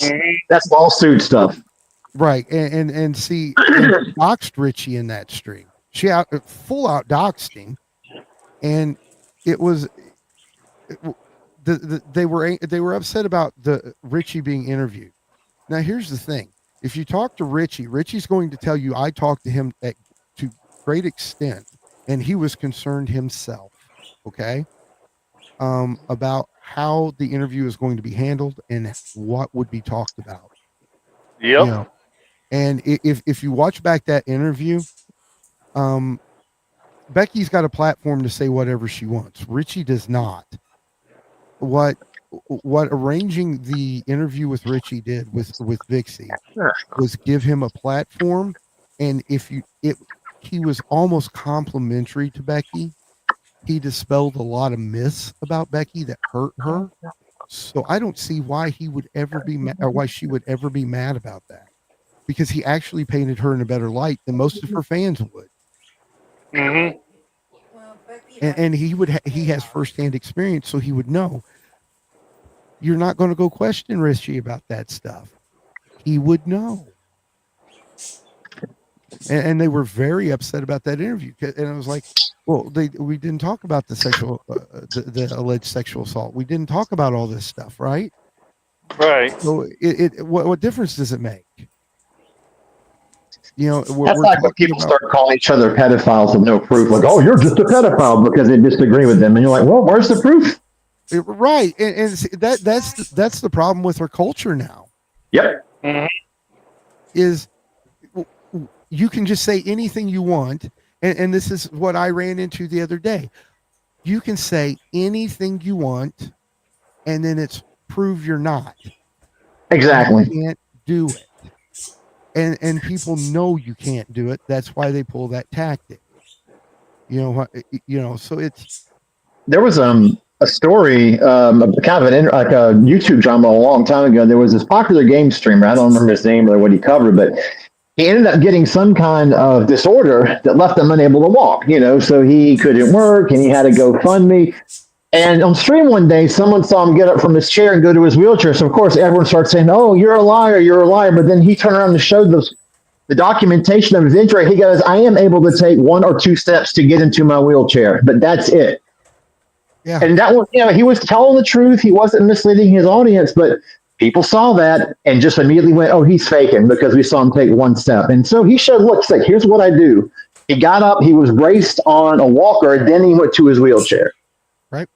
that's lawsuit stuff. right, and see, and doxed Richie in that stream. She full out doxed him, and it was they were upset about the Richie being interviewed. Now here's the thing: if you talk to Richie, Richie's going to tell you I talked to him to great extent, and he was concerned himself. Okay, about how the interview is going to be handled and what would be talked about. Yep. You know, and if you watch back that interview, Becky's got a platform to say whatever she wants. Richie does not. What arranging the interview with Richie did with Vixie was give him a platform, and he was almost complimentary to Becky. He dispelled a lot of myths about Becky that hurt her. So I don't see why he would ever be mad, or why she would ever be mad about that, because he actually painted her in a better light than most of her fans would. Mm-hmm. Well, Becky And he has firsthand experience, so he would know. You're not going to go question Richie about that stuff. He would know. And they were very upset about that interview. And I was like, well, we didn't talk about the sexual, the alleged sexual assault. We didn't talk about all this stuff, right? Right. So what difference does it make? You know, That's like when people start calling each other pedophiles with no proof. Like, oh, you're just a pedophile because they disagree with them. And you're like, well, where's the proof? Right. And see, that's the problem with our culture now. Yep. Mm-hmm. Is you can just say anything you want. And this is what I ran into the other day. You can say anything you want, and then it's prove you're not. Exactly. You can't do it. And people know you can't do it. That's why they pull that tactic. You know what? So it's. There was a story, kind of like a YouTube drama a long time ago. There was this popular game streamer. I don't remember his name or what he covered, but he ended up getting some kind of disorder that left him unable to walk. So he couldn't work, and he had to GoFundMe. And on stream one day, someone saw him get up from his chair and go to his wheelchair. So, of course, everyone starts saying, oh, you're a liar, you're a liar. But then he turned around and showed the documentation of his injury. He goes, I am able to take 1 or 2 steps to get into my wheelchair, but that's it. Yeah. And that was, he was telling the truth. He wasn't misleading his audience, but people saw that and just immediately went, oh, he's faking because we saw him take 1 step. And so he showed, look, like, here's what I do. He got up, he was braced on a walker, and then he went to his wheelchair. Right.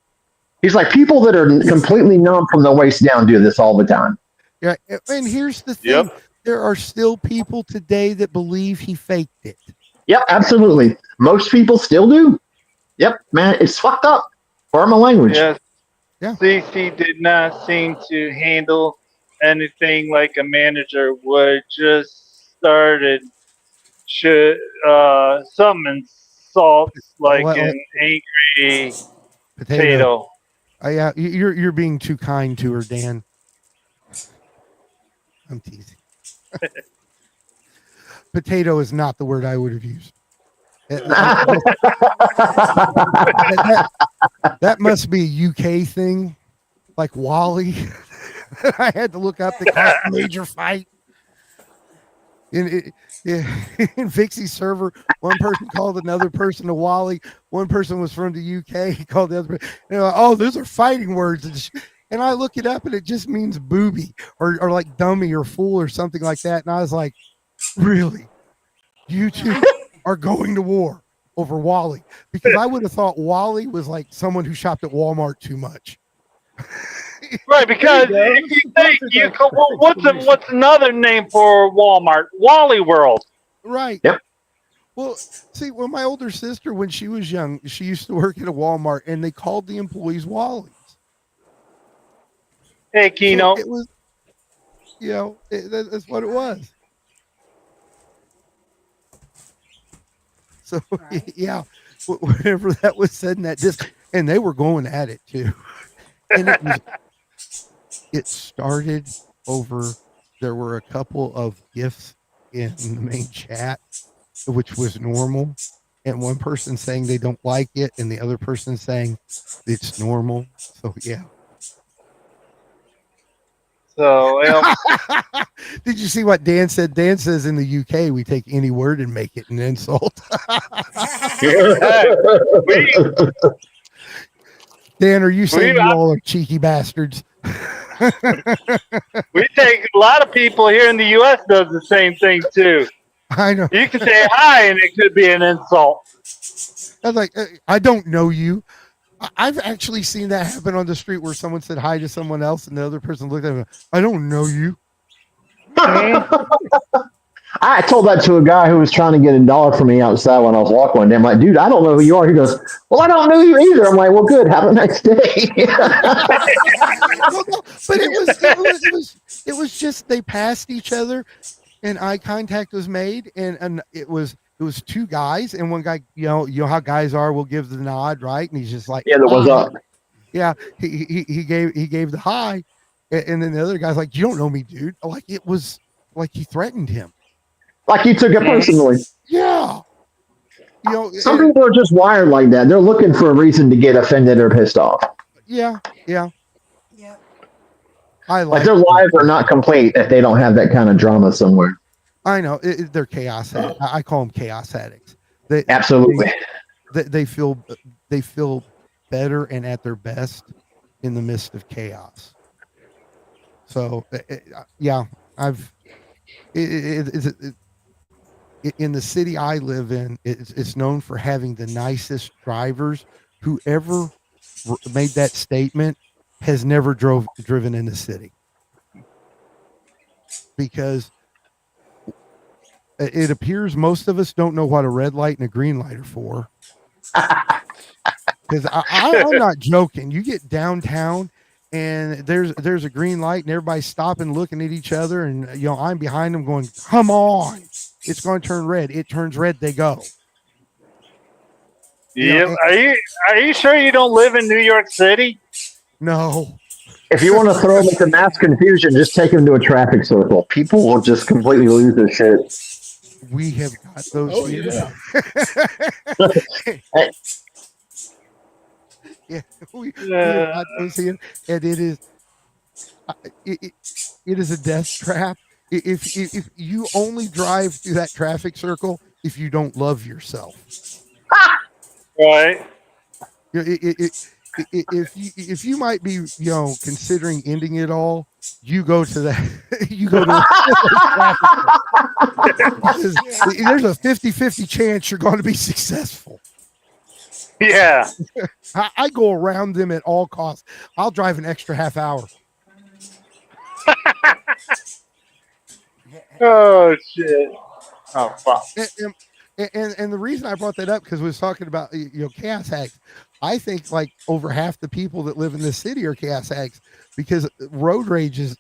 He's like, people that are completely numb from the waist down do this all the time. Yeah. And here's the thing. Yep. There are still people today that believe he faked it. Yep, absolutely. Most people still do. Yep, man, it's fucked up. Pardon my language. Yes. Yeah. CC did not seem to handle anything like a manager would. Just started some insults like an angry potato. Yeah, you're being too kind to her, Dan. I'm teasing. Potato is not the word I would have used. That must be a UK thing, like Wally. I had to look up the cost a major fight. In Vixie's server, one person called another person a Wally. One person was from the UK. He called the other. Oh, those are fighting words. And I look it up, and it just means booby or like dummy or fool or something like that. And I was like, really? You two are going to war over Wally? Because I would have thought Wally was like someone who shopped at Walmart too much. Right, because if you think, what's another name for Walmart? Wally World. Right. Yep. Well, see, when my older sister, when she was young, she used to work at a Walmart, and they called the employees Wallies. Hey, So Keno. it was, that's what it was. So Right. yeah, whenever that was said in that disc, and they were going at it too, and it started over. There were a couple of gifts in the main chat, which was normal, and one person saying they don't like it, and the other person saying it's normal. So yeah. So, Did you see what Dan said? Dan says in the UK we take any word and make it an insult. hey, we Dan, are you saying we you all are cheeky bastards? we take a lot of people here in the U.S. does the same thing too. I know. You can say hi, and it could be an insult. I was like, I don't know you. I've actually seen that happen on the street where someone said hi to someone else, and the other person looked at them. I don't know you. I told that to a guy who was trying to get a dog from me outside when I was walking one day. I'm like, dude, I don't know who you are. He goes, well, I don't know you either. I'm like, well, good. Have a nice day. Well, no, but it was just they passed each other, and eye contact was made, and it was two guys, and one guy, you know how guys are, will give the nod, right? And he's just like, Yeah, that was hi. up. Yeah, he gave the hi, and then the other guy's like, you don't know me, dude. Like it was like he threatened him. Like you took it personally. Yeah. Some people are just wired like that. They're looking for a reason to get offended or pissed off. Yeah. Yep. I Like their lives are not complete if they don't have that kind of drama somewhere. I know they're chaos addicts. I call them chaos addicts. Absolutely. They feel better and at their best in the midst of chaos. So yeah, in the city I live in, it's known for having the nicest drivers. Whoever made that statement has never driven in the city, because it appears most of us don't know what a red light and a green light are for. Because I'm not joking. You get downtown and there's a green light and everybody's stopping, looking at each other, and I'm behind them going, come on, it's going to turn red. It turns red, they go. Yep. Are you sure you don't live in New York City? No. If you want to throw them into mass confusion, just take them to a traffic circle. People will just completely lose their shit. We have got those. Oh, yeah. Yeah, we have got those here, and it is a death trap. If you only drive through that traffic circle if you don't love yourself, right? If you might be considering ending it all, you go to that. You go to there's a 50-50 chance you're going to be successful. Yeah. I go around them at all costs. I'll drive an extra half hour. Oh shit. Oh fuck. And the reason I brought that up, because we was talking about chaos hacks. I think like over half the people that live in this city are chaos hacks, because road rage is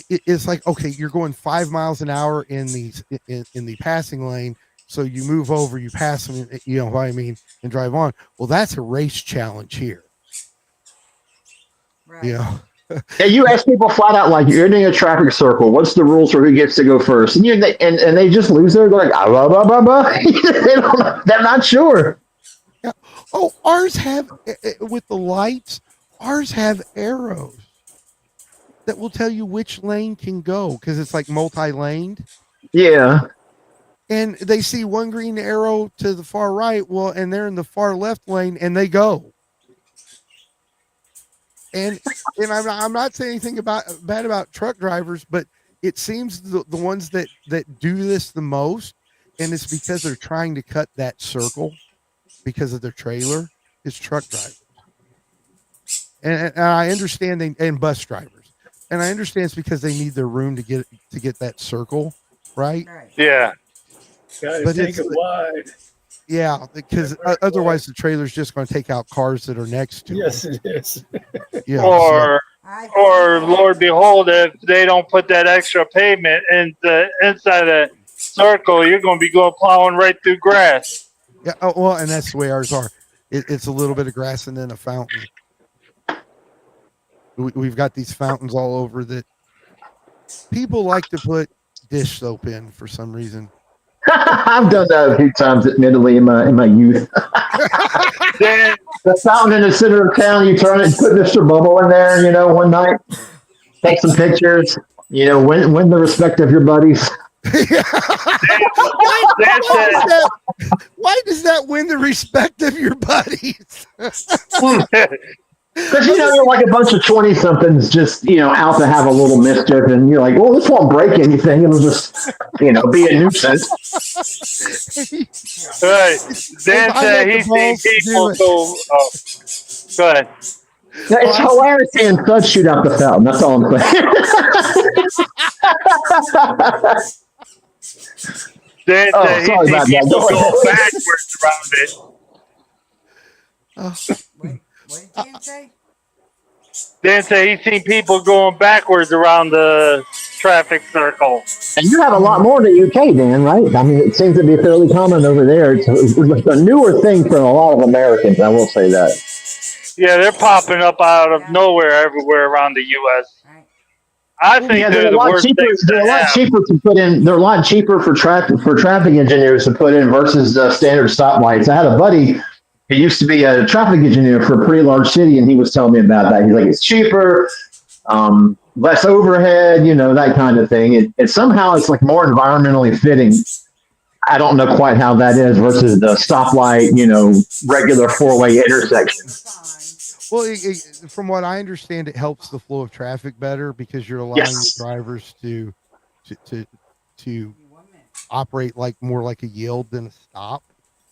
it's like, okay, you're going 5 miles an hour in the passing lane, so you move over, you pass them, you know what I mean, and drive on. Well, that's a race challenge here. Right. Yeah. Yeah, you ask people flat out, like, you're in a traffic circle, what's the rules for who gets to go first? And they just lose their, like, blah, blah, blah, blah. They're not sure. Yeah. Oh, ours have, with the lights, ours have arrows that will tell you which lane can go, because it's like multi-laned. Yeah. And they see one green arrow to the far right, well, and they're in the far left lane, and they go. And I'm not saying anything bad about truck drivers, but it seems the ones that do this the most, and it's because they're trying to cut that circle because of their trailer, is truck drivers. And I understand and bus drivers, and I understand it's because they need their room to get that circle, right? Yeah. Gotta But take it's it wide. yeah, because otherwise the trailer's just going to take out cars that are next to Yes, them. it is. Yeah, Or I or Lord behold, if they don't put that extra pavement in the inside the circle, you're going to be going plowing right through grass. yeah. Oh, well, and that's the way ours are. It's a little bit of grass and then a fountain. We've got these fountains all over that people like to put dish soap in for some reason. I've done that a few times, admittedly, in my youth. Then The fountain in the center of town, you turn it and put Mr. Bubble in there, one night, take some pictures, win the respect of your buddies. why, Dan said, why does that win the respect of your buddies? Because, you're like a bunch of 20 somethings just, out to have a little mischief. And you're like, well, this won't break anything. It'll just, be a nuisance. right. Dan I said had the he's seen balls to do people it. go. Oh, go ahead. Yeah, it's hilarious seeing Thud shoot out the fountain. That's all I'm saying. Dan Oh, said sorry he's seen about that. people Go go ahead. backwards around it. what did Dan say? Dan said he's seen people going backwards around the traffic circle. And you have a lot more in the UK, Dan, right? I mean, it seems to be fairly common over there. It's a newer thing for a lot of Americans, I will say that. Yeah, they're popping up out of nowhere everywhere around the U.S. Right. I think Yeah, they're the worst things they're to a lot have. cheaper to put in. They're a lot cheaper for traffic engineers to put in versus standard stoplights. I had a buddy. He used to be a traffic engineer for a pretty large city, and he was telling me about that. He's like, it's cheaper, less overhead, that kind of thing. It somehow it's like more environmentally fitting. I don't know quite how that is versus the stoplight, regular four-way intersection. Well, from what I understand, it helps the flow of traffic better because you're allowing Yes. the drivers to operate more like a yield than a stop.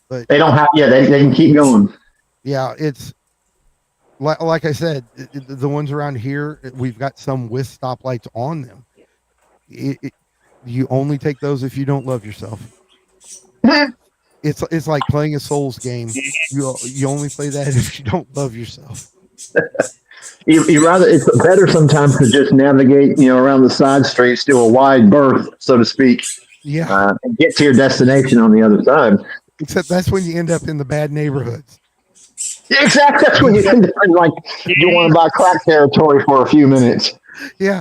But They don't have, they can keep going. yeah, it's like I said, the ones around here, we've got some with stoplights on them. You only take those if you don't love yourself. It's like playing a Souls game. You only play that if you don't love yourself. You rather, it's better sometimes to just navigate, around the side streets, do a wide berth, so to speak, Yeah, and get to your destination on the other side. except that's when you end up in the bad neighborhoods. Yeah, exactly. That's when you end up in, you want to buy crack territory for a few minutes. Yeah,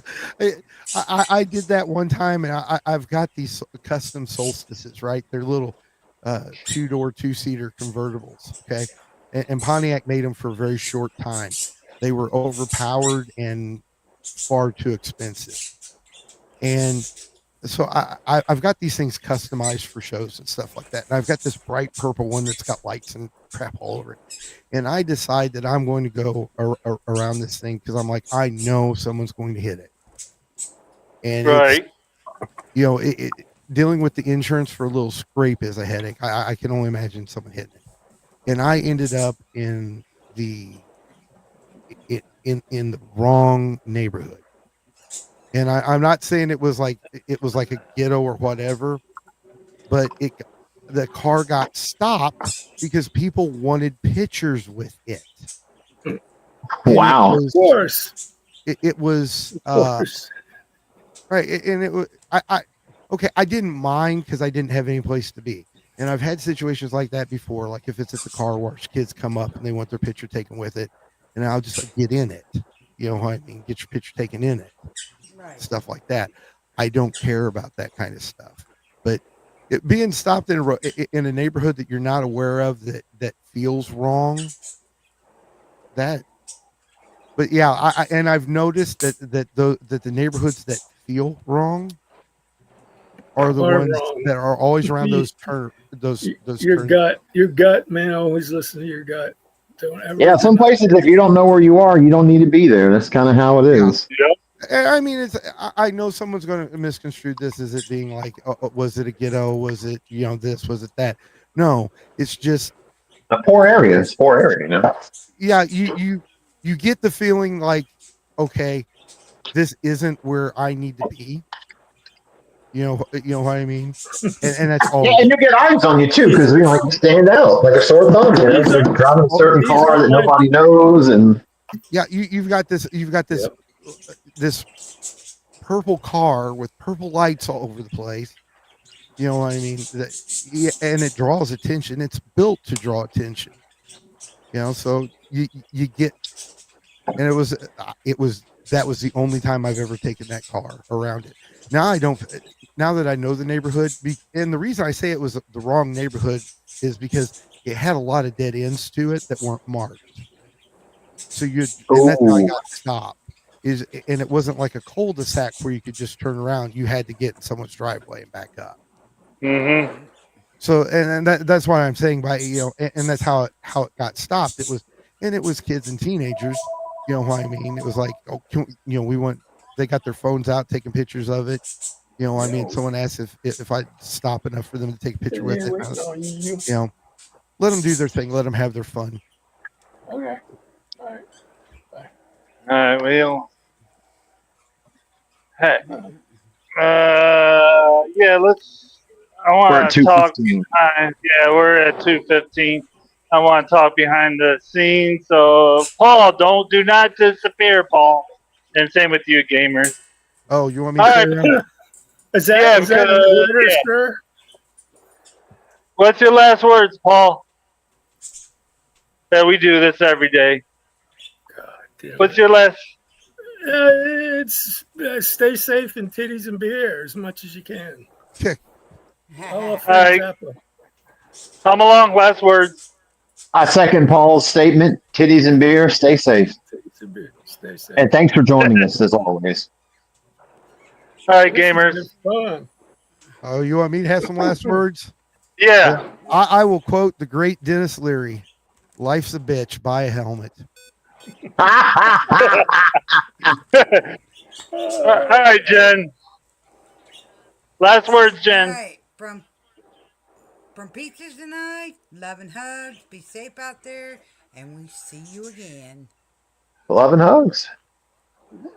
I did that one time, and I've got these custom solstices, right? They're little 2-door, 2-seater convertibles, okay? And Pontiac made them for a very short time. They were overpowered and far too expensive. And so I've got these things customized for shows and stuff like that. And I've got this bright purple one that's got lights and crap all over it. And I decide that I'm going to go around this thing because I'm like, I know someone's going to hit it. And Right. Dealing with the insurance for a little scrape is a headache. I can only imagine someone hitting it. And I ended up in the wrong neighborhood. And I'm not saying it was like a ghetto or whatever, but the car got stopped because people wanted pictures with it. And Wow. Of course. it was Of course. right, and it was okay. I didn't mind because I didn't have any place to be, and I've had situations like that before. Like if it's at the car wash, kids come up and they want their picture taken with it, and I'll just get in it. You know what I mean? Get your picture taken in it. Right. Stuff like that. I don't care about that kind of stuff. But being stopped in a neighborhood that you're not aware of that feels wrong. But yeah, I've noticed that the neighborhoods that feel wrong are the ones wrong. that are always around those Your gut, man. Always listen to your gut. Don't ever. Yeah, some places, if you don't know where you are, you don't need to be there. That's kind of how it is. Yep. I mean, I know someone's going to misconstrue this as it being like, was it a ghetto? Was it, this? Was it that? No, it's just A poor area. It's a poor area, yeah. You get the feeling like, okay, this isn't where I need to be. You know what I mean? And that's all. Yeah, and you get eyes on you too, because you stand out like a sore thumb. You're driving a certain car that nobody knows, and yeah, you've got this this purple car with purple lights all over the place. You know what I mean? And it draws attention. It's built to draw attention. So you get, and it was that was the only time I've ever taken that car around it. Now I don't. Now that I know the neighborhood, and the reason I say it was the wrong neighborhood is because it had a lot of dead ends to it that weren't marked. So and that's how I got stopped. And it wasn't like a cul-de-sac where you could just turn around. You had to get in someone's driveway and back up. Mm-hmm. So and that's why I'm saying and that's how it got stopped. It was kids and teenagers. You know what I mean? It was like, we went. They got their phones out, taking pictures of it. You know, I mean, someone asked if I'd stop enough for them to take a picture with it. Let them do their thing. Let them have their fun. Okay. All right. All right. Well. Hey. Yeah. I want to talk behind. Yeah, we're at 2:15. I want to talk behind the scenes. So, Paul, do not disappear, Paul. And same with you, gamers. Oh, you want me to carry on? Is that an order, sir? What's your last words, Paul? That we do this every day. God damn. What's your last? It's stay safe and titties and beer as much as you can. All right. Come along. Last words. I second Paul's statement. Titties and beer. Stay safe. Stay safe. And thanks for joining us as always. All right, gamers. Oh, you want me to have some last words? Yeah. I will quote the great Dennis Leary: "Life's a bitch. Buy a helmet." All right, Jen. Last words, Jen. All right, from Peaches and I, love and hugs. Be safe out there, and we see you again. Love and hugs.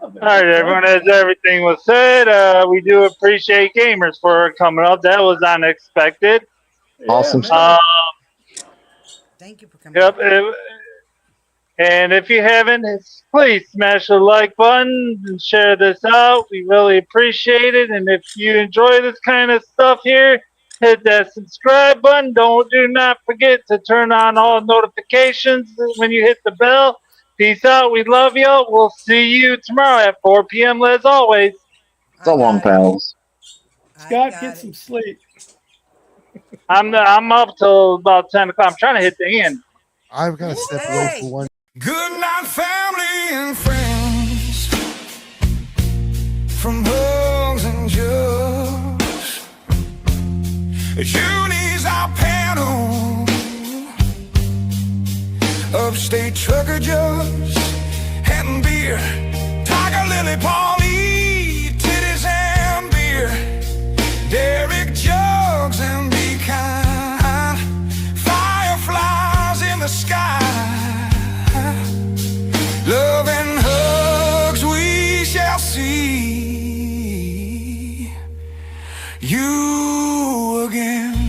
All right, everyone. As everything was said, we do appreciate gamers for coming up. That was unexpected. Awesome. Thank you for coming. Yep. And if you haven't, please smash the like button and share this out. We really appreciate it. And if you enjoy this kind of stuff here, hit that subscribe button. Do not forget to turn on all notifications when you hit the bell. Peace out. We love you. We'll see you tomorrow at 4 p.m. as always. So long, pals. Scott, get some sleep. I'm up till about 10 o'clock. I'm trying to hit the end. I've got to step away for one. Good night, family and friends. From hugs and jugs, Junie's our panel. Upstate trucker jugs and beer. Tiger Lily, Paulie, titties and beer. Derek jugs and be kind. Fireflies in the sky. Love and hugs we shall see you again.